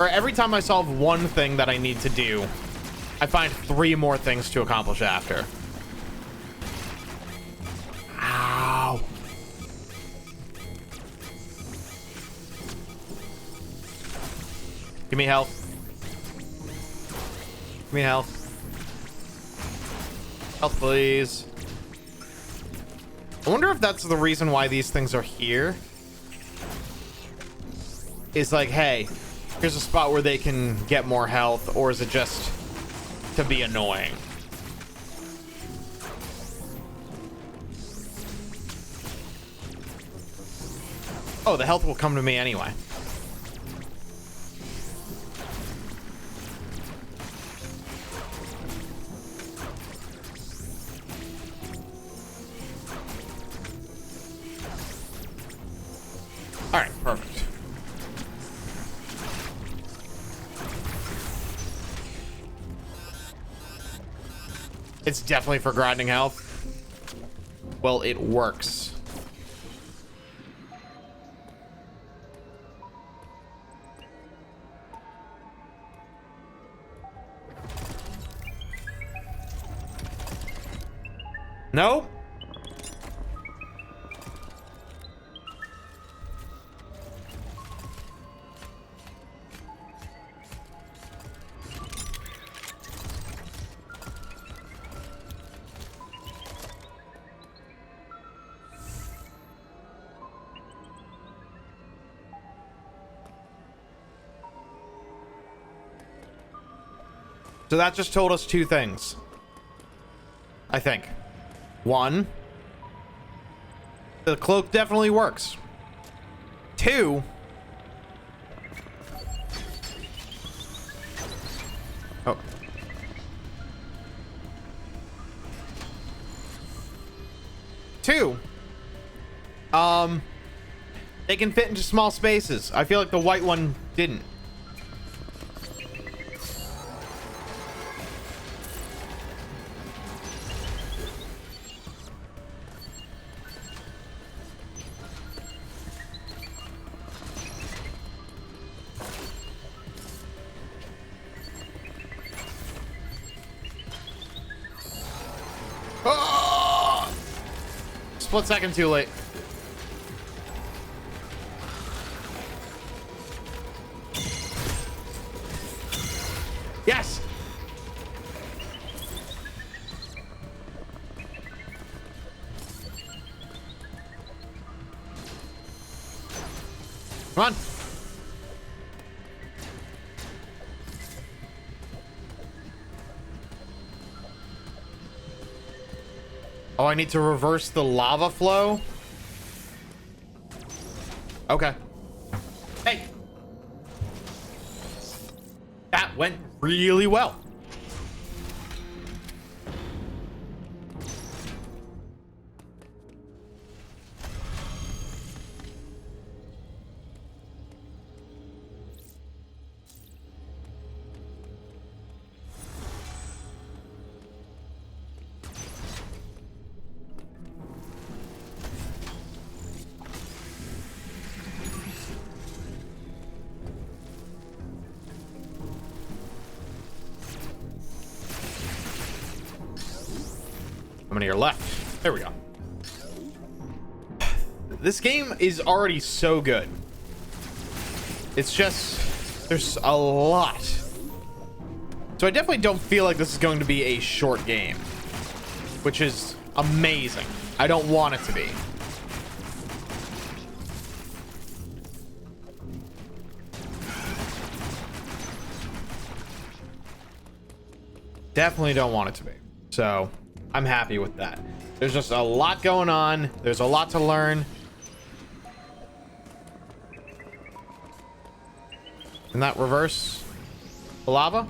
or every time I solve one thing that I need to do, I find 3 more things to accomplish after. Ow. Give me health. Give me health. Health, please. I wonder if that's the reason why these things are here. It's like, hey, here's a spot where they can get more health, or is it just to be annoying? Oh, the health will come to me anyway. All right, perfect. It's definitely for grinding health. Well, it works. Nope. So that just told us two things, I think. One, the cloak definitely works. Two, oh. Two, they can fit into small spaces. I feel like the white one didn't. Oh! Split second too late. Yes. Come on. Oh, I need to reverse the lava flow? Okay. Hey! That went really well. How many are left? There we go. This game is already so good. It's just, there's a lot. So I definitely don't feel like this is going to be a short game, which is amazing. I don't want it to be. Definitely don't want it to be. So I'm happy with that. There's just a lot going on. There's a lot to learn. Can that reverse the lava?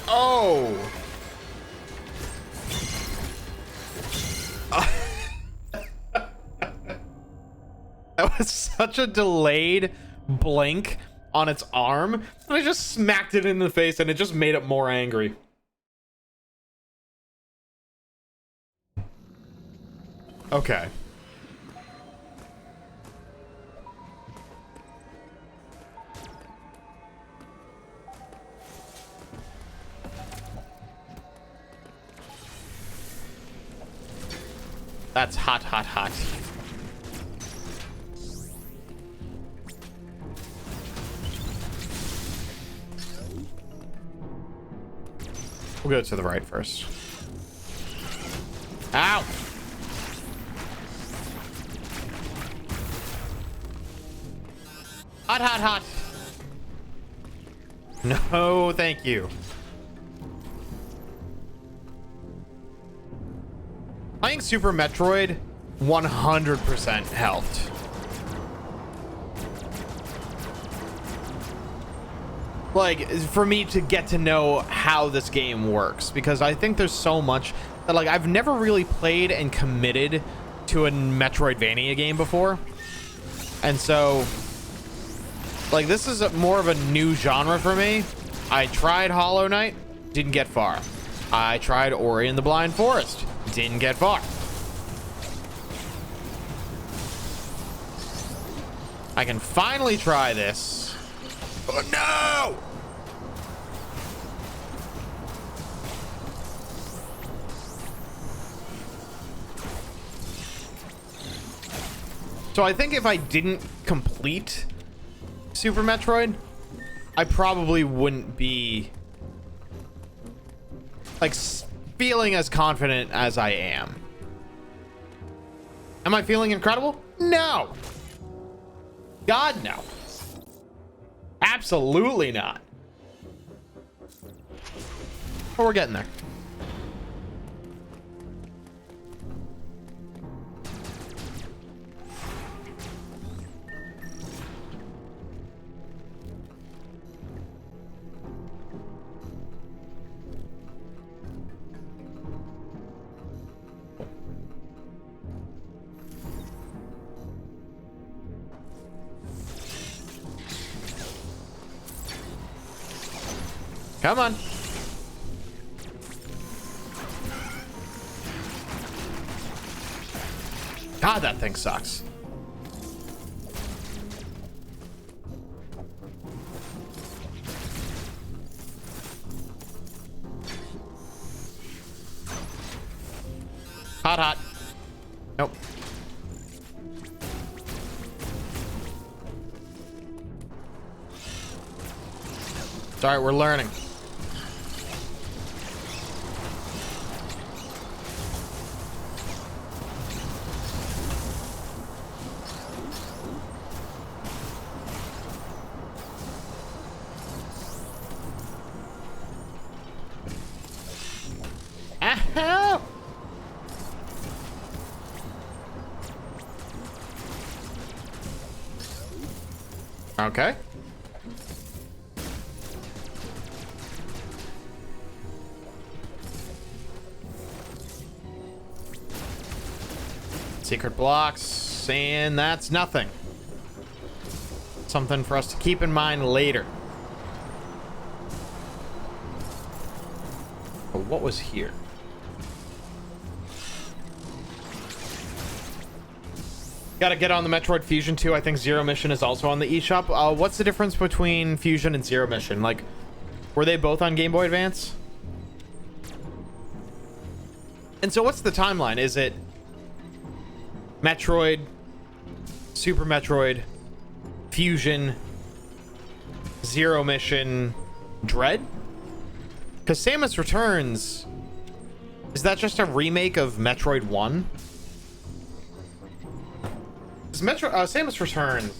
Oh! That was such a delayed blink on its arm. And I just smacked it in the face and it just made it more angry. Okay. That's hot, hot, hot. We'll go to the right first. Ow! Hot, hot, hot. No, thank you. Playing Super Metroid 100% helped. Like, for me to get to know how this game works, because I think there's so much that, like, I've never really played and committed to a Metroidvania game before. And so, like, this is more of a new genre for me. I tried Hollow Knight, didn't get far. I tried Ori and the Blind Forest, didn't get far. I can finally try this. Oh, no! So I think if I didn't complete Super Metroid, I probably wouldn't be like feeling as confident as I am. Am I feeling incredible? No. God, no. Absolutely not. But we're getting there. Come on. God, that thing sucks. Hot, hot. Nope. It's all right, we're learning. Ow! Okay. Secret blocks, and that's nothing. Something for us to keep in mind later. But what was here? Gotta get on the Metroid Fusion 2. I think Zero Mission is also on the eShop. What's the difference between Fusion and Zero Mission? Like, were they both on Game Boy Advance? And so what's the timeline? Is it Metroid, Super Metroid, Fusion, Zero Mission, Dread? Because Samus Returns, is that just a remake of Metroid 1? Is Samus Returns...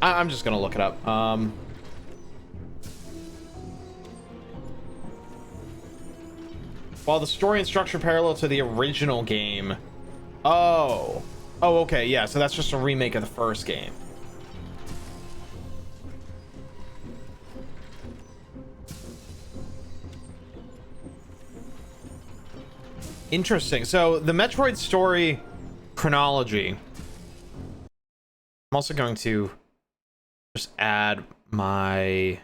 I'm just gonna look it up. While the story and structure parallel to the original game. Oh, okay, yeah, so that's just a remake of the first game. Interesting. So the Metroid story chronology. I'm also going to just add my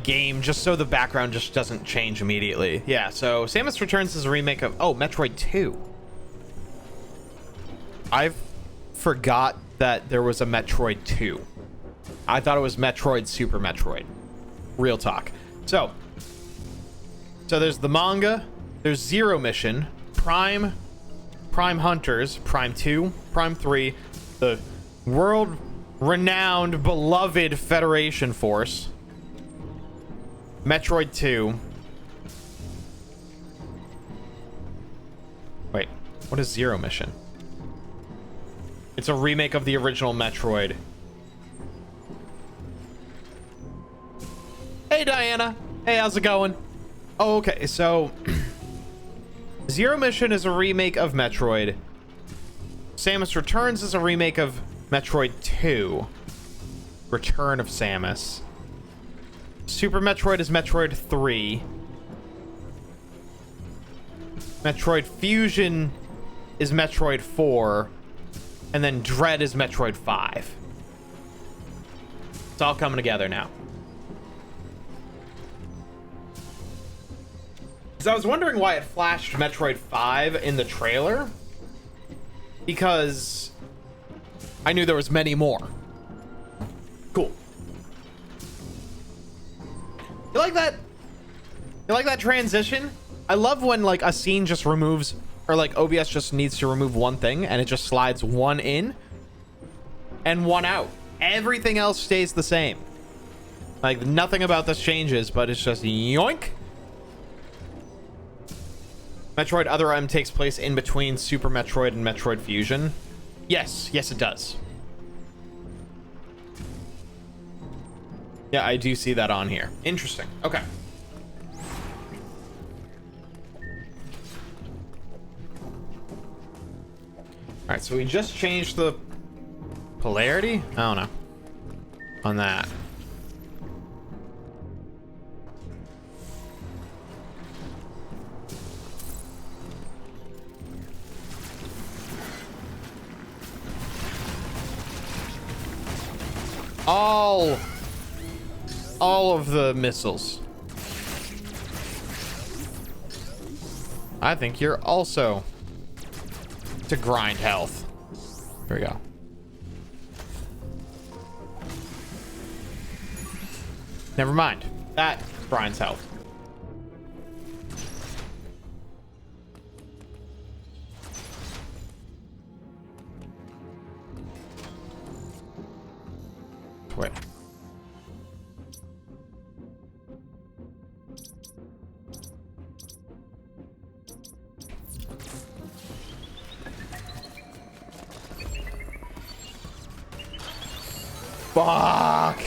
game just so the background just doesn't change immediately. Yeah, so Samus Returns is a remake of Metroid 2. I've forgot that there was a Metroid 2. I thought it was Metroid Super Metroid. Real talk. So there's the manga, there's Zero Mission, Prime Hunters, Prime 2, Prime 3, the world-renowned, beloved Federation Force, Metroid 2. Wait, what is Zero Mission? It's a remake of the original Metroid. Hey, Diana. Hey, how's it going? Oh, okay, so Zero Mission is a remake of Metroid. Samus Returns is a remake of Metroid 2. Return of Samus. Super Metroid is Metroid 3. Metroid Fusion is Metroid 4. And then Dread is Metroid 5. It's all coming together now. So I was wondering why it flashed Metroid 5 in the trailer. Because I knew there was many more. Cool. You like that? You like that transition? I love when like a scene just removes, or like OBS just needs to remove one thing and it just slides one in and one out. Everything else stays the same. Like nothing about this changes, but it's just yoink. Metroid Other M takes place in between Super Metroid and Metroid Fusion. Yes, yes it does. Yeah, I do see that on here. Interesting. Okay. All right, so we just changed the polarity? I don't know. On that. All of the missiles. I think you're also to grind health. Here we go. Never mind. That grinds health. Wait. Fuck.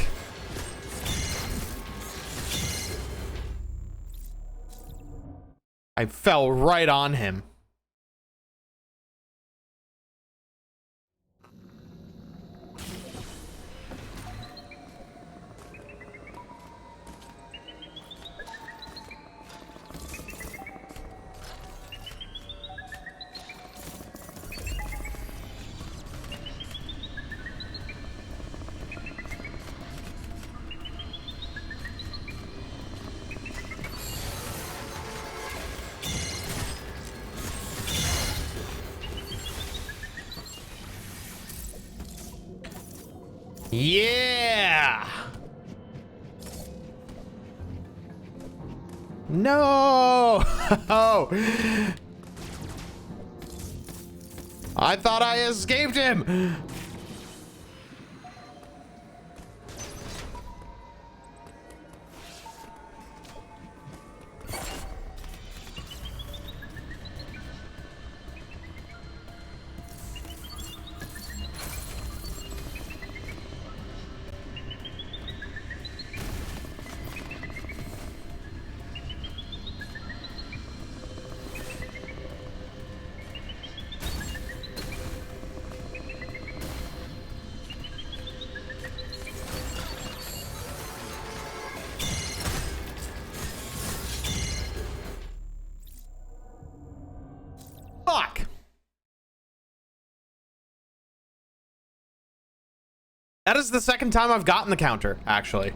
I fell right on him. Yeah. No. I thought I escaped him. Fuck. That is the second time I've gotten the counter, actually.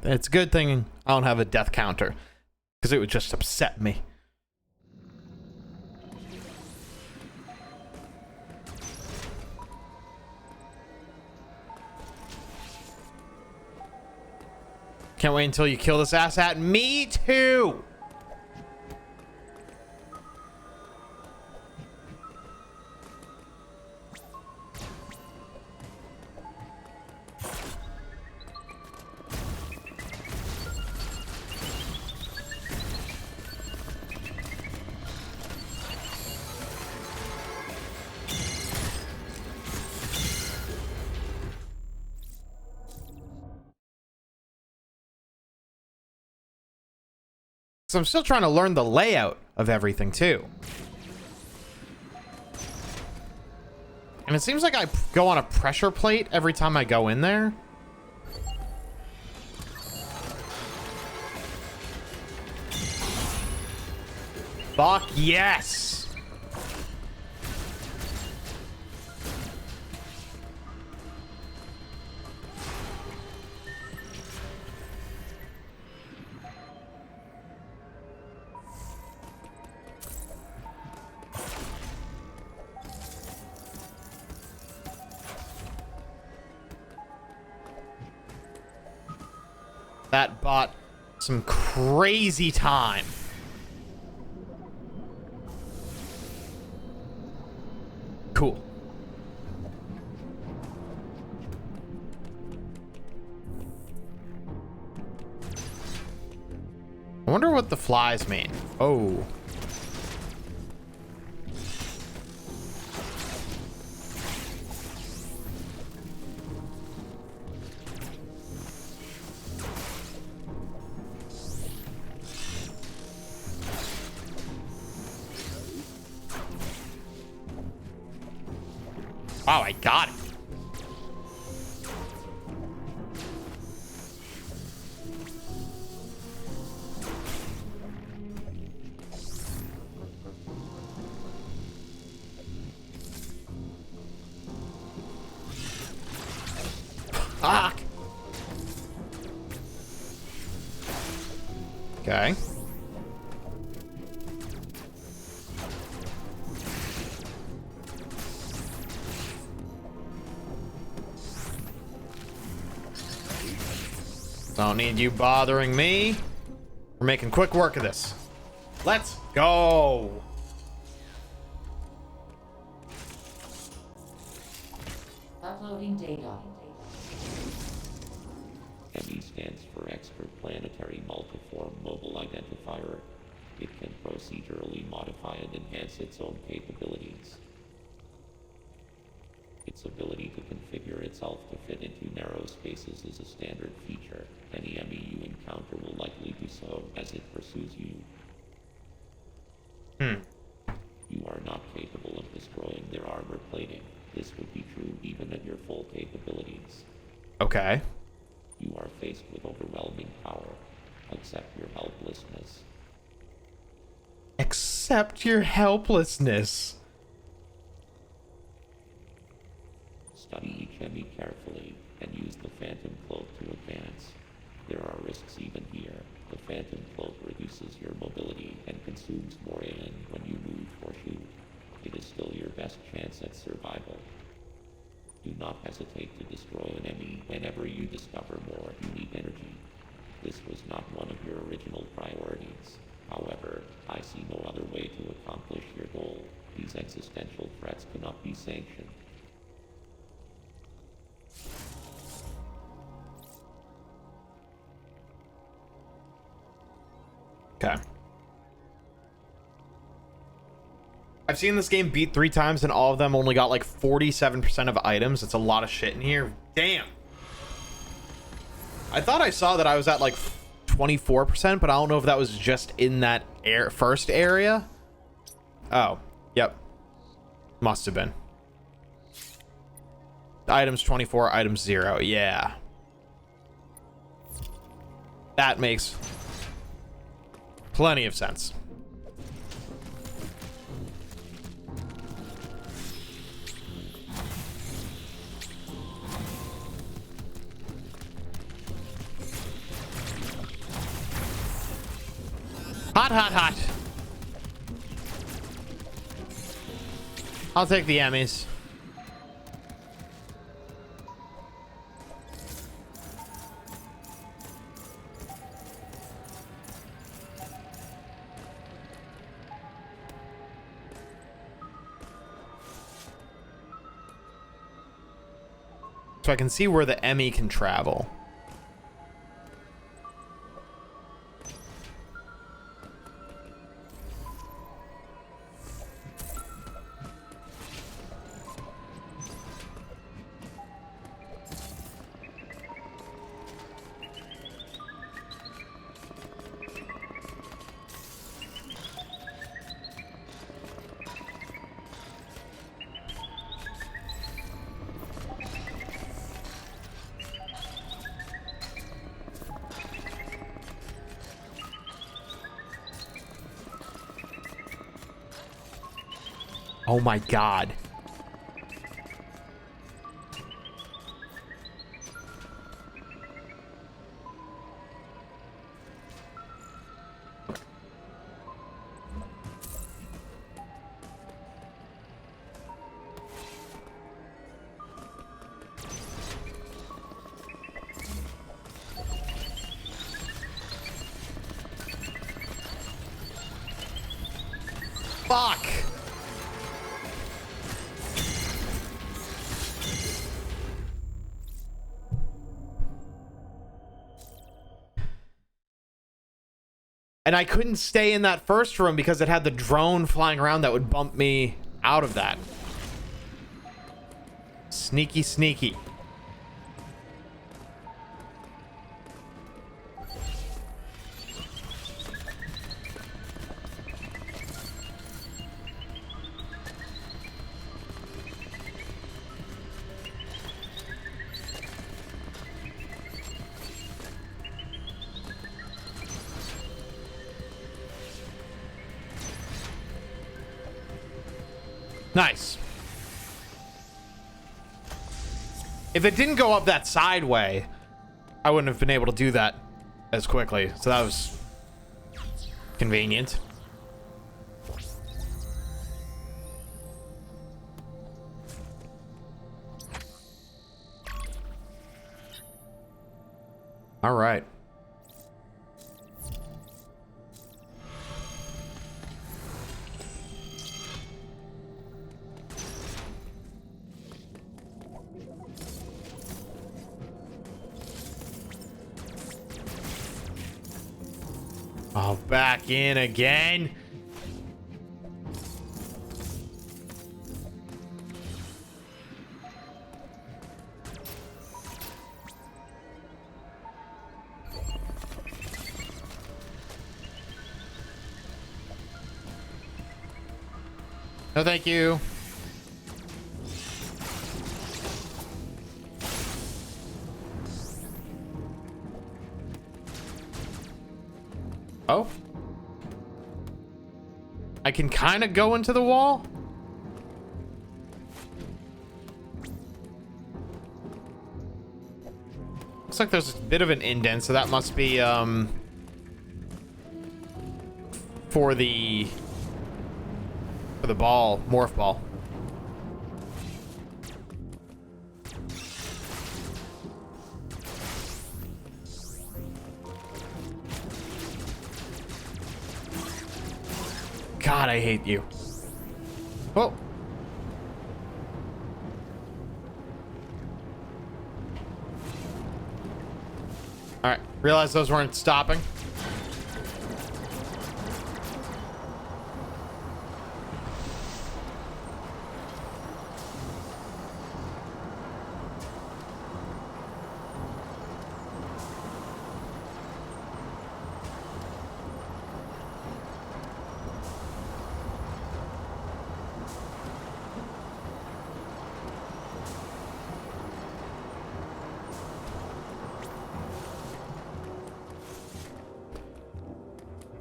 It's a good thing I don't have a death counter, because it would just upset me. Can't wait until you kill this asshat. Me too. So I'm still trying to learn the layout of everything too. And it seems like I go on a pressure plate every time I go in there. Fuck yes. That bought some crazy time. Cool. I wonder what the flies mean. Oh. Wow, I got it. Fuck. Okay. Don't need you bothering me. We're making quick work of this. Let's go. Uploading data. ME stands for Extraplanetary Multiform Mobile Identifier. It can procedurally modify and enhance its own capabilities. Its ability to configure itself to fit into narrow spaces is a standard feature. Any ME you encounter will likely do so as it pursues you. You are not capable of destroying their armor plating. This would be true even at your full capabilities. Okay. You are faced with overwhelming power. Accept your helplessness. Accept your helplessness. Study each ME carefully and use the Phantom Cloak to advance. There are risks even here. The Phantom Cloak reduces your mobility and consumes more AN when you move or shoot. It is still your best chance at survival. Do not hesitate to destroy an enemy whenever you discover more unique energy. This was not one of your original priorities. However, I see no other way to accomplish your goal. These existential threats cannot be sanctioned. Okay. I've seen this game beat 3 times and all of them only got like 47% of items. It's a lot of shit in here. Damn. I thought I saw that I was at like 24%, but I don't know if that was just in that first area. Oh, yep. Must have been. Items 24, items 0. Yeah. That makes plenty of sense. Hot, hot, hot. I'll take the Emmys. So I can see where the Emmy can travel. Oh my god. Fuck. And I couldn't stay in that first room because it had the drone flying around that would bump me out of that. Sneaky, sneaky. Nice. If it didn't go up that side way, I wouldn't have been able to do that as quickly. So that was convenient. All right. Oh, back in again. No, thank you. Oh. I can kind of go into the wall. Looks like there's a bit of an indent, so that must be for the ball, morph ball. God, I hate you. Oh. All right, realize those weren't stopping.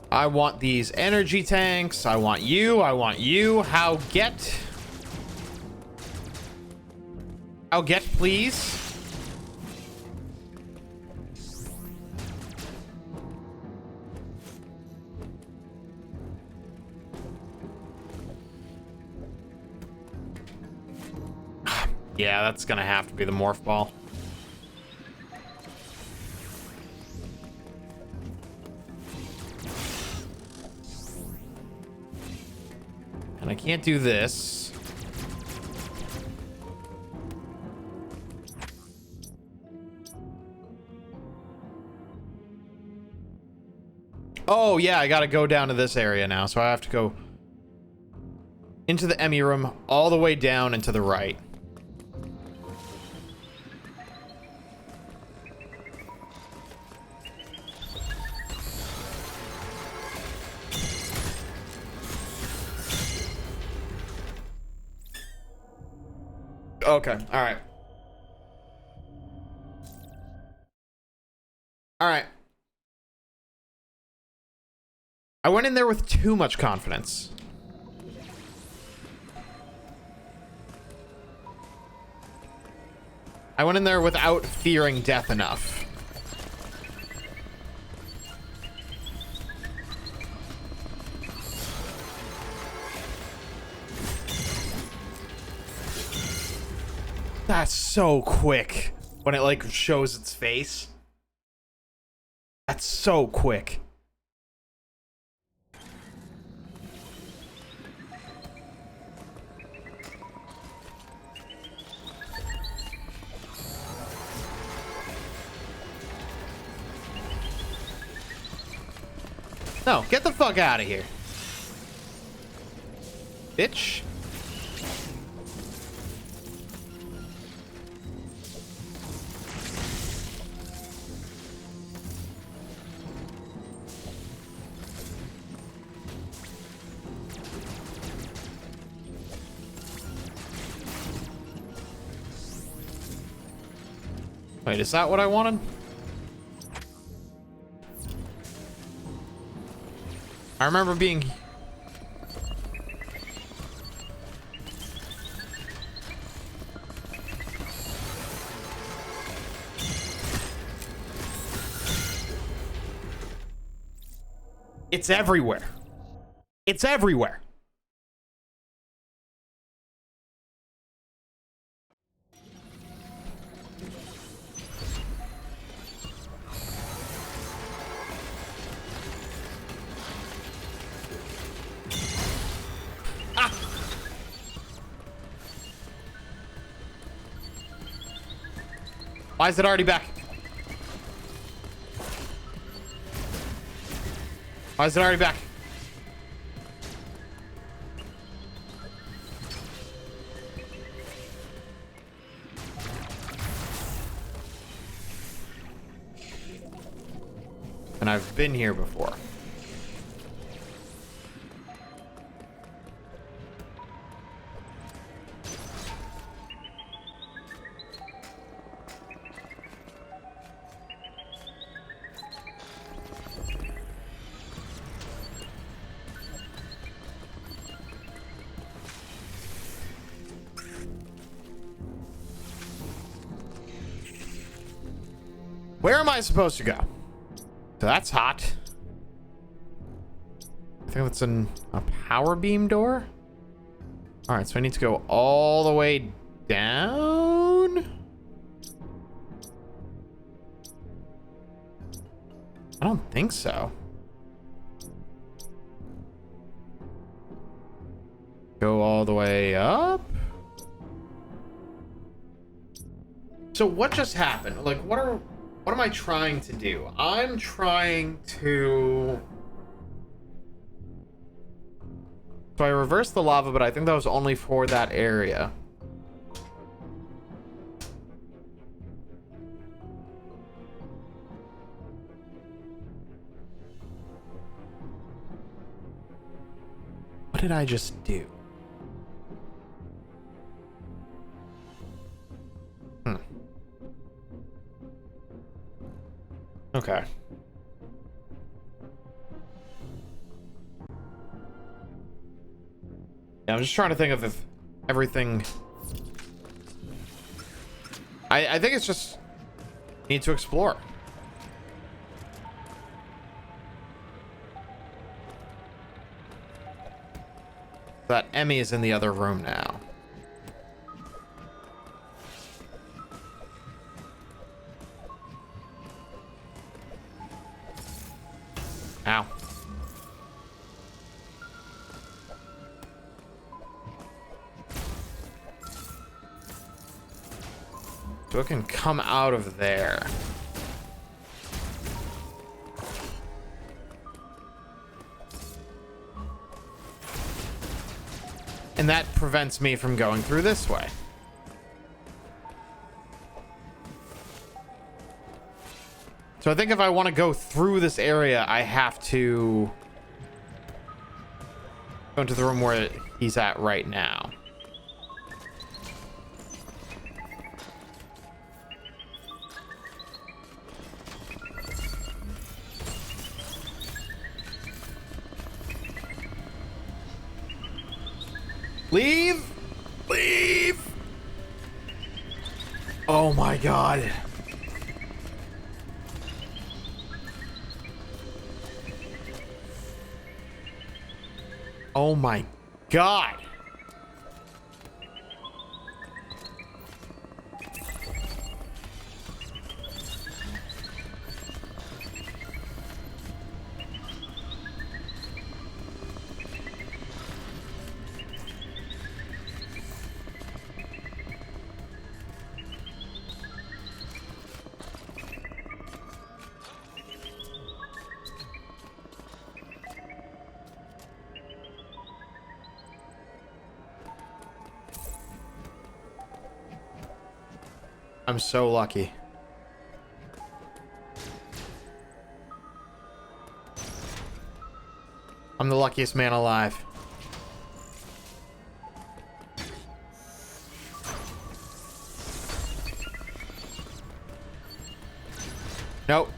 I want these energy tanks. I want you. I want you. How get, please. Yeah, that's gonna have to be the morph ball. And I can't do this. Oh, yeah, I gotta go down to this area now. So I have to go into the Emmy room, all the way down and to the right. Okay, all right. All right. I went in there with too much confidence. I went in there without fearing death enough. That's so quick when it like shows its face. That's so quick. No, get the fuck out of here. Bitch. Wait, is that what I wanted? I remember being... It's everywhere. It's everywhere. Why is it already back? Why is it already back? And I've been here before. Where am I supposed to go? So that's hot. I think that's a power beam door. All right, so I need to go all the way down. I don't think so. Go all the way up. So what just happened? Like, what am I trying to do? I'm trying to... So I reversed the lava, but I think that was only for that area. What did I just do? Okay. Yeah, I'm just trying to think of if everything... I think it's just... need to explore. That Emmy is in the other room now. Ow. So it can come out of there. And that prevents me from going through this way. So I think if I want to go through this area, I have to go into the room where he's at right now. Leave! Leave! Oh Oh my god. Oh my god. I'm so lucky. I'm the luckiest man alive. Nope.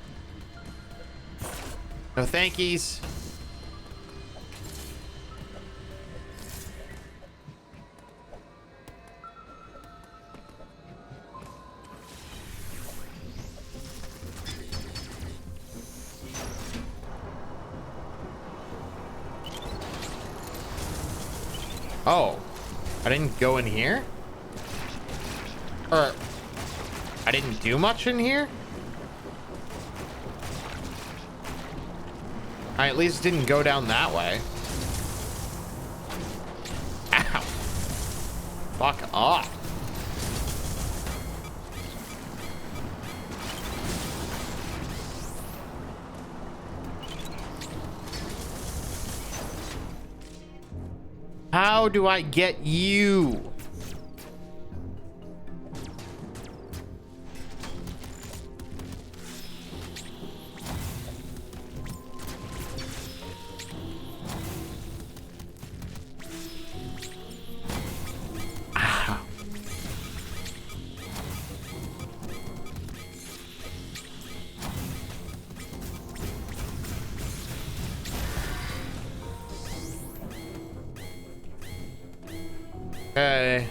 No thankies. Oh, I didn't go in here? Or I didn't do much in here? I at least didn't go down that way. Ow. Fuck off. How do I get you? Ow. Okay.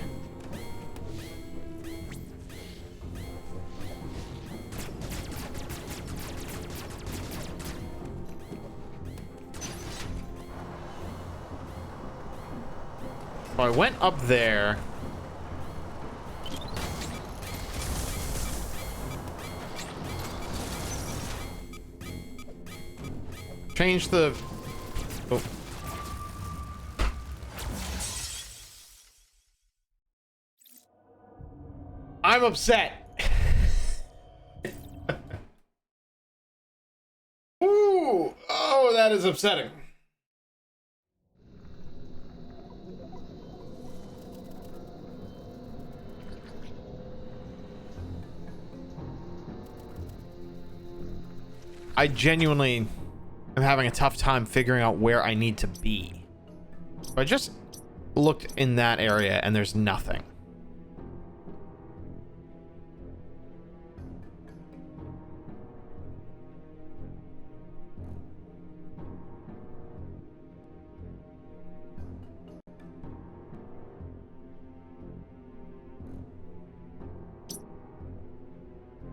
So I went up there. Change the... Oh. I'm upset. Ooh, oh, that is upsetting. I genuinely am having a tough time figuring out where I need to be. I just looked in that area and there's nothing.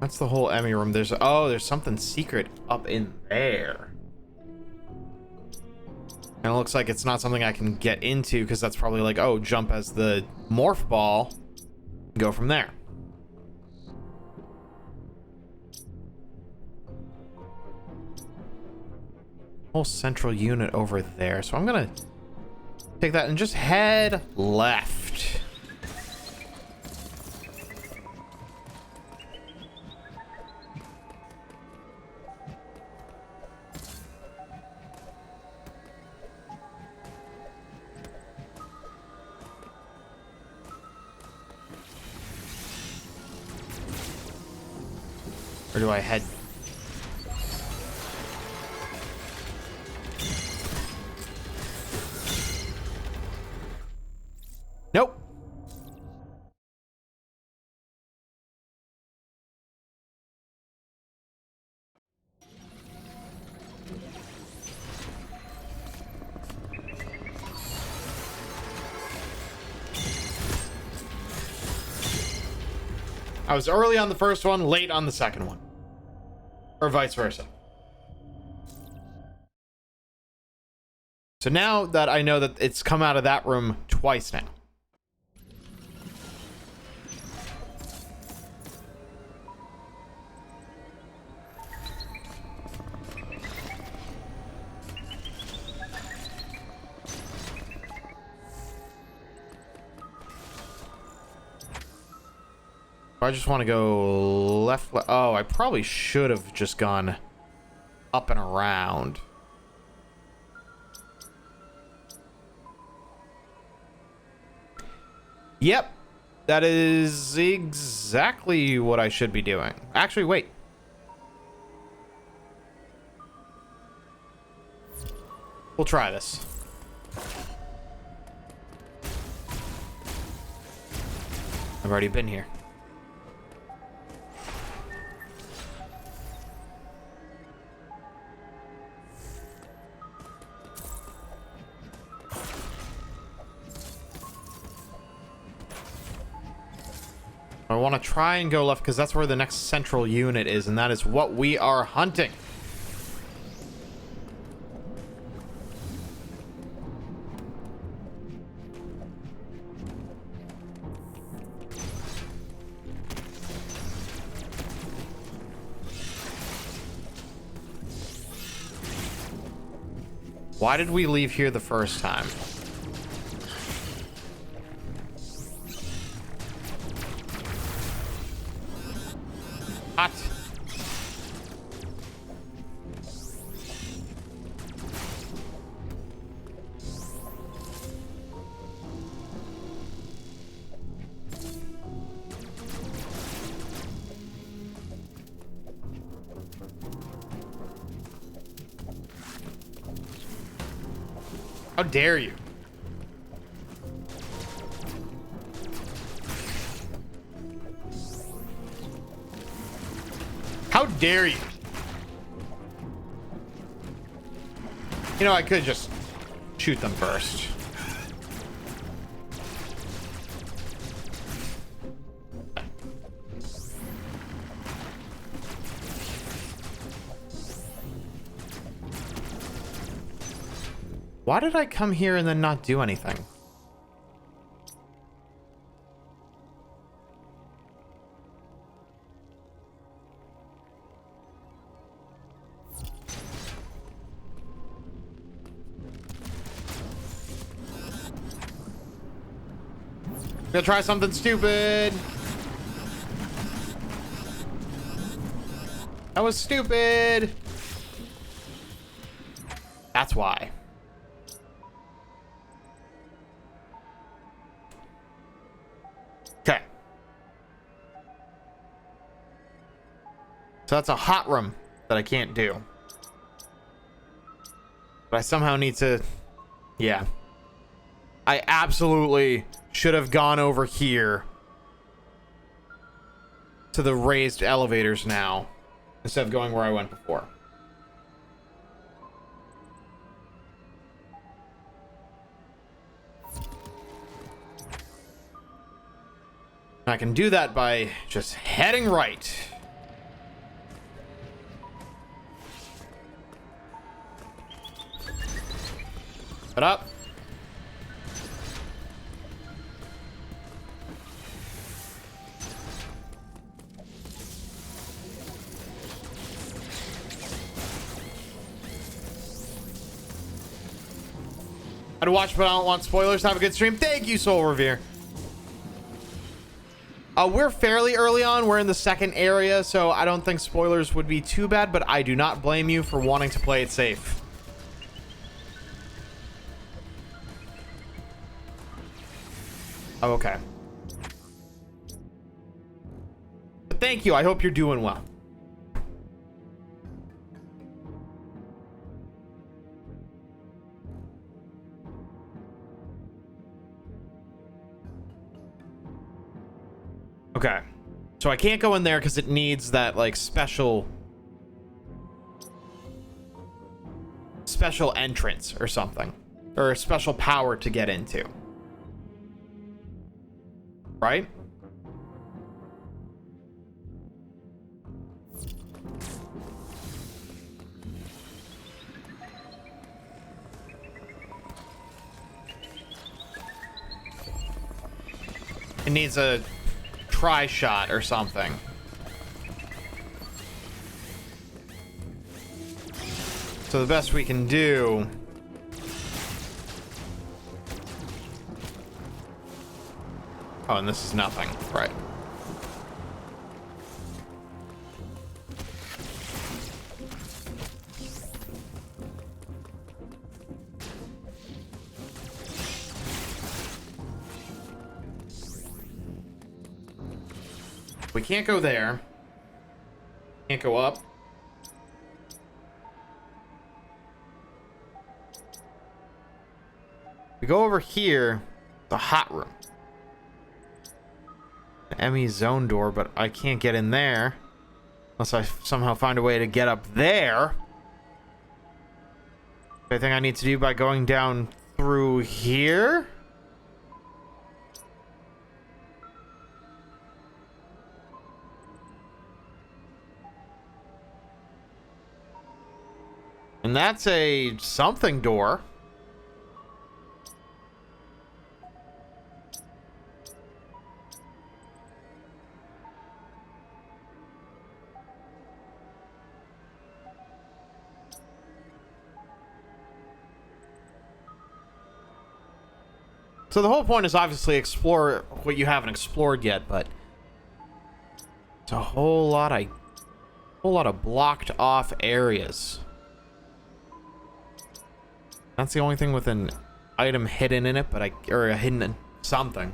That's the whole Emmy room. There's something secret up in there. And it looks like it's not something I can get into because that's probably like, oh, jump as the morph ball and go from there. Whole central unit over there. So I'm gonna take that and just head left. Or do I head? Nope. I was early on the first one, late on the second one. Or vice versa. So now that I know that it's come out of that room twice now. I just want to go left. Oh, I probably should have just gone up and around. Yep, that is exactly what I should be doing. Actually, wait. We'll try this. I've already been here. I want to try and go left because that's where the next central unit is, and that is what we are hunting. Why did we leave here the first time? What? How dare you? How dare you? You know, I could just shoot them first. Why did I come here and then not do anything? Gonna try something stupid. That was stupid. That's why. Okay. So that's a hot room that I can't do. But I somehow need to... Yeah. I absolutely should have gone over here to the raised elevators now instead of going where I went before. I can do that by just heading right. Head up. I'd watch, but I don't want spoilers. Have a good stream. Thank you, Soul Revere. We're fairly early on. We're in the second area, so I don't think spoilers would be too bad, but I do not blame you for wanting to play it safe. Oh, okay. But thank you. I hope you're doing well. Okay. So I can't go in there because it needs that, like, special entrance or something. Or a special power to get into. Right? It needs a try shot or something. So the best we can do... Oh, and this is nothing. Right. We can't go there. Can't go up. We go over here, the hot room. The ME zone door, but I can't get in there. Unless I somehow find a way to get up there. I think I need to do by going down through here. And that's a something door. So the whole point is obviously explore what you haven't explored yet, but it's a whole lot of blocked off areas. That's the only thing with an item hidden in it, but or a hidden something.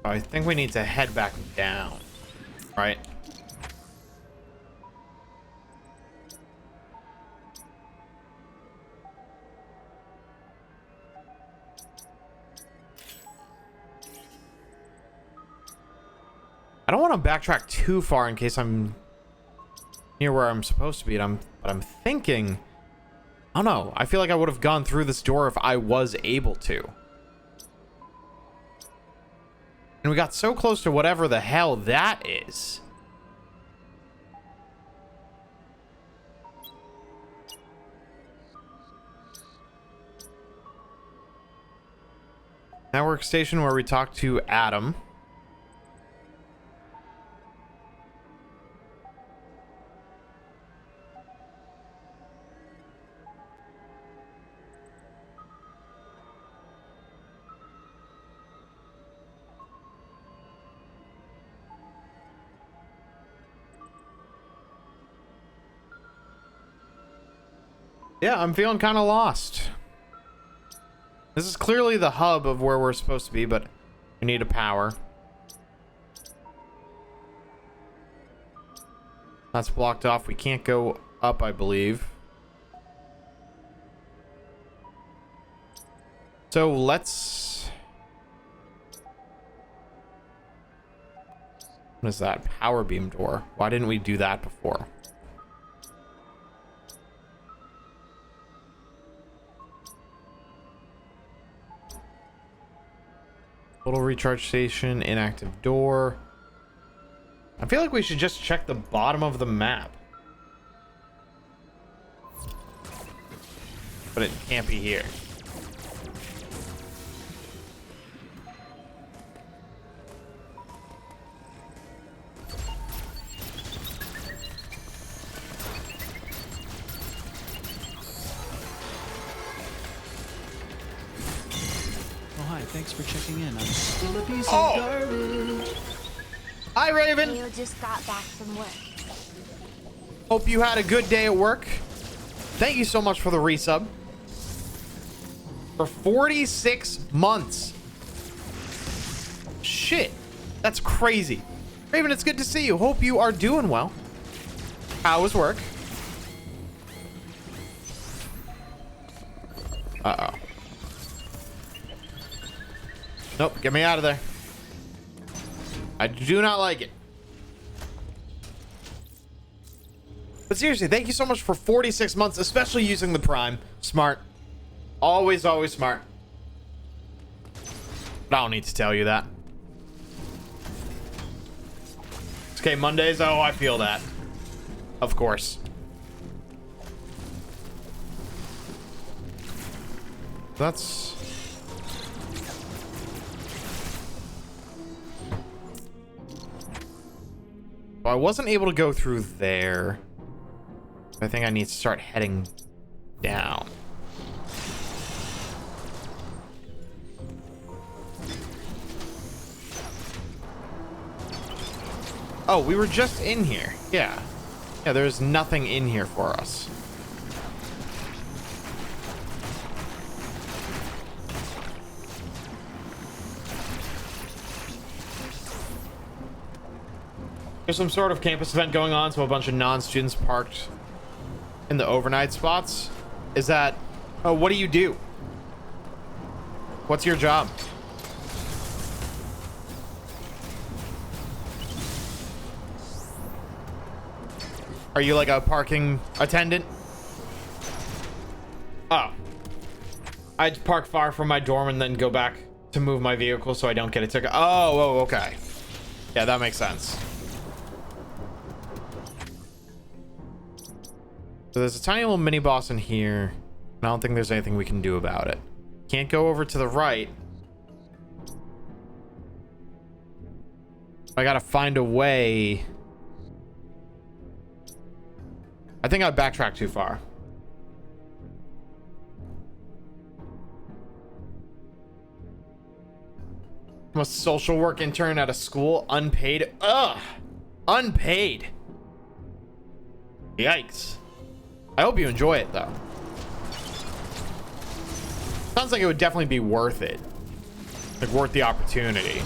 I think we need to head back down, right? I don't want to backtrack too far in case I'm near where I'm supposed to be. But I'm thinking, I don't know. I feel like I would have gone through this door if I was able to. And we got so close to whatever the hell that is. Network station where we talked to Adam. Yeah, I'm feeling kind of lost. This is clearly the hub of where we're supposed to be, but we need a power. That's blocked off. We can't go up, I believe. So let's... What is that? Power beam door. Why didn't we do that before? Total recharge station, inactive door. I feel like we should just check the bottom of the map. But it can't be here. Thanks for checking in. I'm still a piece of garbage. Hi, Raven. Leo just got back from work. Hope you had a good day at work. Thank you so much for the resub. For 46 months. Shit. That's crazy. Raven, it's good to see you. Hope you are doing well. How was work? Uh-oh. Nope, get me out of there. I do not like it. But seriously, thank you so much for 46 months, especially using the Prime. Smart. Always, always smart. But I don't need to tell you that. Let's 6K Mondays. Oh, I feel that. Of course. That's... Well, I wasn't able to go through there. I think I need to start heading down. Oh, we were just in here. Yeah. Yeah, there's nothing in here for us. There's some sort of campus event going on, so a bunch of non-students parked in the overnight spots. Is that... Oh, what do you do? What's your job? Are you like a parking attendant? Oh. I park far from my dorm and then go back to move my vehicle so I don't get a ticket. Oh, okay. Yeah, that makes sense. So there's a tiny little mini boss in here. And I don't think there's anything we can do about it. Can't go over to the right. I gotta find a way. I think I backtracked too far. I'm a social work intern at a school, unpaid. Ugh! Unpaid. Yikes. I hope you enjoy it, though. Sounds like it would definitely be worth it. Like, worth the opportunity.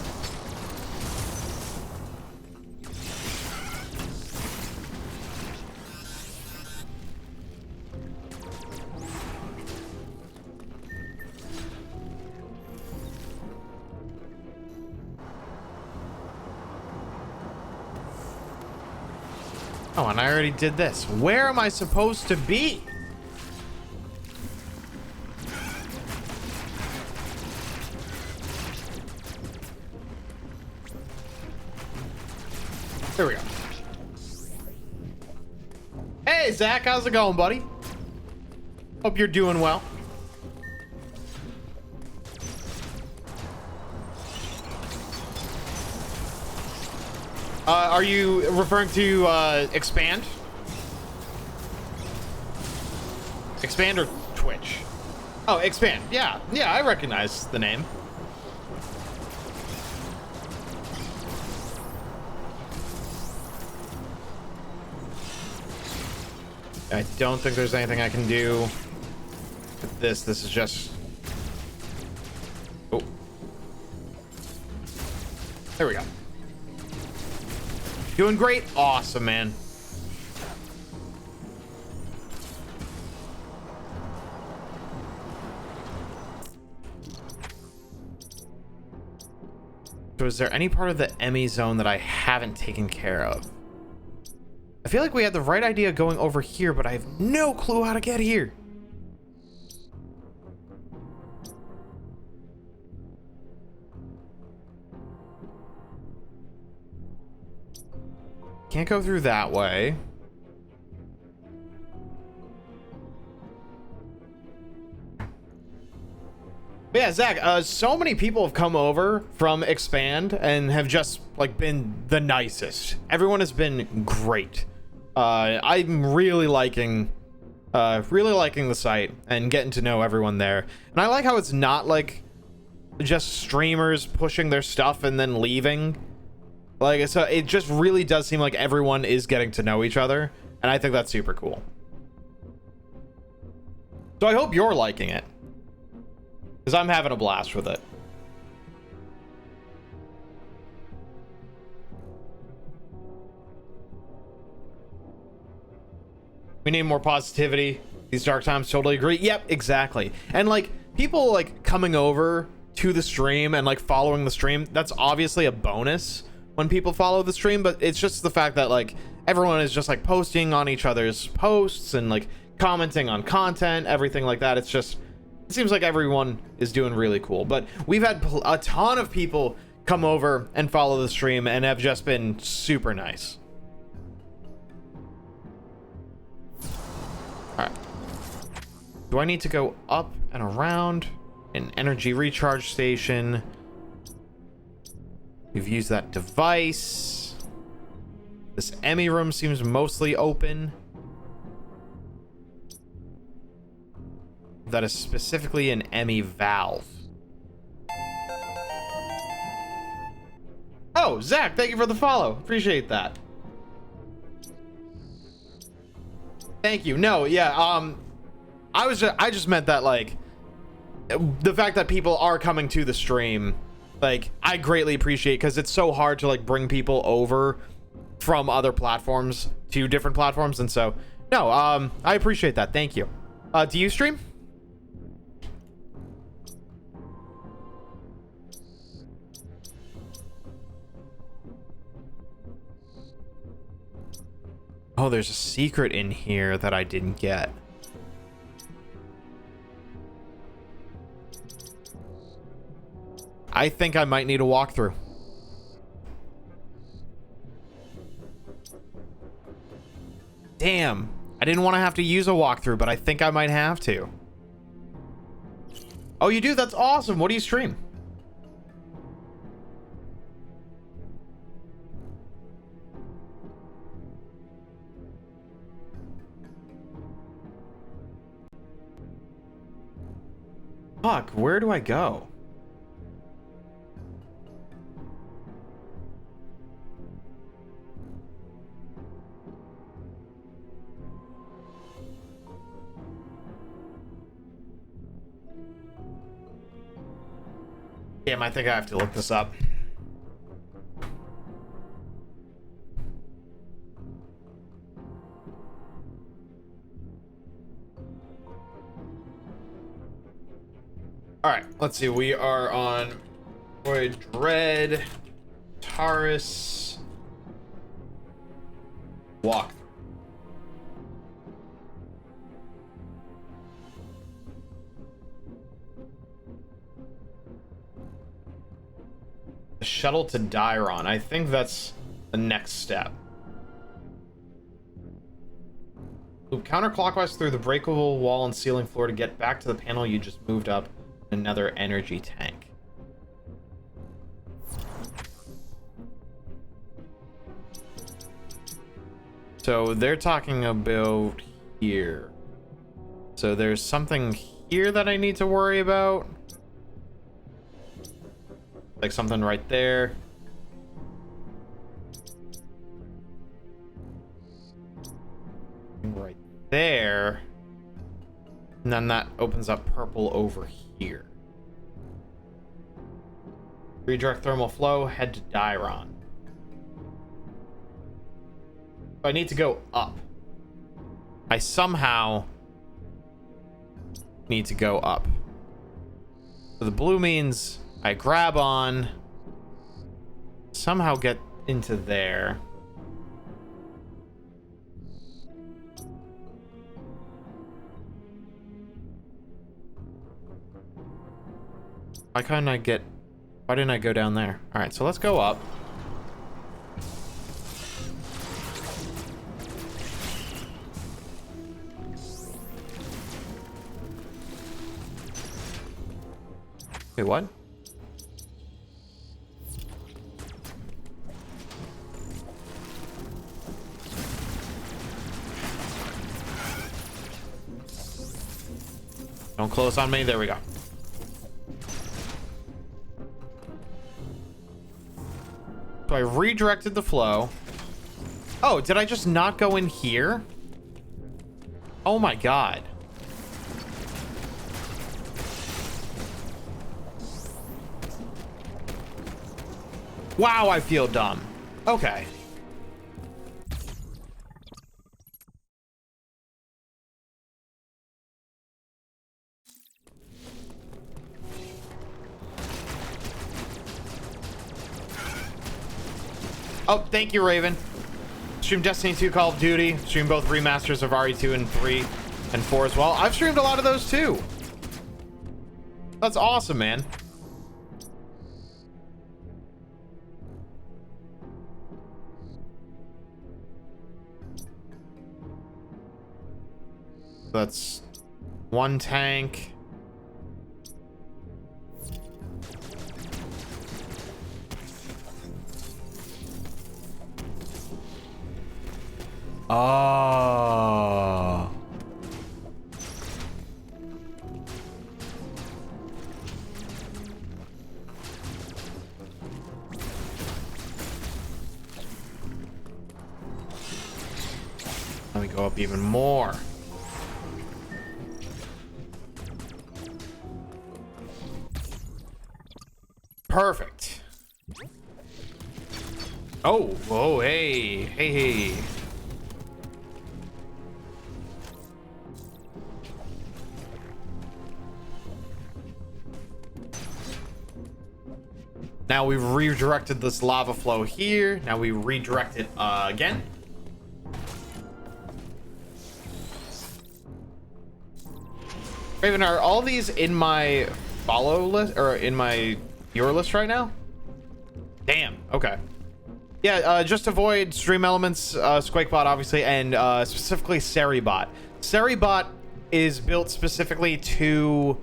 Oh, and I already did this. Where am I supposed to be? Here we go. Hey, Zach, how's it going, buddy? Hope you're doing well. Are you referring to Expand? Expand or Twitch? Oh, Expand. Yeah, yeah, I recognize the name. I don't think there's anything I can do with this. This is just... Oh. There we go. Doing great. Awesome, man. So is there any part of the Emmy zone that I haven't taken care of? I feel like we had the right idea going over here, but I have no clue how to get here. Can't go through that way. But yeah, Zach, so many people have come over from Expand and have just like been the nicest. Everyone has been great. I'm really liking the site and getting to know everyone there. And I like how it's not like just streamers pushing their stuff and then leaving. Like, so it just really does seem like everyone is getting to know each other, and I think that's super cool. So I hope you're liking it, because I'm having a blast with it. We need more positivity. These dark times, totally agree. Yep, exactly. And like people like coming over to the stream and like following the stream, that's obviously a bonus when people follow the stream, but it's just the fact that like everyone is just like posting on each other's posts and like commenting on content, everything like that. It's just, it seems like everyone is doing really cool. But we've had a ton of people come over and follow the stream and have just been super nice. All right. Do I need to go up and around? An energy recharge station. We've used that device. This Emmy room seems mostly open. That is specifically an Emmy valve. Oh, Zach, thank you for the follow. Appreciate that. Thank you. No, yeah, I just meant that, like, the fact that people are coming to the stream, like, I greatly appreciate, because it's so hard to, like, bring people over from other platforms to different platforms, and so, no, I appreciate that. Thank you. Do you stream? Oh, there's a secret in here that I didn't get. I think I might need a walkthrough. Damn. I didn't want to have to use a walkthrough, but I think I might have to. Oh, you do? That's awesome. What do you stream? Fuck, where do I go? Damn, I think I have to look this up. All right, let's see. We are on Metroid Dread, Taurus, walk. The shuttle to Dairon. I think that's the next step. Loop counterclockwise through the breakable wall and ceiling floor to get back to the panel you just moved up. Another energy tank. So they're talking about here. So there's something here that I need to worry about. Like something right there. Right there. And then that opens up purple over here. Redirect thermal flow, head to Dairon. I need to go up. I somehow need to go up. So the blue means I grab on, somehow get into there. Why didn't I go down there? All right, so let's go up. Wait, what? Don't close on me. There we go. So I redirected the flow. Oh, did I just not go in here? Oh my god. Wow, I feel dumb. Okay. Oh, thank you, Raven. Stream Destiny 2, Call of Duty. Stream both remasters of RE2 and 3 and 4 as well. I've streamed a lot of those too. That's awesome, man. That's one tank. Oh. Let me go up even more. Perfect. Oh, whoa, hey, hey. Now we've redirected this lava flow here. Now we redirect it again. Raven, are all these in my follow list or in my your list right now? Damn. Okay. Yeah. Just avoid Stream Elements, SquakeBot, obviously, and specifically Seribot. Seribot is built specifically to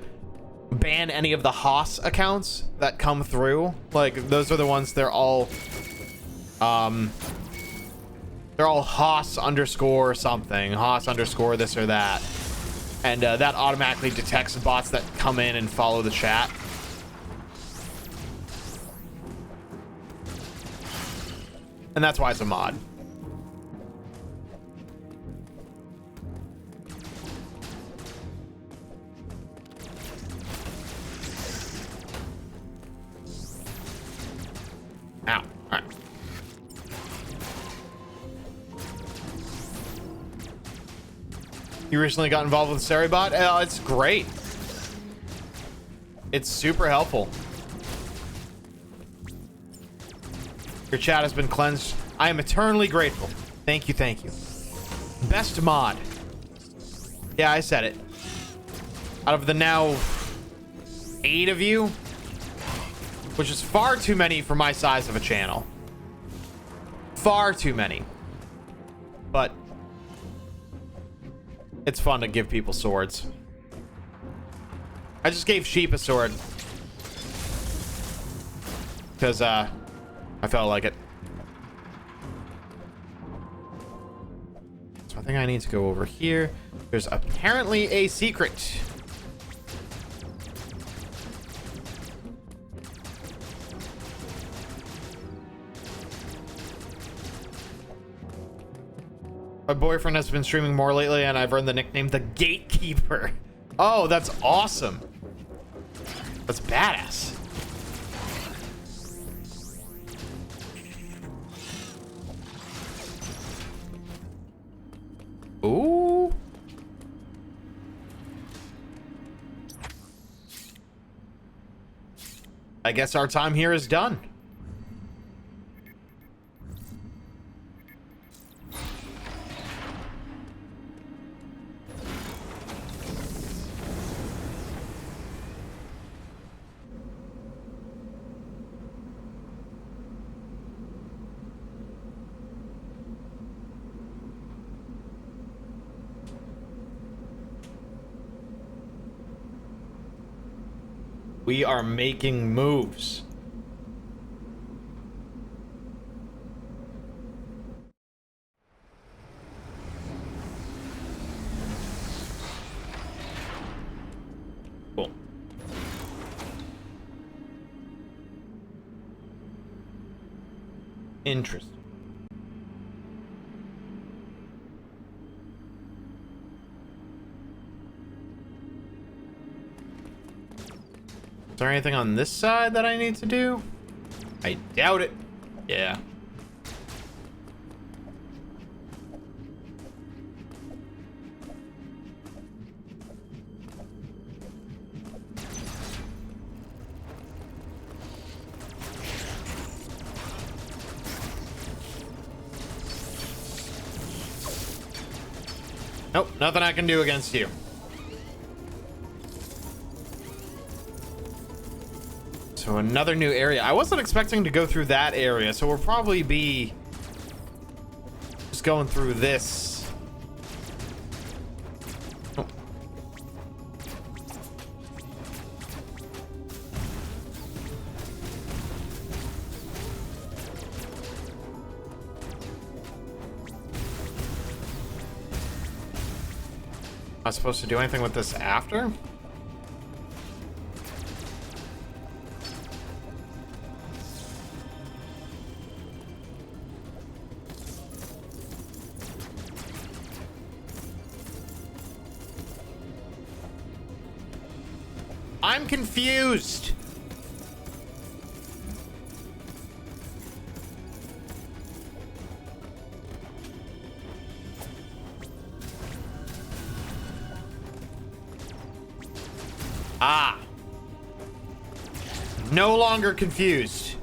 ban any of the Haas accounts that come through. Like, those are the ones. They're all Haas underscore something, Haas underscore this or that. And that automatically detects bots that come in and follow the chat. And that's why it's a mod. Ow. All right. You recently got involved with Seribot? It's great. It's super helpful. Your chat has been cleansed. I am eternally grateful. Thank you, thank you. Best mod. Yeah, I said it. Out of the now 8 of you, which is far too many for my size of a channel. Far too many. But it's fun to give people swords. I just gave Sheep a sword because I felt like it. So I think I need to go over here. There's apparently a secret. My boyfriend has been streaming more lately, and I've earned the nickname the Gatekeeper. Oh, that's awesome. That's badass. Ooh. I guess our time here is done. We are making moves. Cool. Interesting. Is there anything on this side that I need to do? I doubt it. Yeah. Nope, nothing I can do against you. So another new area. I wasn't expecting to go through that area, so we'll probably be just going through this. Oh, I supposed to do anything with this after? I'm confused. Ah. No longer confused.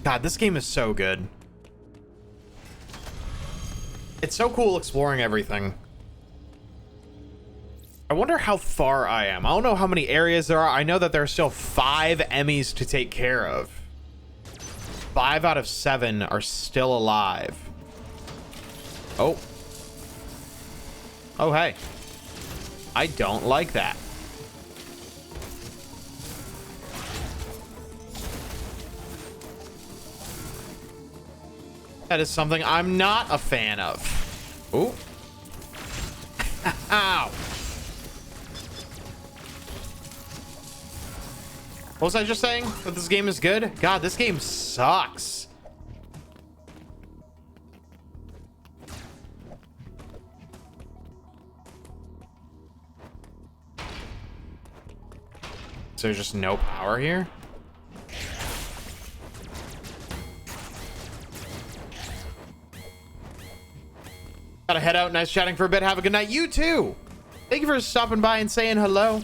God, this game is so good. It's so cool exploring everything. I wonder how far I am. I don't know how many areas there are. I know that there are still 5 Emmys to take care of. 5 out of 7 are still alive. Oh. Oh, hey. I don't like that. That is something I'm not a fan of. Ooh. Ow. What was I just saying? That this game is good? God, this game sucks. So there's just no power here? Gotta head out. Nice chatting for a bit. Have a good night. You too. Thank you for stopping by and saying hello.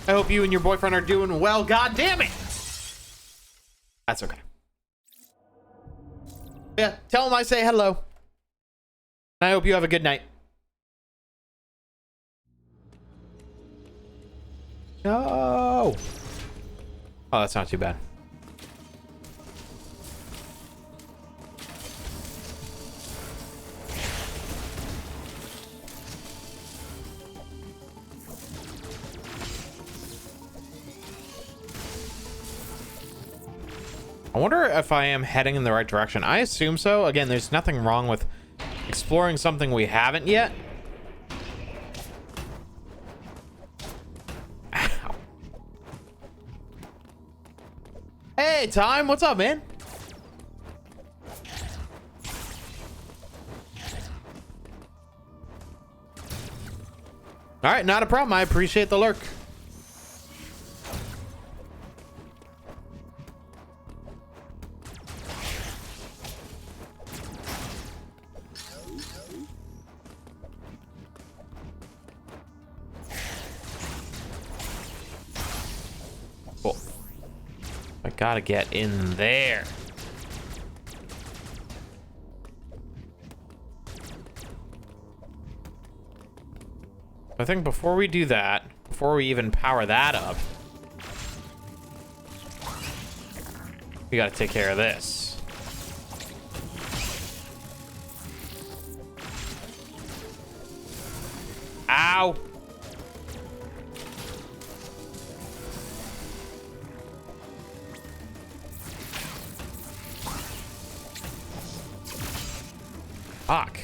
I hope you and your boyfriend are doing well. God damn it. That's okay. Yeah, tell him I say hello. I hope you have a good night. No. Oh, that's not too bad. I wonder if I am heading in the right direction. I assume so. Again, there's nothing wrong with exploring something we haven't yet. Ow. Hey, Time. What's up, man? All right, not a problem. I appreciate the lurk. Cool. I gotta get in there. I think before we do that, before we even power that up, we gotta take care of this. Ow! Fuck.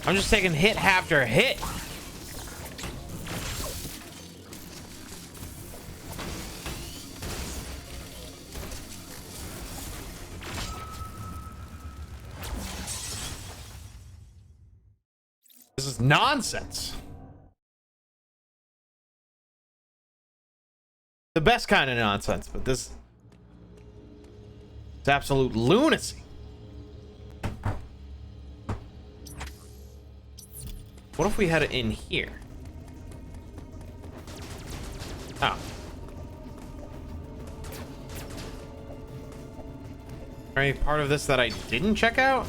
I'm just taking hit after hit. This is nonsense. The best kind of nonsense, but this is absolute lunacy. What if we had it in here? Oh. Any part of this that I didn't check out?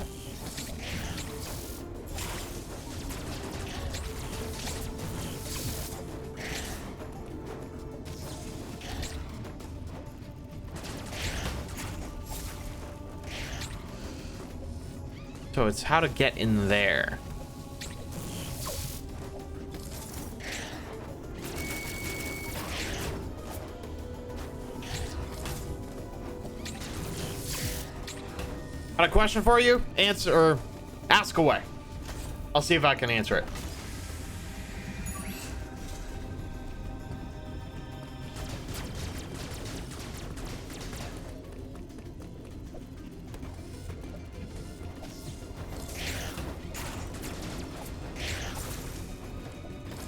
So it's how to get in there. Got a question for you? Answer or ask away. I'll see if I can answer it.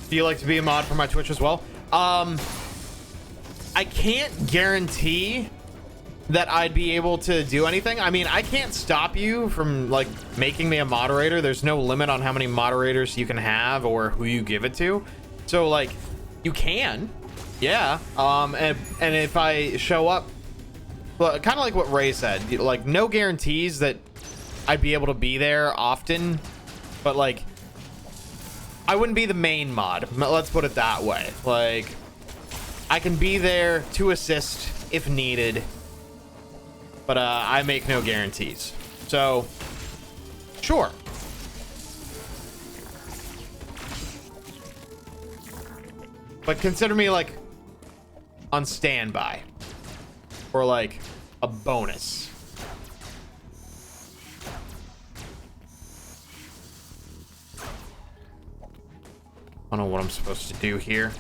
Do you like to be a mod for my Twitch as well? I can't guarantee that I'd be able to do anything. I mean, I can't stop you from like making me a moderator. There's no limit on how many moderators you can have or who you give it to. So like, you can, yeah. And if I show up, well, kind of like what Ray said, like no guarantees that I'd be able to be there often, but like, I wouldn't be the main mod. Let's put it that way. Like, I can be there to assist if needed, but I make no guarantees. So, sure. But consider me like on standby or like a bonus. I don't know what I'm supposed to do here.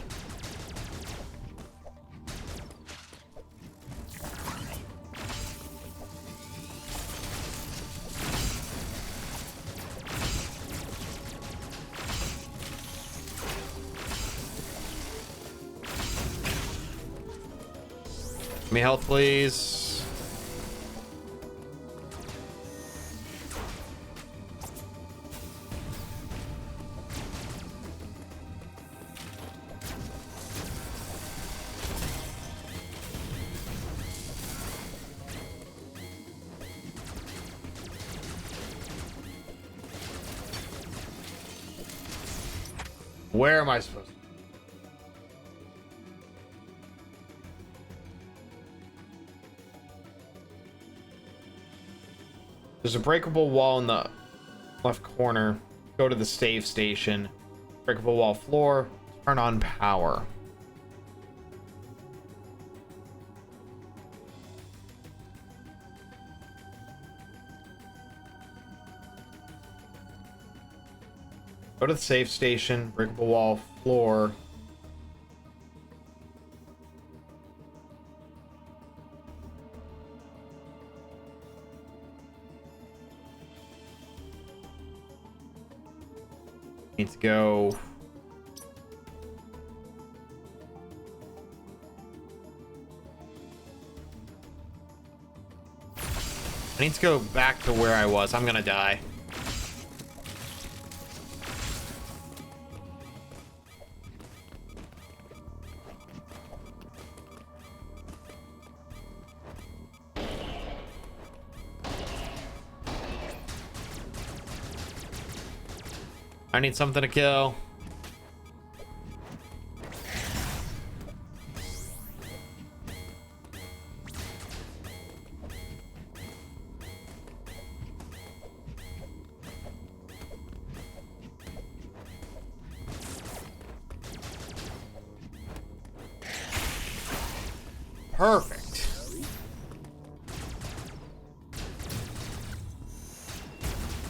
Give me health, please. Where am I supposed to? There's a breakable wall in the left corner. Go to the save station. Breakable wall floor. Turn on power. Go to the save station, breakable wall, floor. Need to go. I need to go back to where I was. I'm gonna die. I need something to kill. Perfect.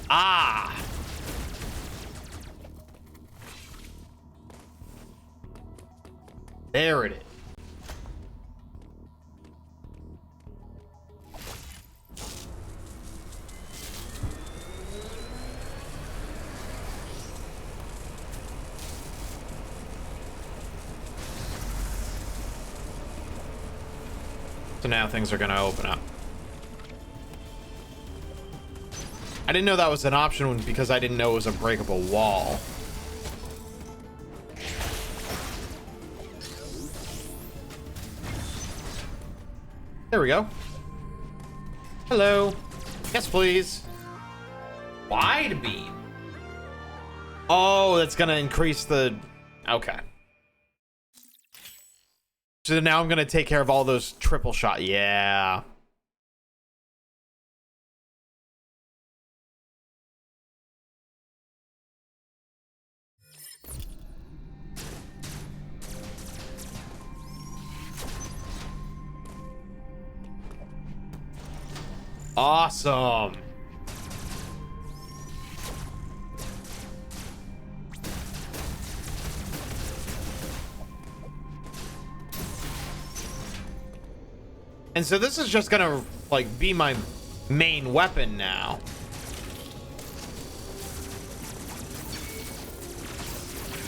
Ah. There it is. So now things are going to open up. I didn't know that was an option because I didn't know it was a breakable wall. There we go. Hello. Yes, please. Wide beam. Oh, that's gonna increase the... Okay. So now I'm gonna take care of all those triple shot. Yeah. Awesome. And so this is just gonna, like, be my main weapon now.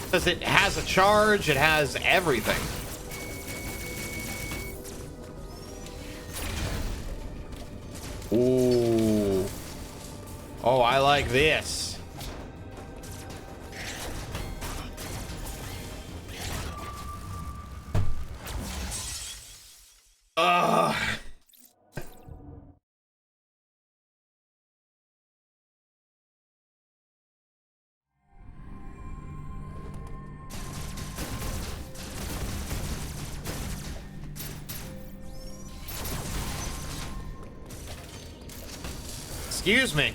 Because it has a charge, it has everything. Ooh. Oh, I like this. Ugh. Excuse me.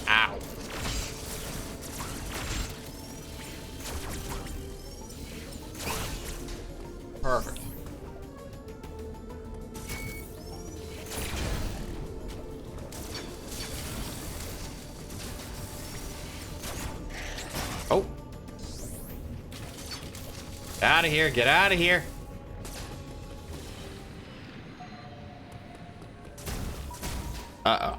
Ow. Perfect. Oh. Get out of here. Get out of here. Uh-oh.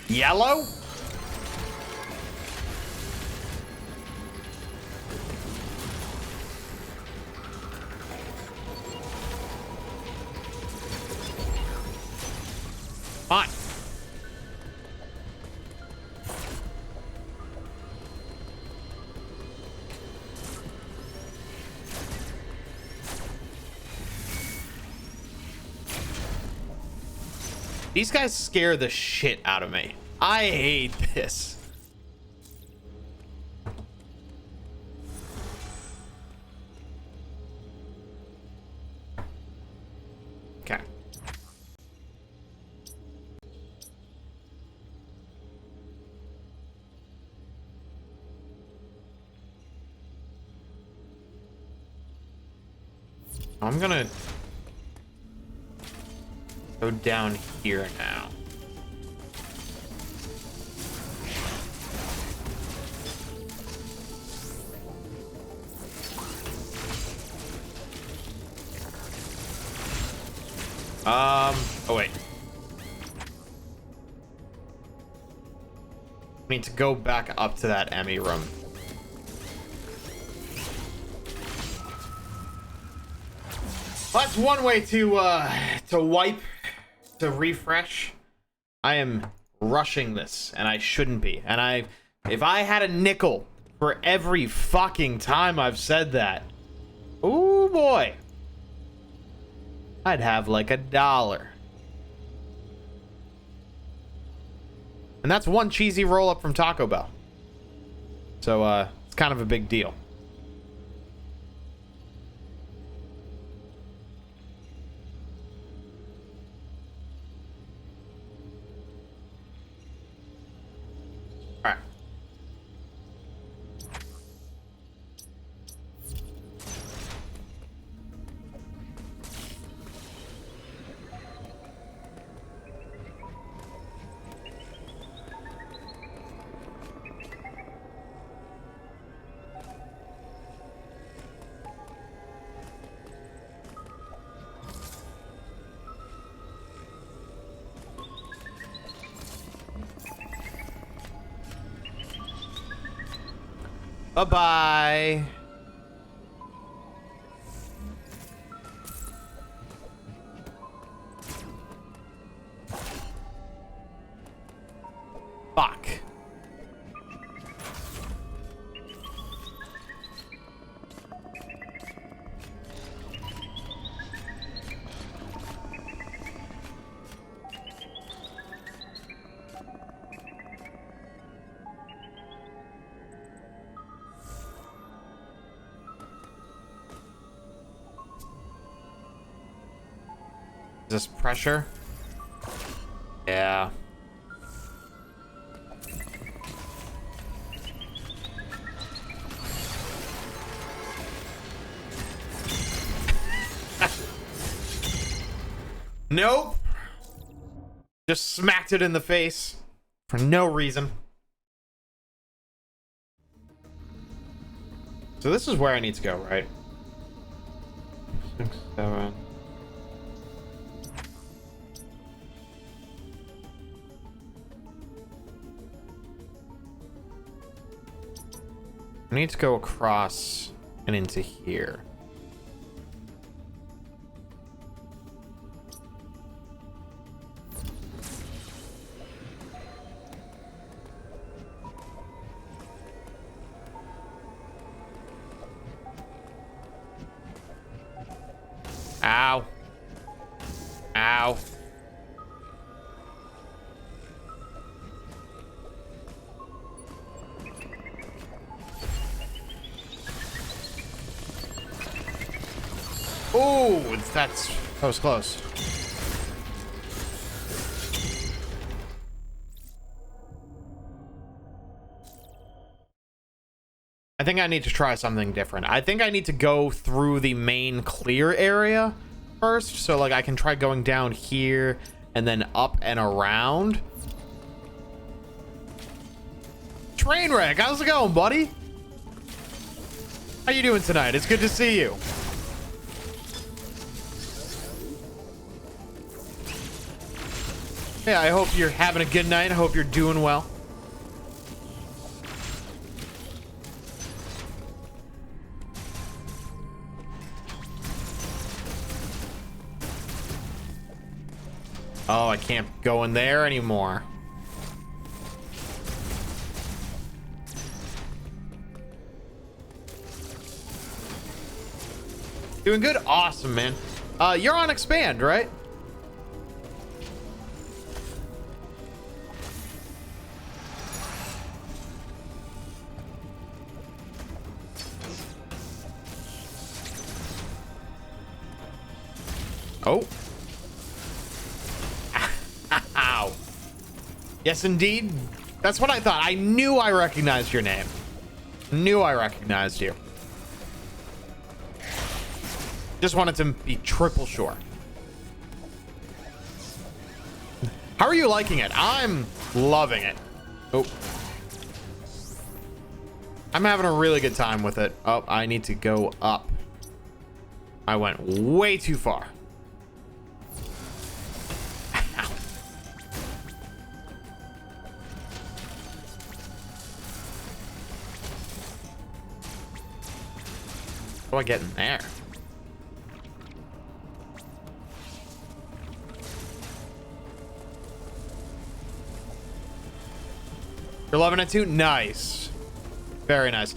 Yellow? Fine. These guys scare the shit out of me. I hate this. Okay. I'm gonna go down here now. Oh wait. I need to go back up to that Emmy room. That's one way to wipe, to refresh. I am rushing this, and I shouldn't be. And if I had a nickel for every fucking time I've said that, ooh boy, I'd have like $1. And that's one cheesy roll up from Taco Bell. So it's kind of a big deal. All right. Bye-bye. Fuck. Is this pressure? Yeah. Nope. Just smacked it in the face for no reason. So this is where I need to go, right? 6, 7. I need to go across and into here. Ow. Ow. Oh, that was close. I think I need to try something different. I think I need to go through the main clear area first. So like I can try going down here and then up and around. Trainwreck, how's it going, buddy? How you doing tonight? It's good to see you. Yeah, I hope you're having a good night. I hope you're doing well. Oh, I can't go in there anymore. Doing good? Awesome, man. You're on Expand, right? Oh. Ow. Yes, indeed. That's what I thought. I knew I recognized your name. Knew I recognized you. Just wanted to be triple sure. How are you liking it? I'm loving it. Oh. I'm having a really good time with it. Oh, I need to go up. I went way too far. How do I get in there? You're loving it too? Nice. Very nice.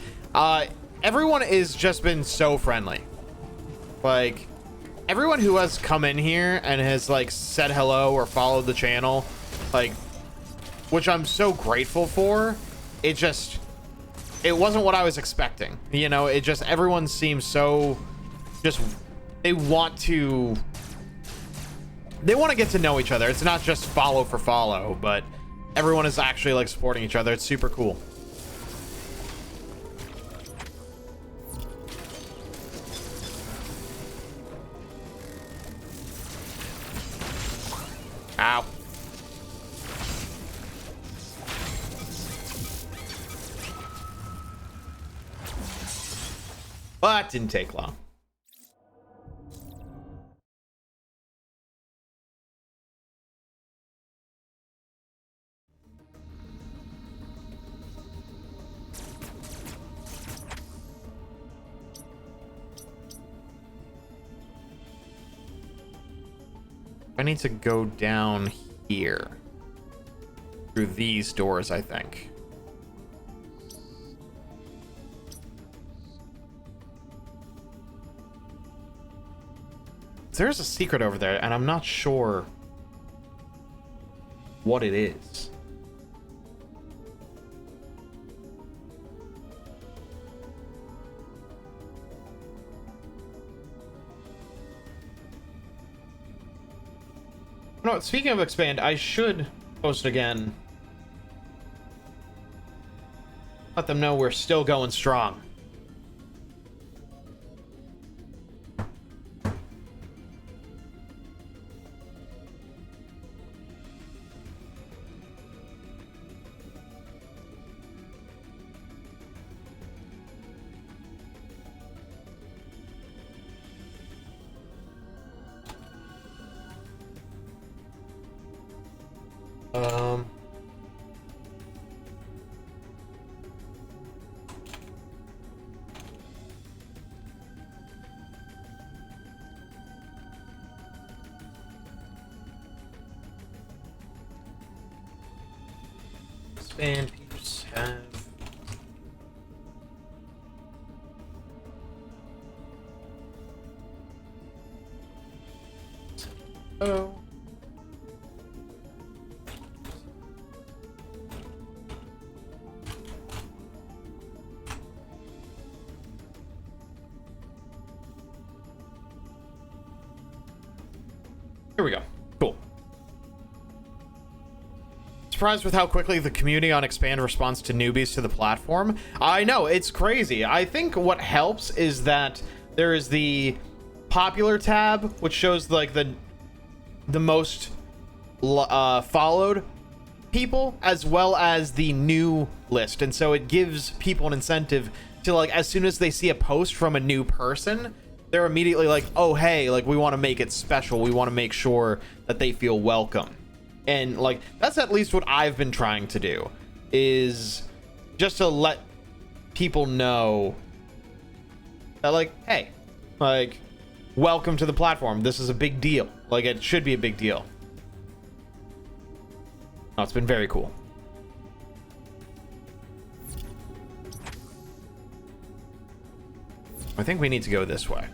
Everyone has just been so friendly. Like, everyone who has come in here and has, like, said hello or followed the channel, like, which I'm so grateful for, it wasn't what I was expecting. You know, everyone seems so they want to get to know each other. It's not just follow for follow, but everyone is actually like supporting each other. It's super cool. Ow. But it didn't take long. I need to go down here through these doors, I think. There's a secret over there, and I'm not sure what it is. No, speaking of Expand, I should post again. Let them know we're still going strong. Um. Expand peeps have. Oh. Here we go. Cool. Surprised with how quickly the community on Expand responds to newbies to the platform. I know, it's crazy. I think what helps is that there is the popular tab, which shows like the most followed people, as well as the new list. And so it gives people an incentive to, like, as soon as they see a post from a new person, they're immediately like, oh, hey, like, we want to make it special. We want to make sure that they feel welcome. And, like, that's at least what I've been trying to do, is just to let people know that, like, hey, like, welcome to the platform. This is a big deal. Like, it should be a big deal. Oh, it's been very cool. I think we need to go this way.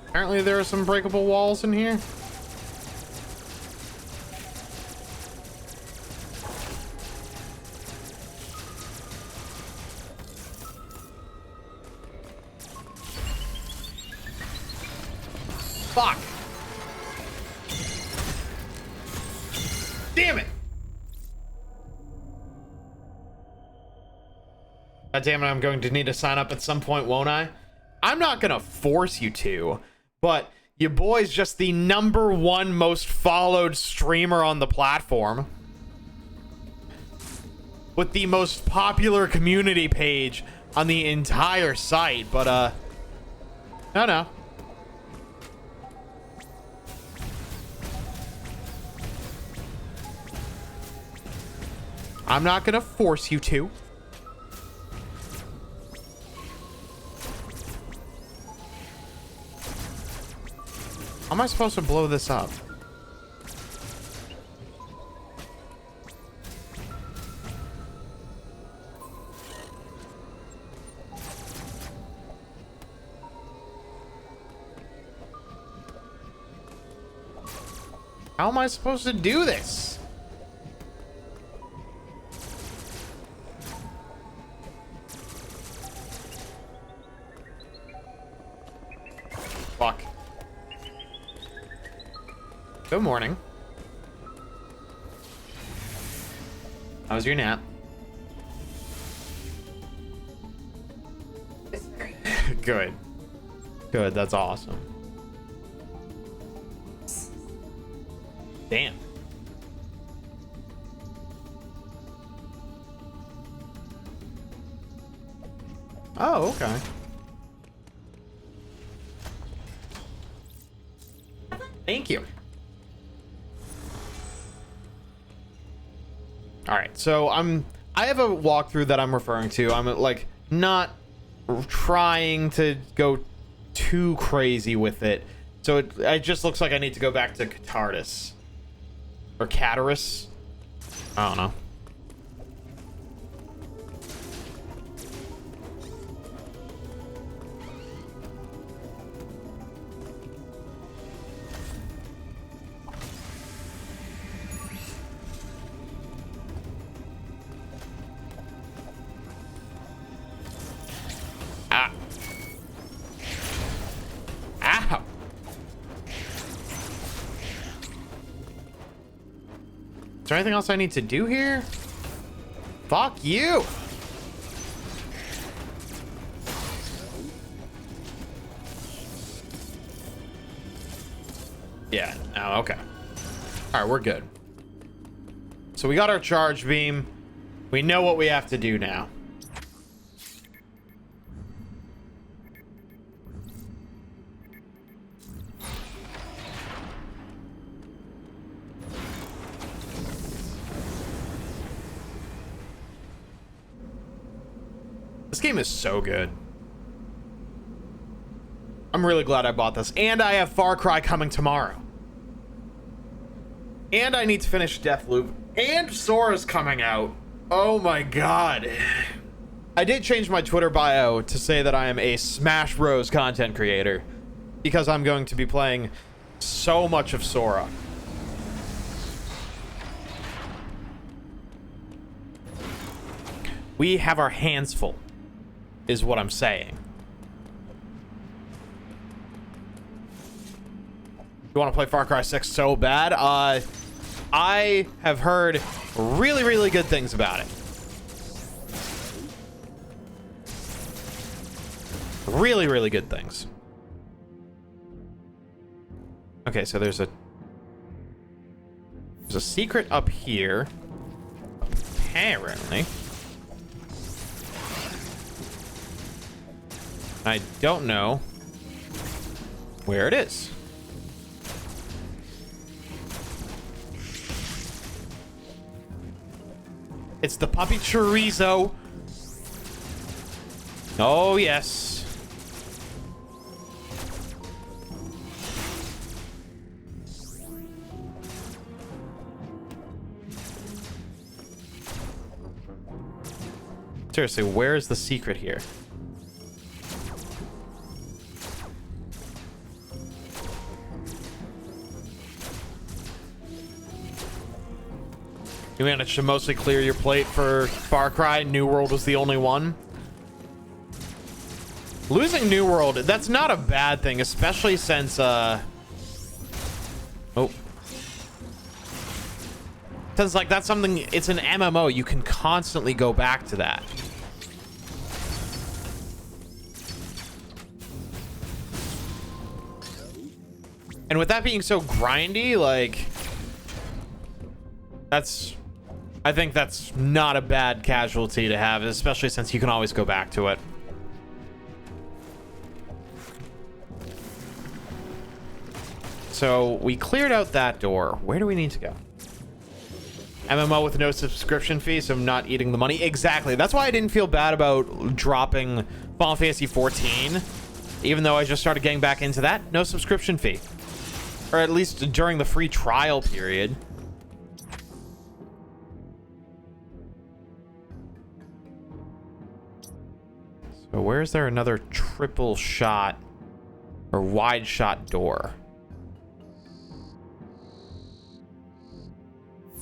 Apparently there are some breakable walls in here. Fuck. Damn it. God damn it, I'm going to need to sign up at some point, won't I? I'm not gonna force you to, but your boy's just the #1 most followed streamer on the platform, with the most popular community page on the entire site. But no. I'm not gonna force you to. How am I supposed to blow this up? How am I supposed to do this? Fuck. Good morning. How was your nap? Good. Good, that's awesome. Damn. Oh, okay. Thank you. All right, so I have a walkthrough that I'm referring to. I'm like not trying to go too crazy with it. So it just looks like I need to go back to Catardus. Or Catarus. I don't know. Ah. Ow. Is there anything else I need to do here? Fuck you! Yeah, oh, okay. Alright, we're good. So we got our charge beam. We know what we have to do now. This game is so good. I'm really glad I bought this. And I have Far Cry coming tomorrow. And I need to finish Deathloop. And Sora's coming out. Oh my god. I did change my Twitter bio to say that I am a Smash Bros. Content creator. Because I'm going to be playing so much of Sora. We have our hands full, is what I'm saying. You want to play Far Cry 6 so bad? I have heard really, really good things about it. Really, really good things. Okay, so there's a secret up here. Apparently. I don't know where it is. It's the puppy chorizo. Oh, yes. Seriously, where is the secret here? You managed to mostly clear your plate for Far Cry. New World was the only one. Losing New World, that's not a bad thing, especially since, oh. Since, like, that's something, it's an MMO. You can constantly go back to that. And with that being so grindy, like, I think that's not a bad casualty to have, especially since you can always go back to it. So we cleared out that door. Where do we need to go? MMO with no subscription fee, so I'm not eating the money. Exactly. That's why I didn't feel bad about dropping Final Fantasy 14. Even though I just started getting back into that. No subscription fee. Or at least during the free trial period. So where is there another triple shot or wide shot door?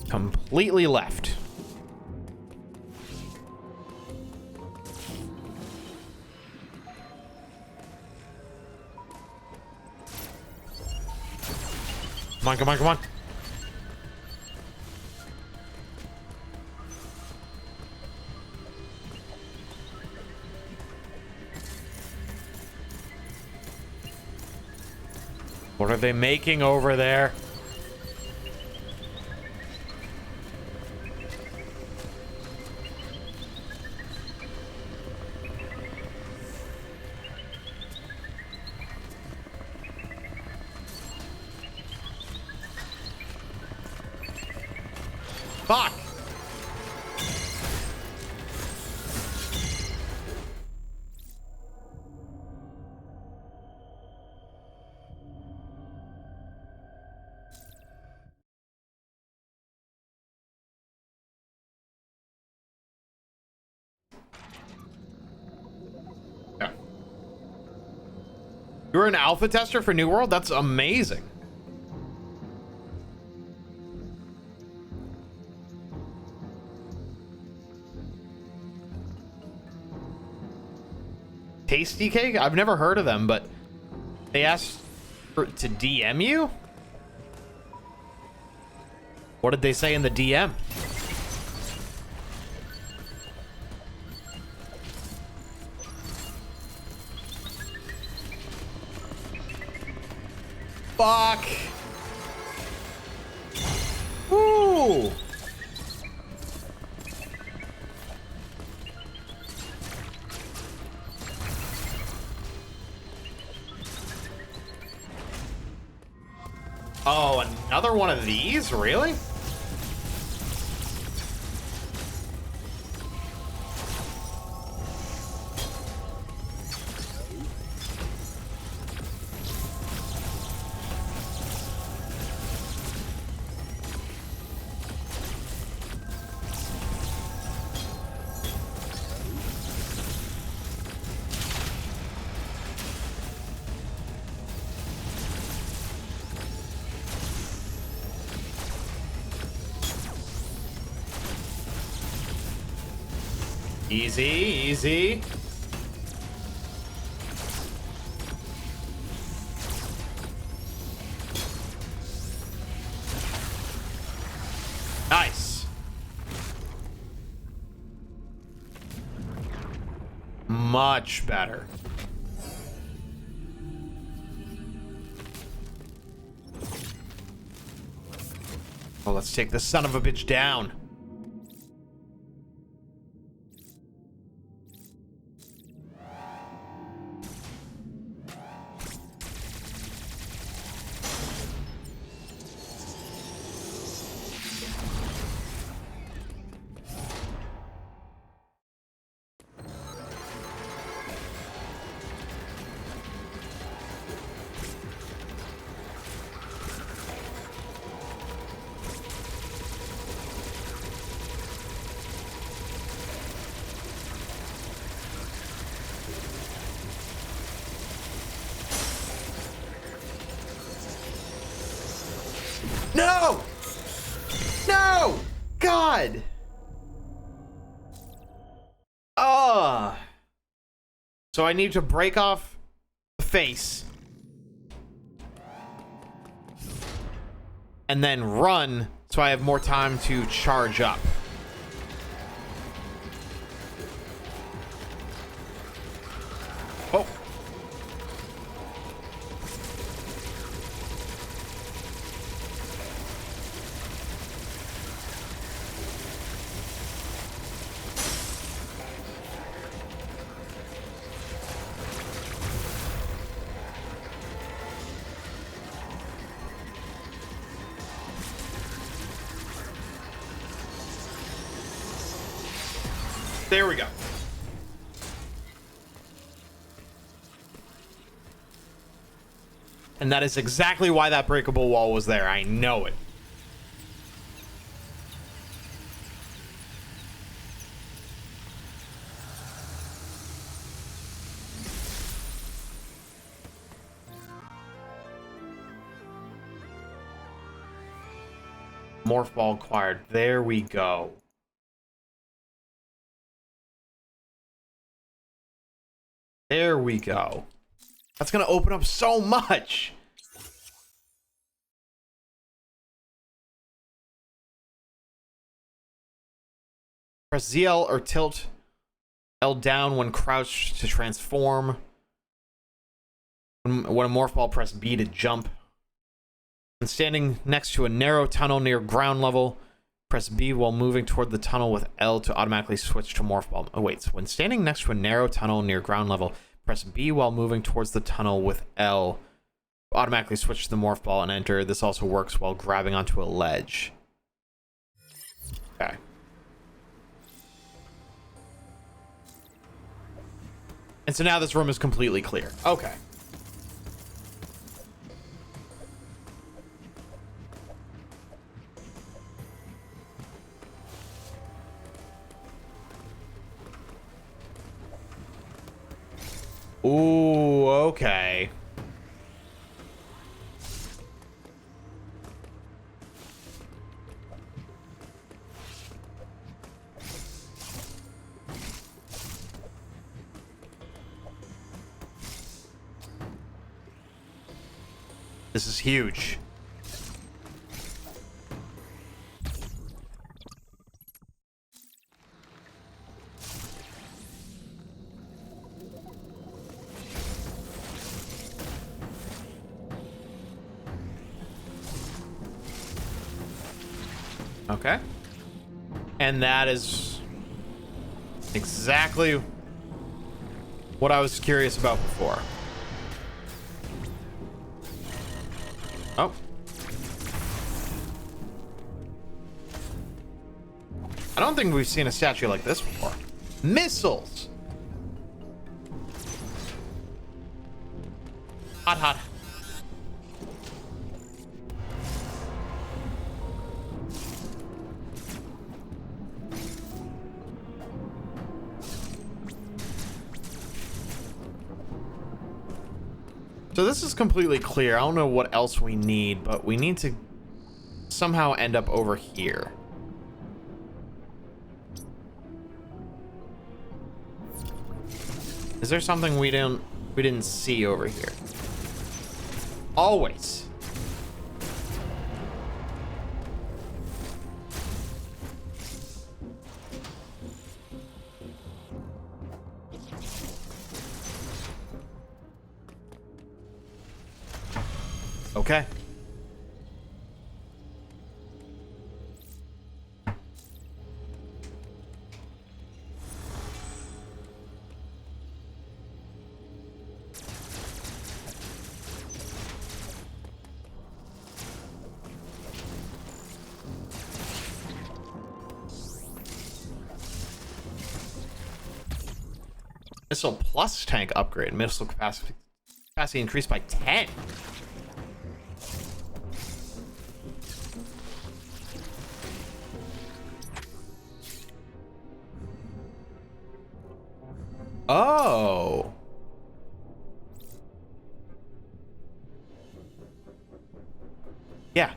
Completely left. Come on, come on, come on. What are they making over there? Fuck! Yeah. You're an alpha tester for New World? That's amazing. Tasty Cake? I've never heard of them, but they asked to DM you? What did they say in the DM? Fuck. Woo. Oh, another one of these? Really? Easy, easy. Nice. Much better. Oh, let's take this son of a bitch down. No! No! God! So I need to break off the face. And then run so I have more time to charge up. Oh. There we go. And that is exactly why that breakable wall was there. I know it. Morph ball acquired. There we go. There we go. That's gonna open up so much. Press ZL or tilt L down when crouched to transform. When a morph ball, press B to jump. When standing next to a narrow tunnel near ground level, press B while moving toward the tunnel with L to automatically switch to morph ball. Oh wait, so when standing next to a narrow tunnel near ground level, press B while moving towards the tunnel with L. Automatically switch to the morph ball and enter. This also works while grabbing onto a ledge. Okay. And so now this room is completely clear. Okay. Ooh, okay. This is huge. Okay. And that is exactly what I was curious about before. Oh. I don't think we've seen a statue like this before. Missiles! Hot, hot. So this is completely clear. I don't know what else we need, but we need to somehow end up over here. Is there something we didn't see over here? Always. Okay. Missile plus tank upgrade. Missile capacity increased by 10. Oh. Yeah.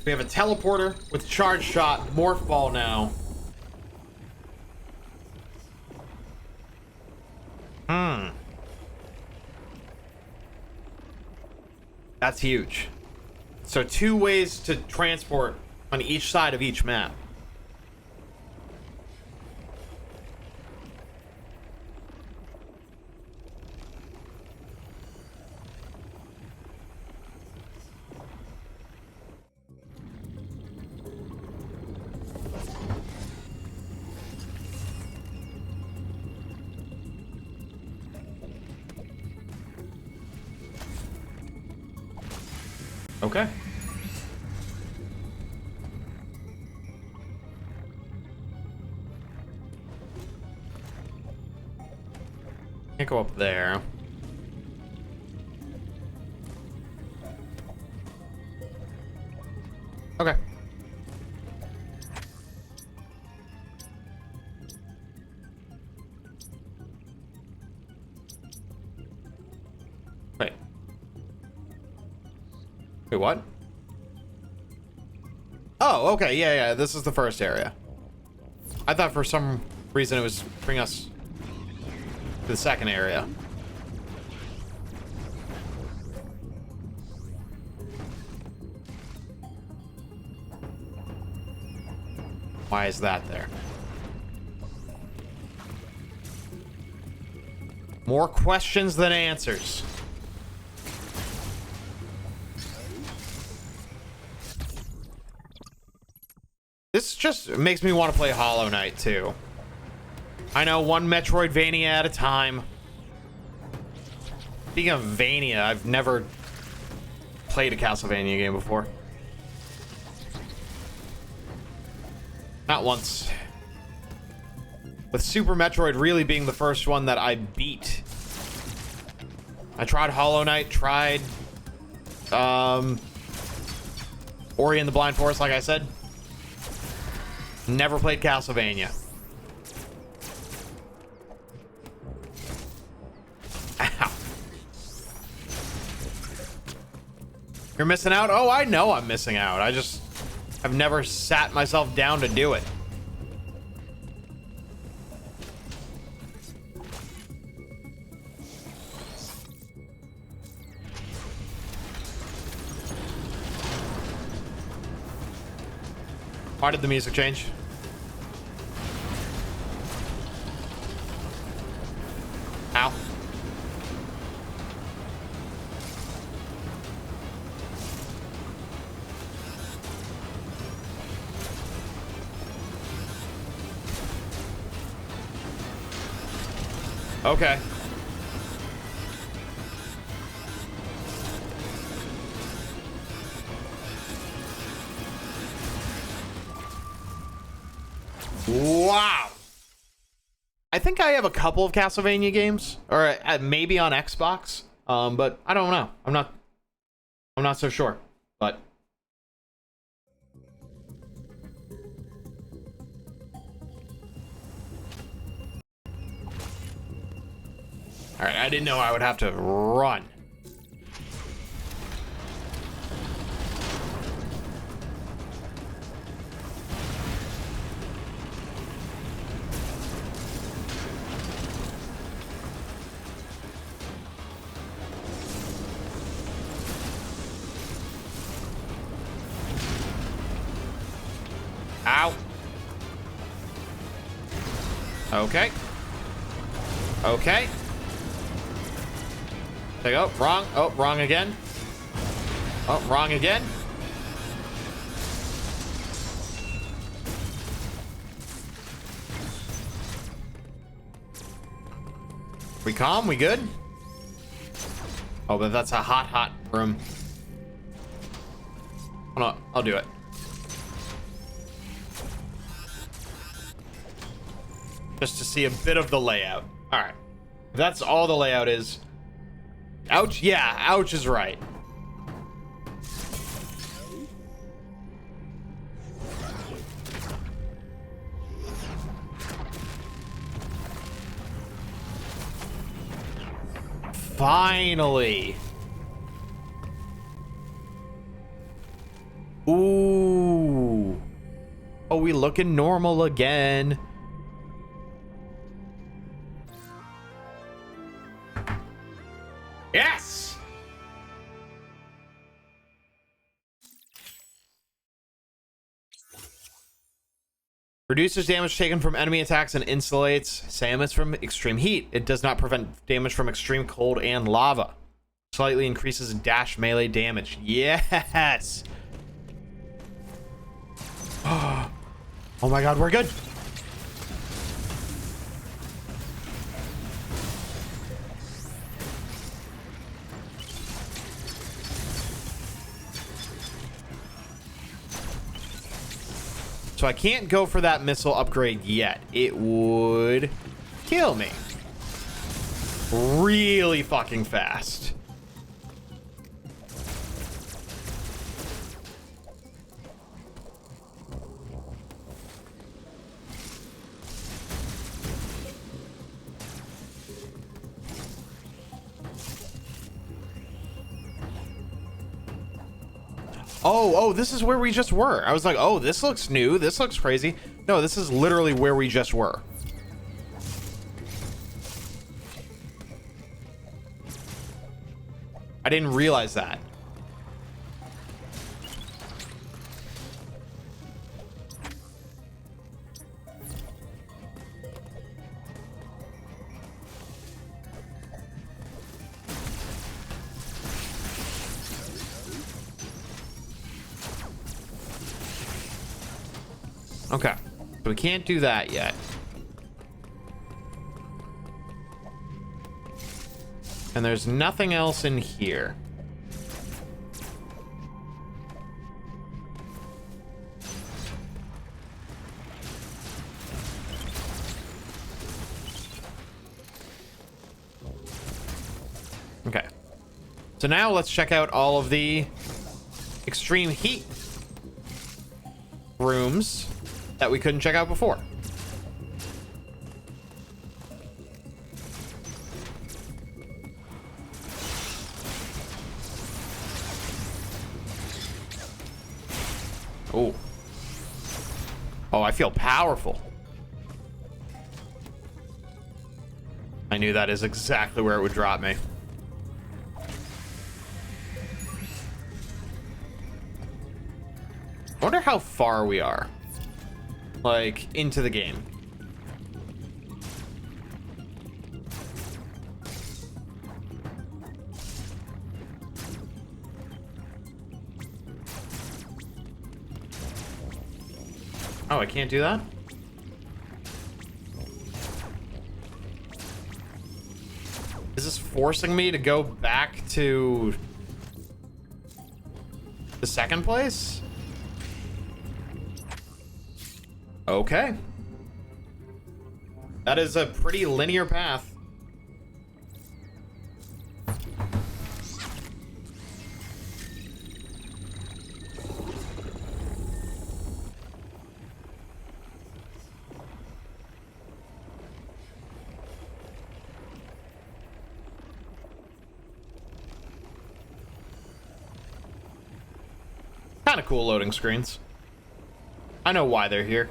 We have a teleporter with charge shot, morph ball now. That's huge. So 2 ways to transport on each side of each map. Okay. Can't go up there. Okay. Wait. Wait, what? Oh, okay, yeah, this is the first area. I thought for some reason it was bring us to the second area. Why is that there? More questions than answers. This just makes me want to play Hollow Knight too. I know, one Metroidvania at a time. Speaking of Vania, I've never played a Castlevania game before. Not once. With Super Metroid really being the first one that I beat. I tried Hollow Knight, tried Ori and the Blind Forest, like I said. Never played Castlevania. Ow. You're missing out? Oh, I know I'm missing out. I've never sat myself down to do it. Why did the music change? Ow. Okay. Wow. I think I have a couple of Castlevania games, or maybe on Xbox, but I don't know. I'm not so sure, but all right, I didn't know I would have to run. Okay. Okay. There you go. Wrong. Oh, wrong again. Oh, wrong again. We calm? We good? Oh, but that's a hot room. Hold on. I'll do it. Just to see a bit of the layout. All right. If that's all the layout is. Ouch. Yeah, ouch is right. Finally. Ooh. Oh, we looking normal again. Yes. Reduces damage taken from enemy attacks and insulates Samus from extreme heat. It does not prevent damage from extreme cold and lava. Slightly increases dash melee damage. Yes. Oh my god, we're good. So I can't go for that missile upgrade yet. It would kill me really fucking fast. Oh, this is where we just were. I was like, oh, this looks new. This looks crazy. No, this is literally where we just were. I didn't realize that. Okay, so we can't do that yet. And there's nothing else in here. Okay. So now let's check out all of the extreme heat rooms that we couldn't check out before. Oh. Oh, I feel powerful. I knew that is exactly where it would drop me. I wonder how far we are. Like, into the game. Oh, I can't do that? Is this forcing me to go back to the second place? Okay. That is a pretty linear path. Kind of cool loading screens. I know why they're here.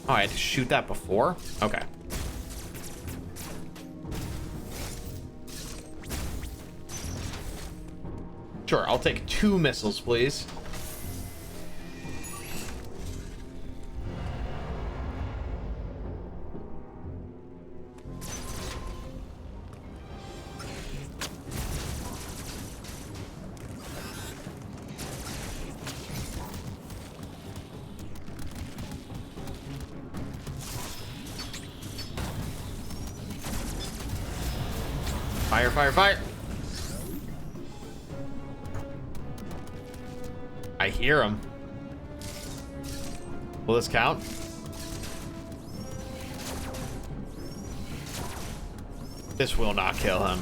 Oh, I had to shoot that before? Okay. Sure, I'll take 2 missiles, please. Fire, fire, fire. I hear him. Will this count? This will not kill him.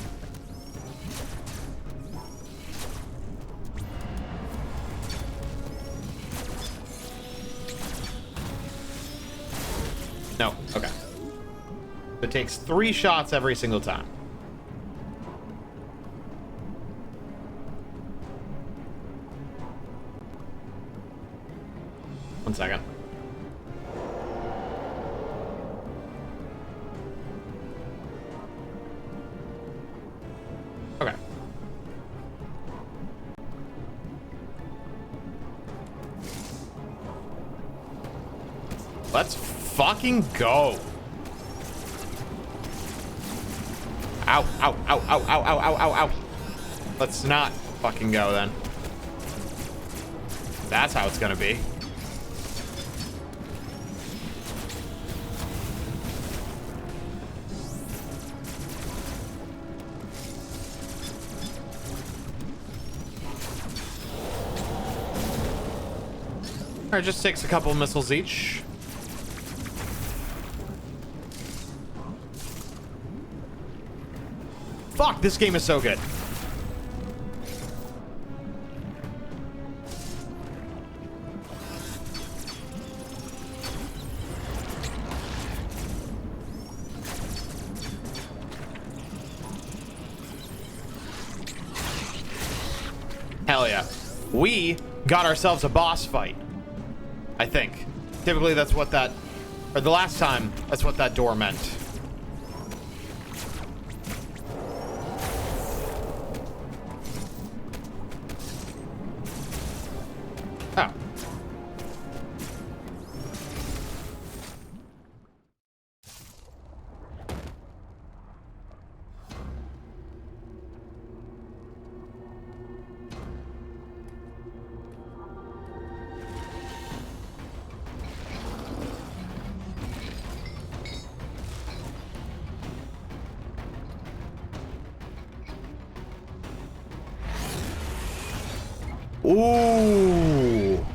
No, okay. It takes 3 shots every single time. One second. Okay. Let's fucking go. Ow, ow, ow, ow, ow, ow, ow, ow, ow. Let's not fucking go then. That's how it's gonna be. Alright, just takes a couple missiles each. Fuck, this game is so good. Hell yeah. We got ourselves a boss fight. I think. Typically that's what that, or the last time, that's what that door meant. Oh. Ooh.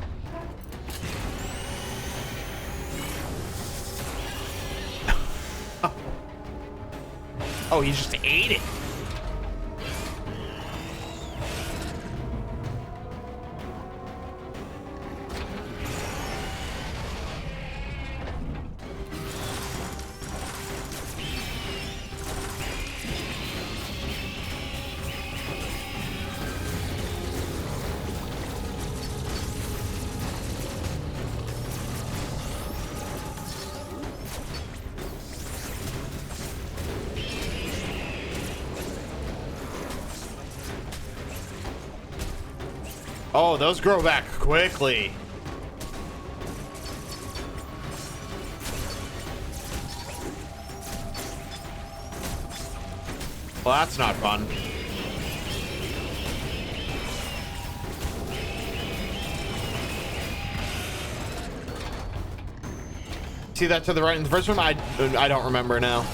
Oh, he just ate it. Oh, those grow back quickly. Well, that's not fun. See that to the right in the first one? I don't remember now.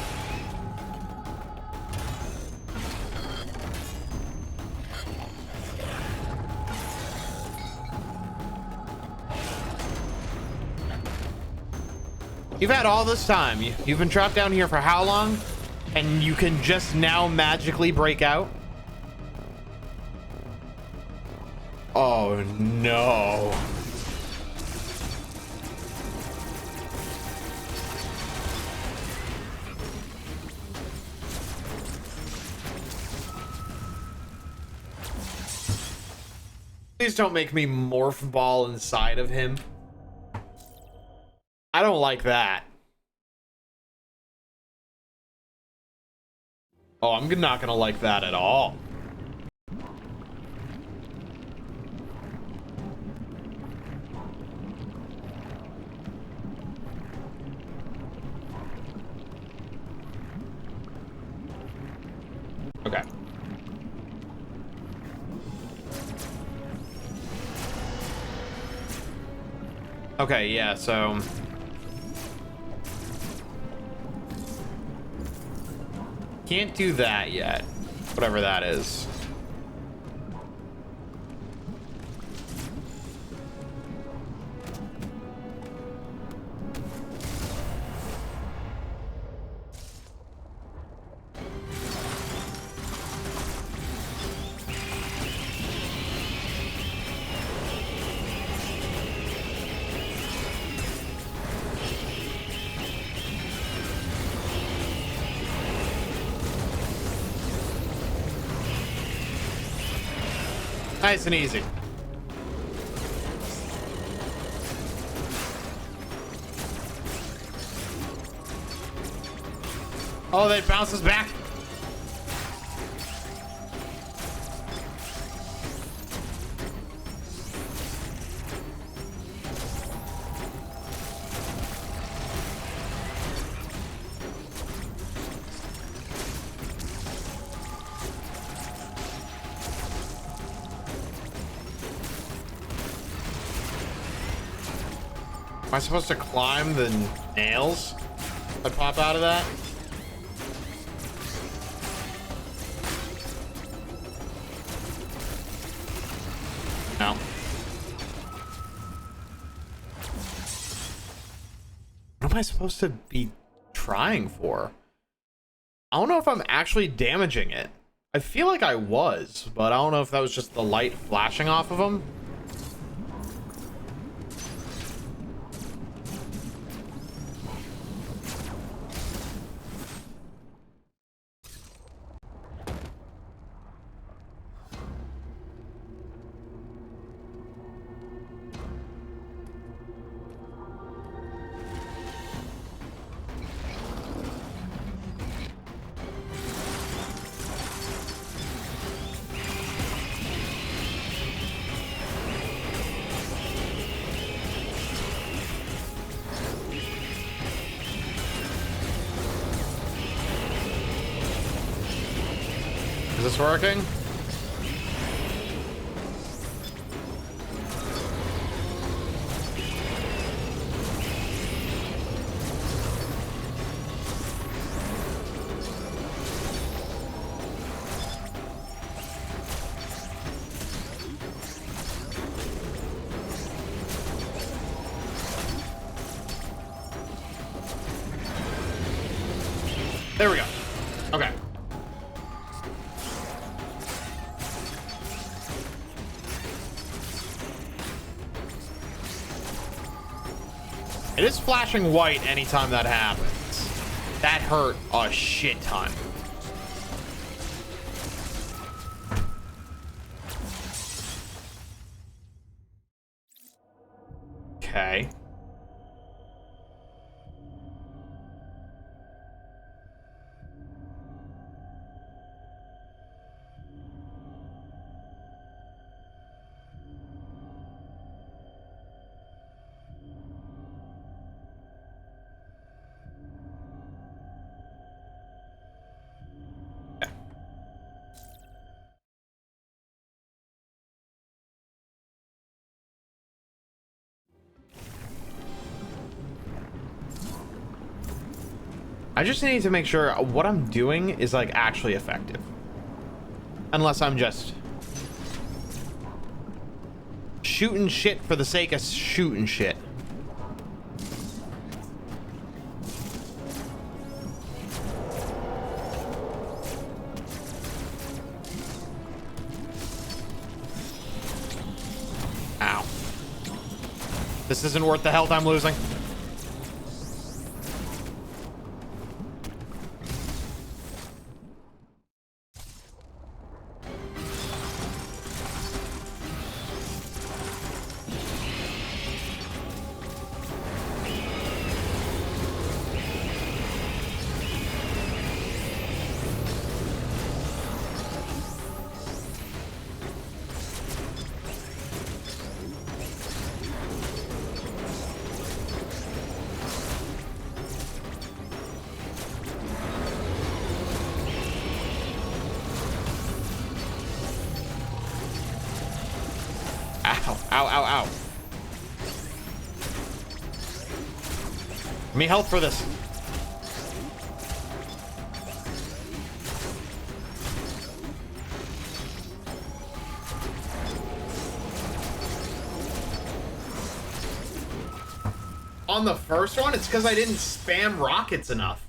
You've had all this time. You've been trapped down here for how long? And you can just now magically break out? Oh no. Please don't make me morph ball inside of him. I don't like that. Oh, I'm not gonna like that at all. Okay. Okay, yeah, so... Can't do that yet. Whatever that is. Nice and easy. Oh, that bounces back. Am I supposed to climb the nails that pop out of that? No. What am I supposed to be trying for? I don't know if I'm actually damaging it. I feel like I was, but I don't know if that was just the light flashing off of them. Is this working? There we go. Okay. It is flashing white anytime that happens. That hurt a shit ton. Okay. I just need to make sure what I'm doing is like actually effective. Unless I'm just shooting shit for the sake of shooting shit. Ow. This isn't worth the health I'm losing. Ow, ow, ow. Give me health for this. On the first one, it's because I didn't spam rockets enough.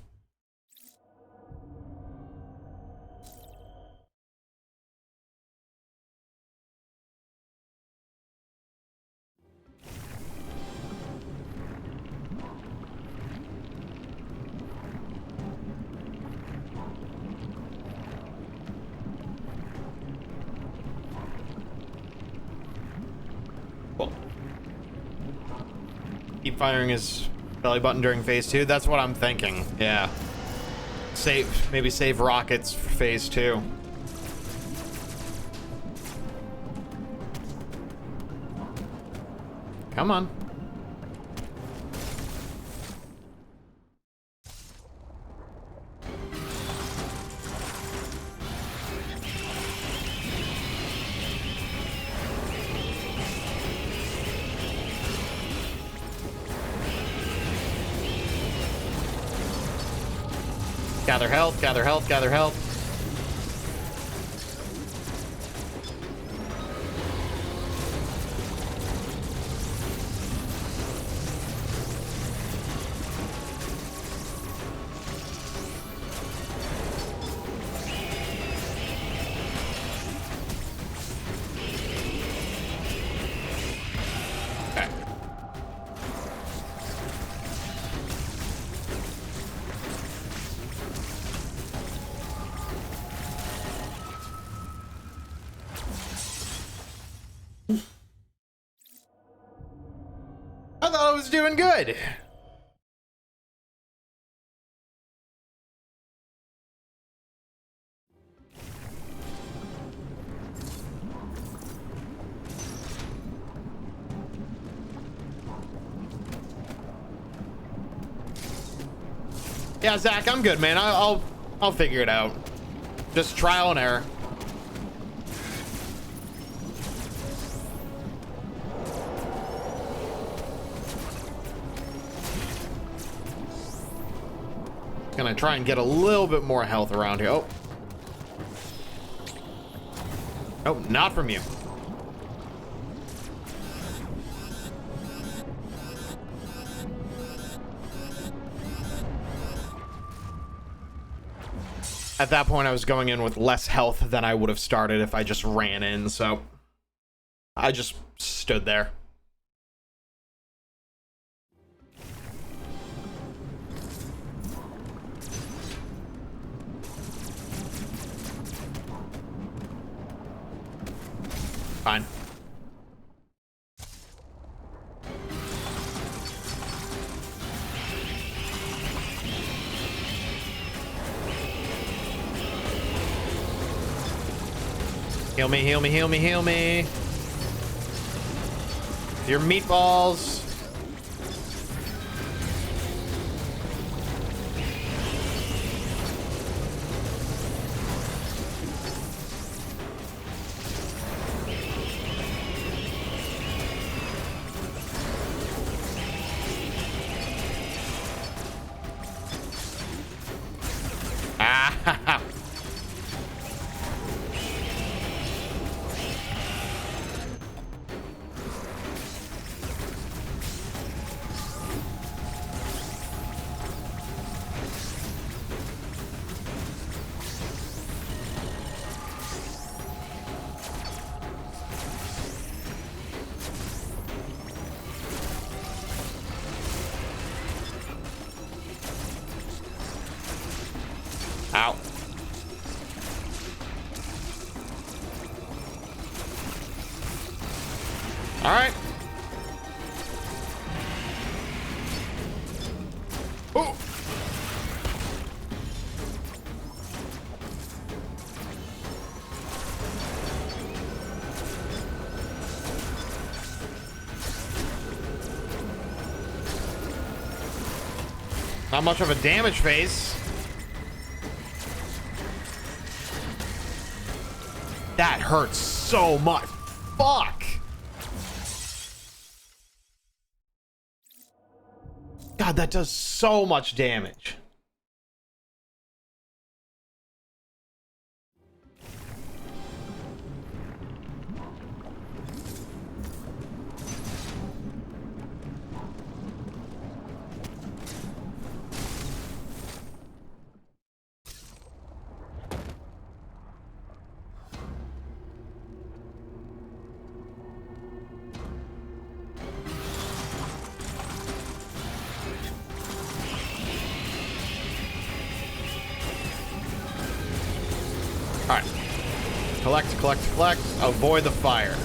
Cool. Keep firing his belly button during phase 2. That's what I'm thinking. Yeah. Maybe save rockets for phase 2. Come on. Gather health, gather health, gather health. Okay. I thought I was doing good. Yeah, Zach, I'm good, man. I'll figure it out. Just trial and error. Gonna try and get a little bit more health around here. Oh. Oh, not from you. At that point, I was going in with less health than I would have started if I just ran in, so I just stood there. Fine. Heal me, heal me, heal me, heal me. Your meatballs. Ah, Ow. All right. Oh. Not much of a damage phase. That hurts so much. Fuck. God, that does so much damage. Alright. Collect, collect, collect. Avoid the fire.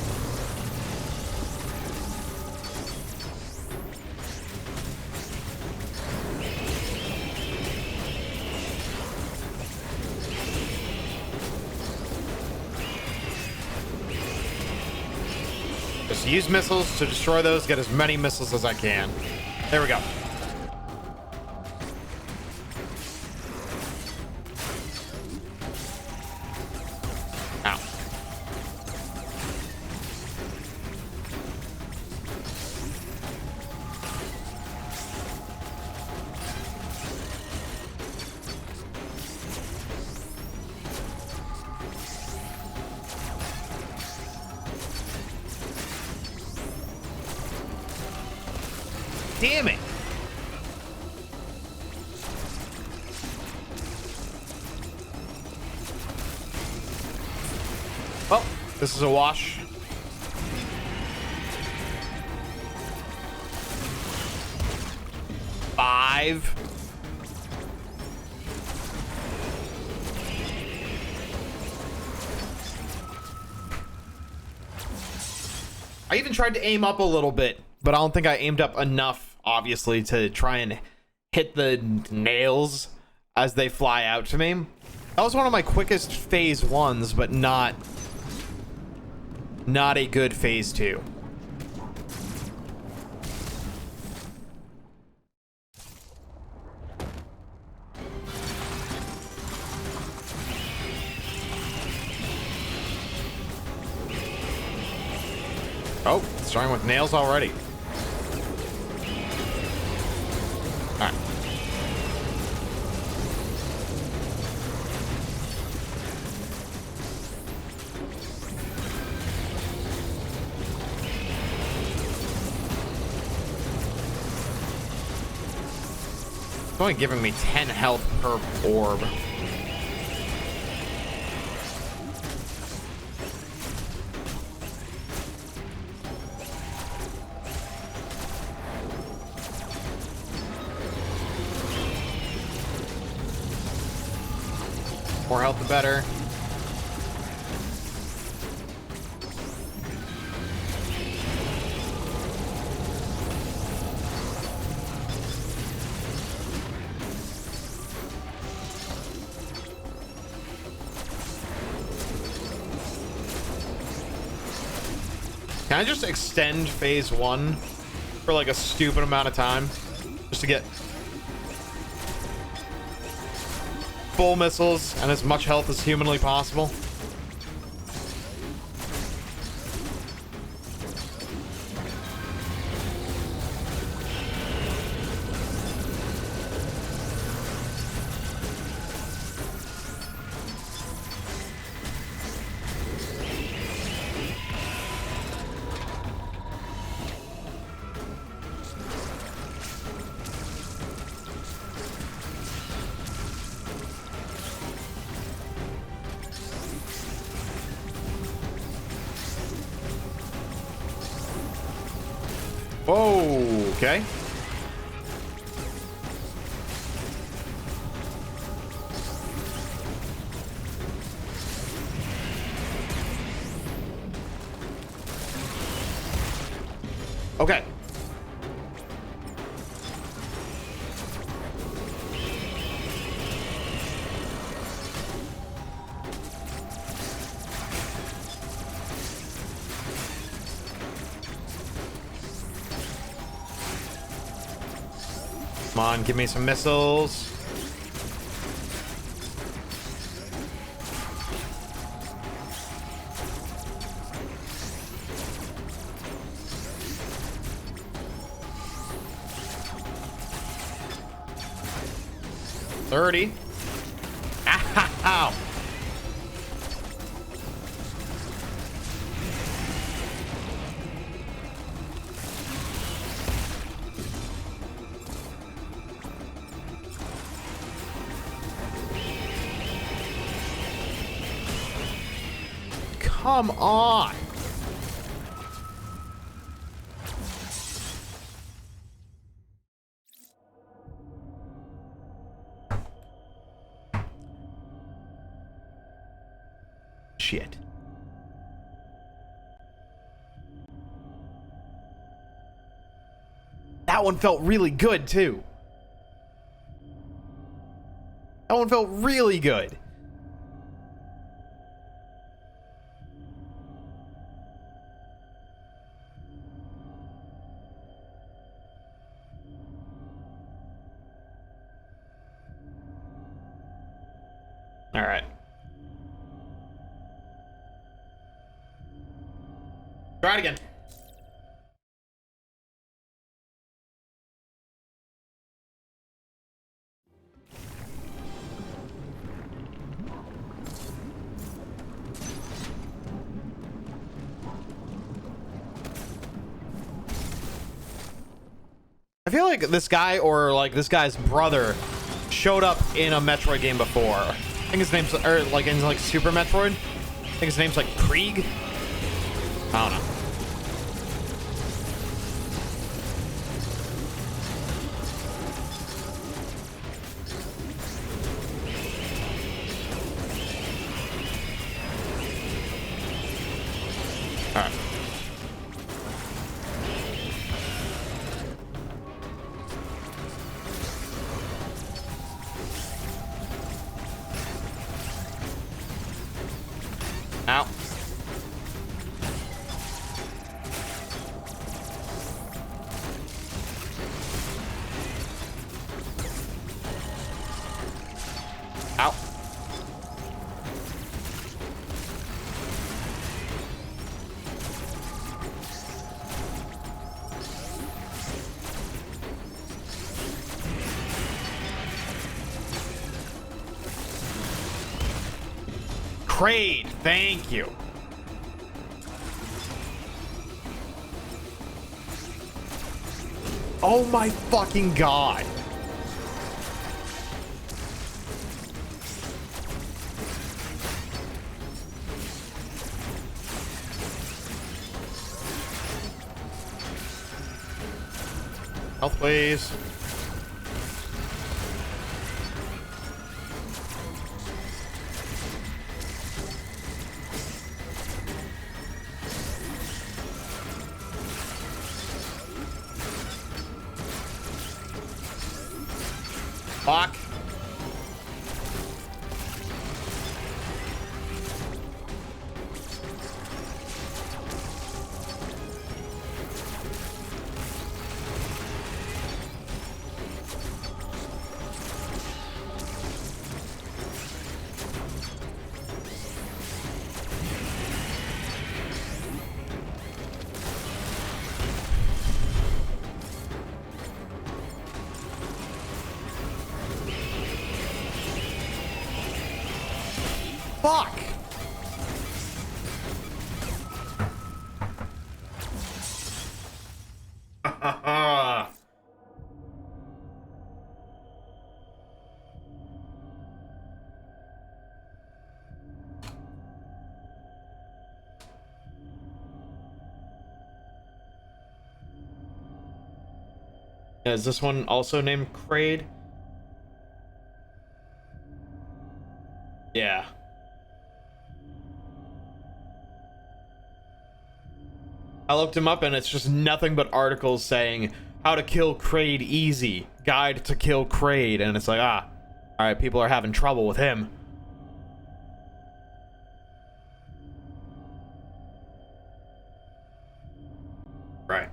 Just use missiles to destroy those, get as many missiles as I can. There we go. Ow. Damn it. Well, this is a wash. Five. I even tried to aim up a little bit, but I don't think I aimed up enough, obviously, to try and hit the nails as they fly out to me. That was one of my quickest phase ones, but not a good phase two. Oh, starting with nails already. All right. It's only giving me 10 health per orb. More health, the better. Can I just extend phase one for like a stupid amount of time just to get full missiles and as much health as humanly possible? Whoa, okay. Okay. Come on, give me some missiles. 30. Ow. Come on. Shit. That one felt really good too. That one felt really good. All right. Try it again. I feel like this guy or like this guy's brother showed up in a Metroid game before. I think his name's, or like in like Super Metroid. I think his name's like Krieg. I don't know. All right. Ow. Ow. Kraid, thank you. Oh my fucking god. Health, please. Fuck. Fuck! Is this one also named Kraid? Yeah. I looked him up and it's just nothing but articles saying how to kill Kraid easy, guide to kill Kraid, and it's like, ah, all right, people are having trouble with him. Right.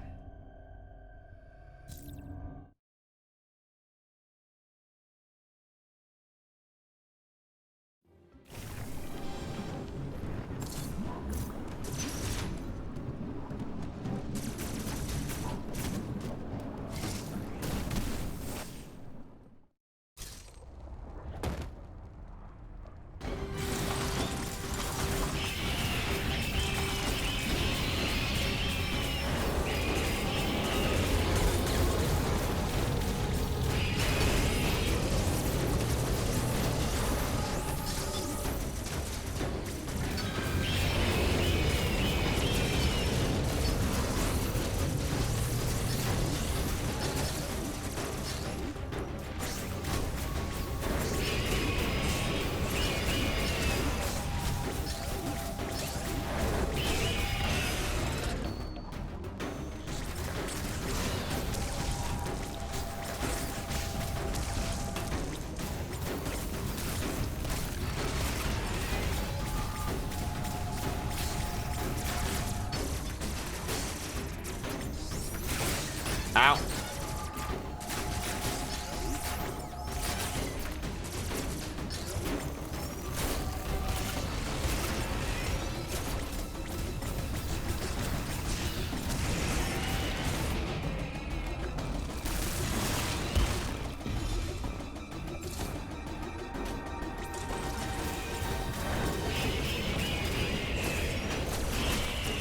Ow.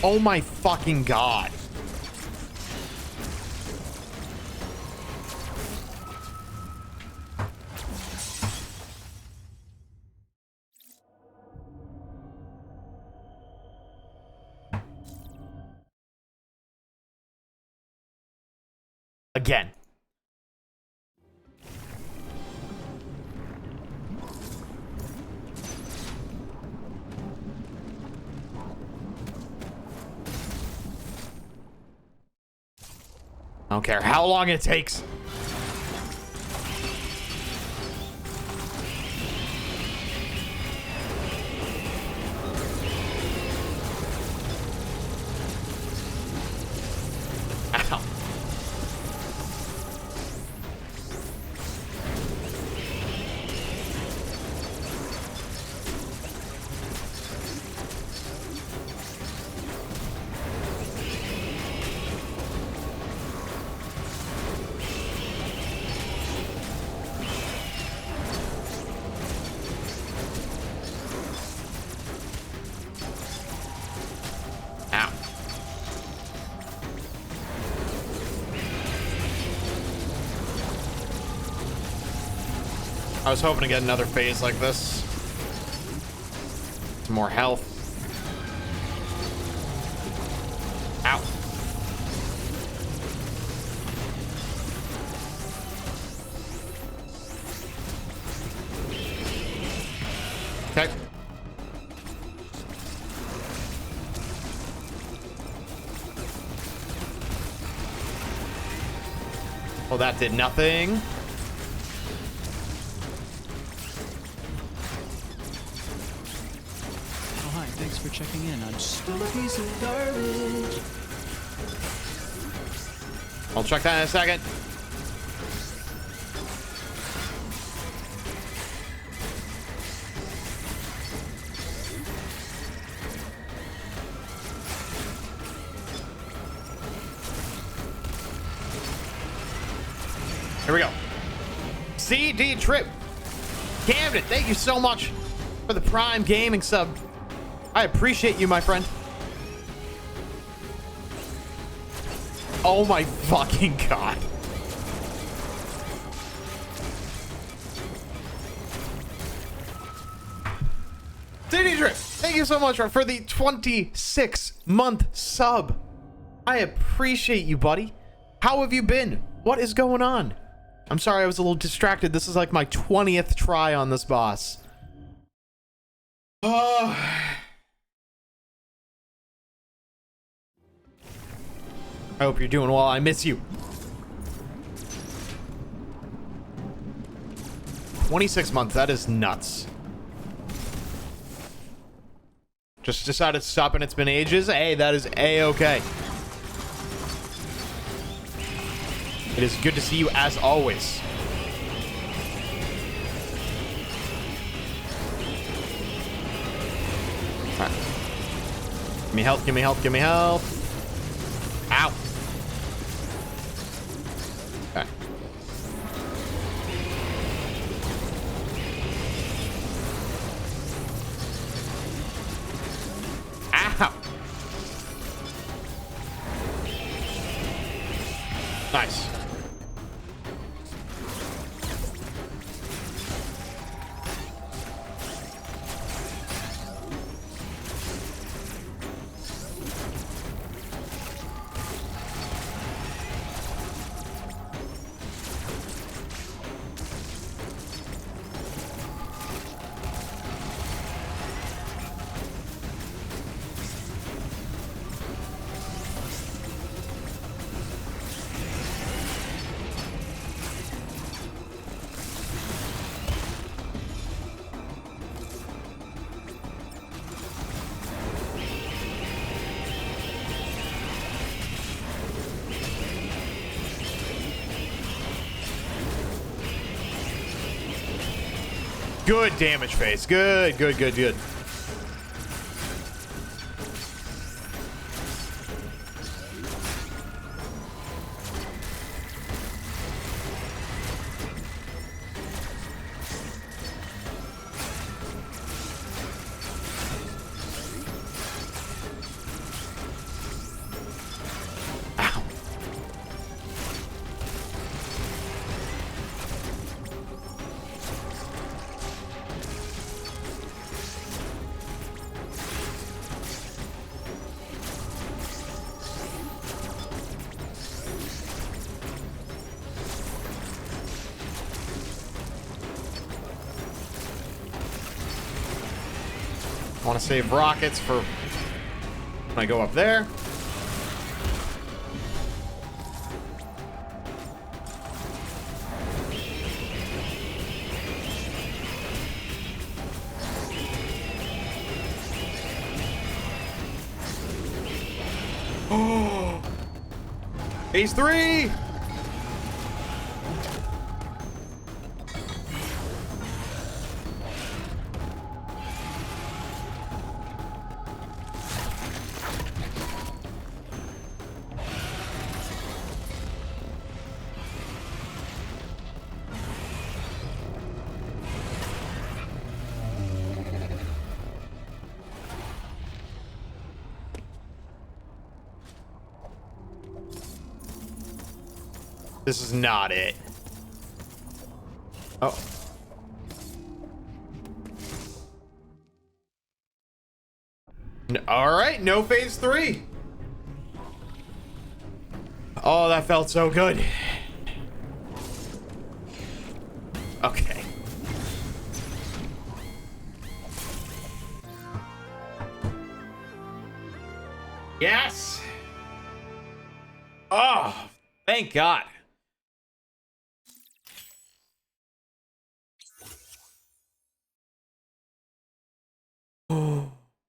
Oh my fucking god. Again. I don't care how long it takes. Ow. Ow. I was hoping to get another phase like this. Some more health. Ow. Okay. Well, that did nothing. Oh, hi. Thanks for checking in. I'm still a piece of garbage. I'll check that in a second. Here we go. CD Trip. Camden, thank you so much for the Prime Gaming sub. I appreciate you, my friend. Oh my fucking god. CD Trip, thank you so much for the 26-month sub. I appreciate you, buddy. How have you been? What is going on? I'm sorry, I was a little distracted. This is like my 20th try on this boss. I hope you're doing well. I miss you. 26 months. That is nuts. Just decided to stop and it's been ages. Hey, that is A-okay. It is good to see you as always. All right. Give me health, give me health, give me health. Ow. Okay. Ow. Nice. Good damage phase. Good, good, good, good. I want to save rockets for when I go up there. Oh, phase 3. This is not it. Oh. All right, no phase 3. Oh, that felt so good. Okay. Yes. Oh, thank God.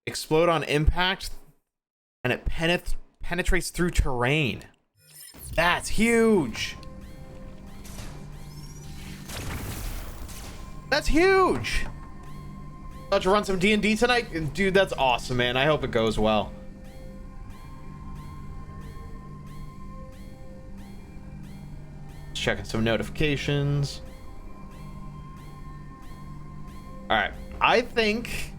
Explode on impact, and it penetrates through terrain. That's huge. That's huge. About to run some D&D tonight? Dude, that's awesome, man. I hope it goes well. Checking some notifications. All right. I think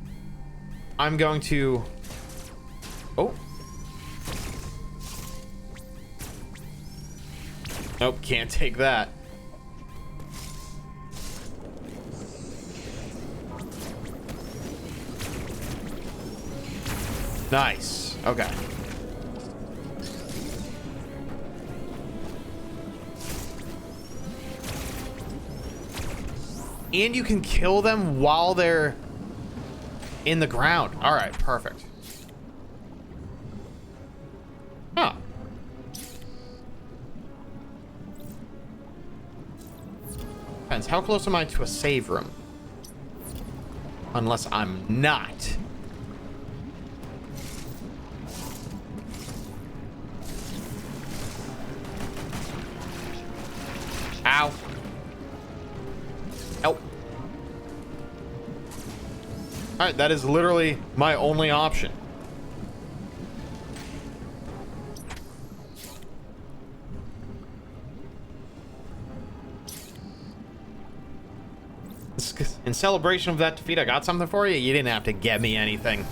I'm going to... Oh. Nope, can't take that. Nice. Okay. And you can kill them while they're in the ground. All right, perfect. Huh. Depends. How close am I to a save room? Unless I'm not. Ow. Help. All right, that is literally my only option. In celebration of that defeat, I got something for you. You didn't have to get me anything.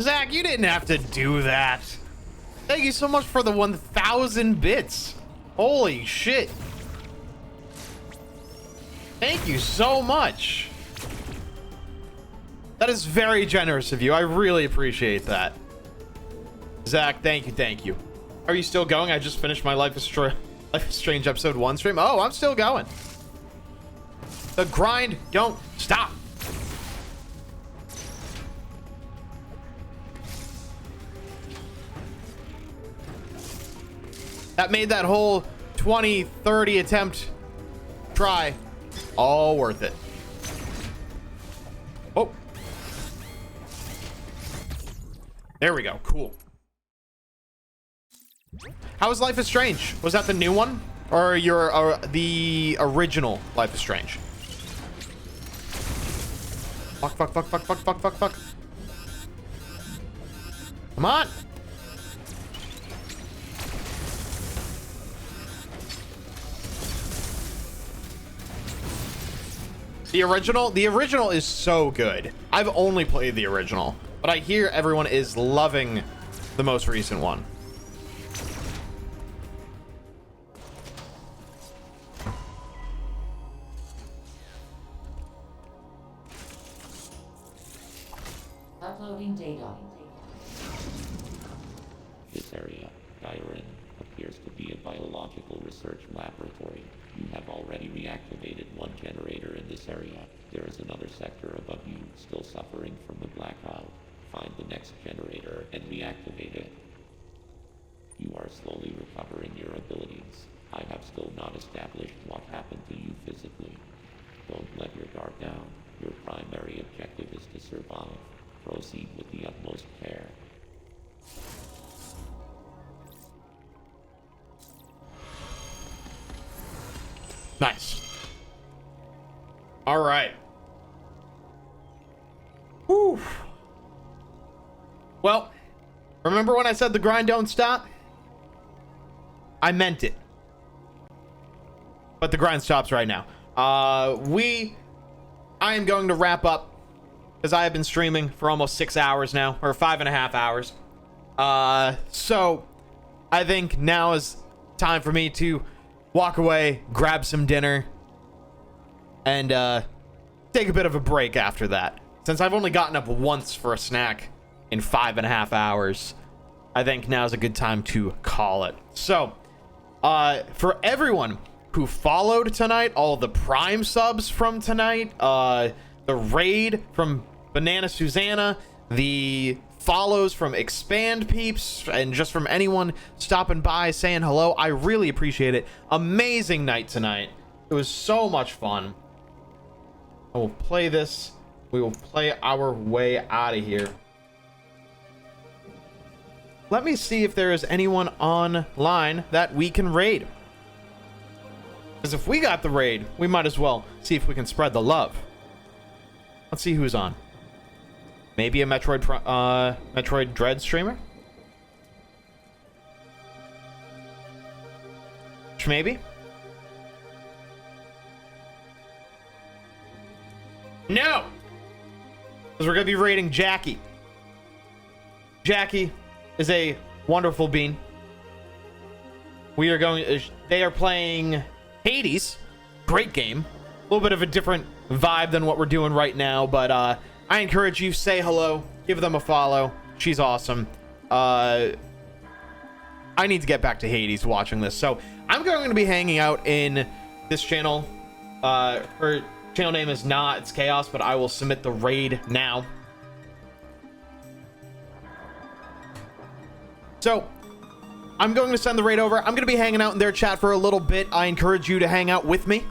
Zach, you didn't have to do that. Thank you so much for the 1,000 bits. Holy shit. Thank you so much. That is very generous of you. I really appreciate that. Zach, thank you, thank you. Are you still going? I just finished my Life is Strange episode 1 stream. Oh, I'm still going. The grind don't stop. That made that whole 20, 30 attempt try all worth it. Oh. There we go. Cool. How was Life is Strange? Was that the new one? Or the original Life is Strange? Fuck, fuck, fuck, fuck, fuck, fuck, fuck, fuck. Come on. The original is so good. I've only played the original, but I hear everyone is loving the most recent one. Uploading data. This area, Gyrin, appears to be a biological research laboratory. You have already reactivated one generator in this area. There is another sector above you still suffering from the blackout. Find the next generator and reactivate it. You are slowly recovering your abilities. I have still not established what happened to you physically. Don't let your guard down. Your primary objective is to survive. Proceed with the utmost care. Nice. All right. Whew. Well, remember when I said the grind don't stop? I meant it. But the grind stops right now. I am going to wrap up because I have been streaming for almost 6 hours now, or 5.5 hours. So I think now is time for me to walk away, grab some dinner, and take a bit of a break after that. Since I've only gotten up once for a snack in 5.5 hours, I think now's a good time to call it. So, for everyone who followed tonight, all the Prime subs from tonight, the raid from Banana Susanna, the follows from Expand Peeps, and just from anyone stopping by saying hello, I really appreciate it. Amazing night tonight. It was so much fun. I will play this. We will play our way out of here. Let me see if there is anyone online that we can raid. Because if we got the raid, we might as well see if we can spread the love. Let's see who's on. Maybe a Metroid Dread streamer? Maybe? No! Because we're going to be raiding Jackie. Jackie is a wonderful bean. They are playing Hades. Great game. A little bit of a different vibe than what we're doing right now, but I encourage you, say hello, give them a follow. She's awesome. I need to get back to Hades watching this, so I'm going to be hanging out in this channel. Her channel name is It's Chaos, but I will submit the raid now. So I'm going to send the raid over. I'm going to be hanging out in their chat for a little bit. I encourage you to hang out with me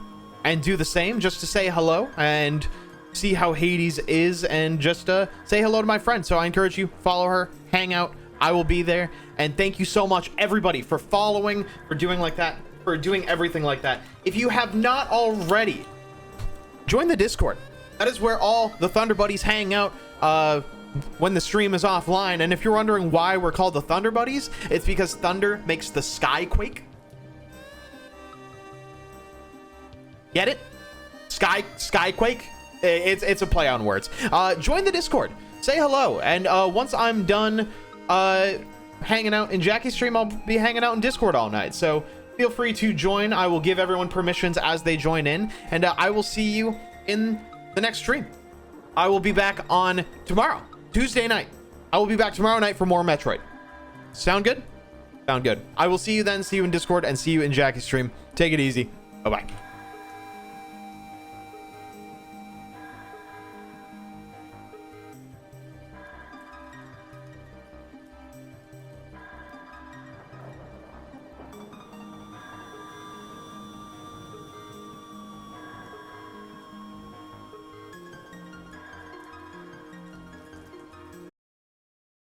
and do the same, just to say hello and see how Hades is, and just say hello to my friend. So I encourage you, follow her, hang out. I will be there. And thank you so much, everybody, for following, for doing like that, for doing everything like that. If you have not already, join the Discord. That is where all the Thunder Buddies hang out when the stream is offline. And if you're wondering why we're called the Thunder Buddies, it's because thunder makes the sky quake. Get it? Skyquake? It's a play on words. Join the Discord. Say hello. And once I'm done hanging out in Jackie's stream, I'll be hanging out in Discord all night. So feel free to join. I will give everyone permissions as they join in. And I will see you in the next stream. I will be back on tomorrow, Tuesday night. I will be back tomorrow night for more Metroid. Sound good? Sound good. I will see you then. See you in Discord and see you in Jackie's stream. Take it easy. Bye-bye.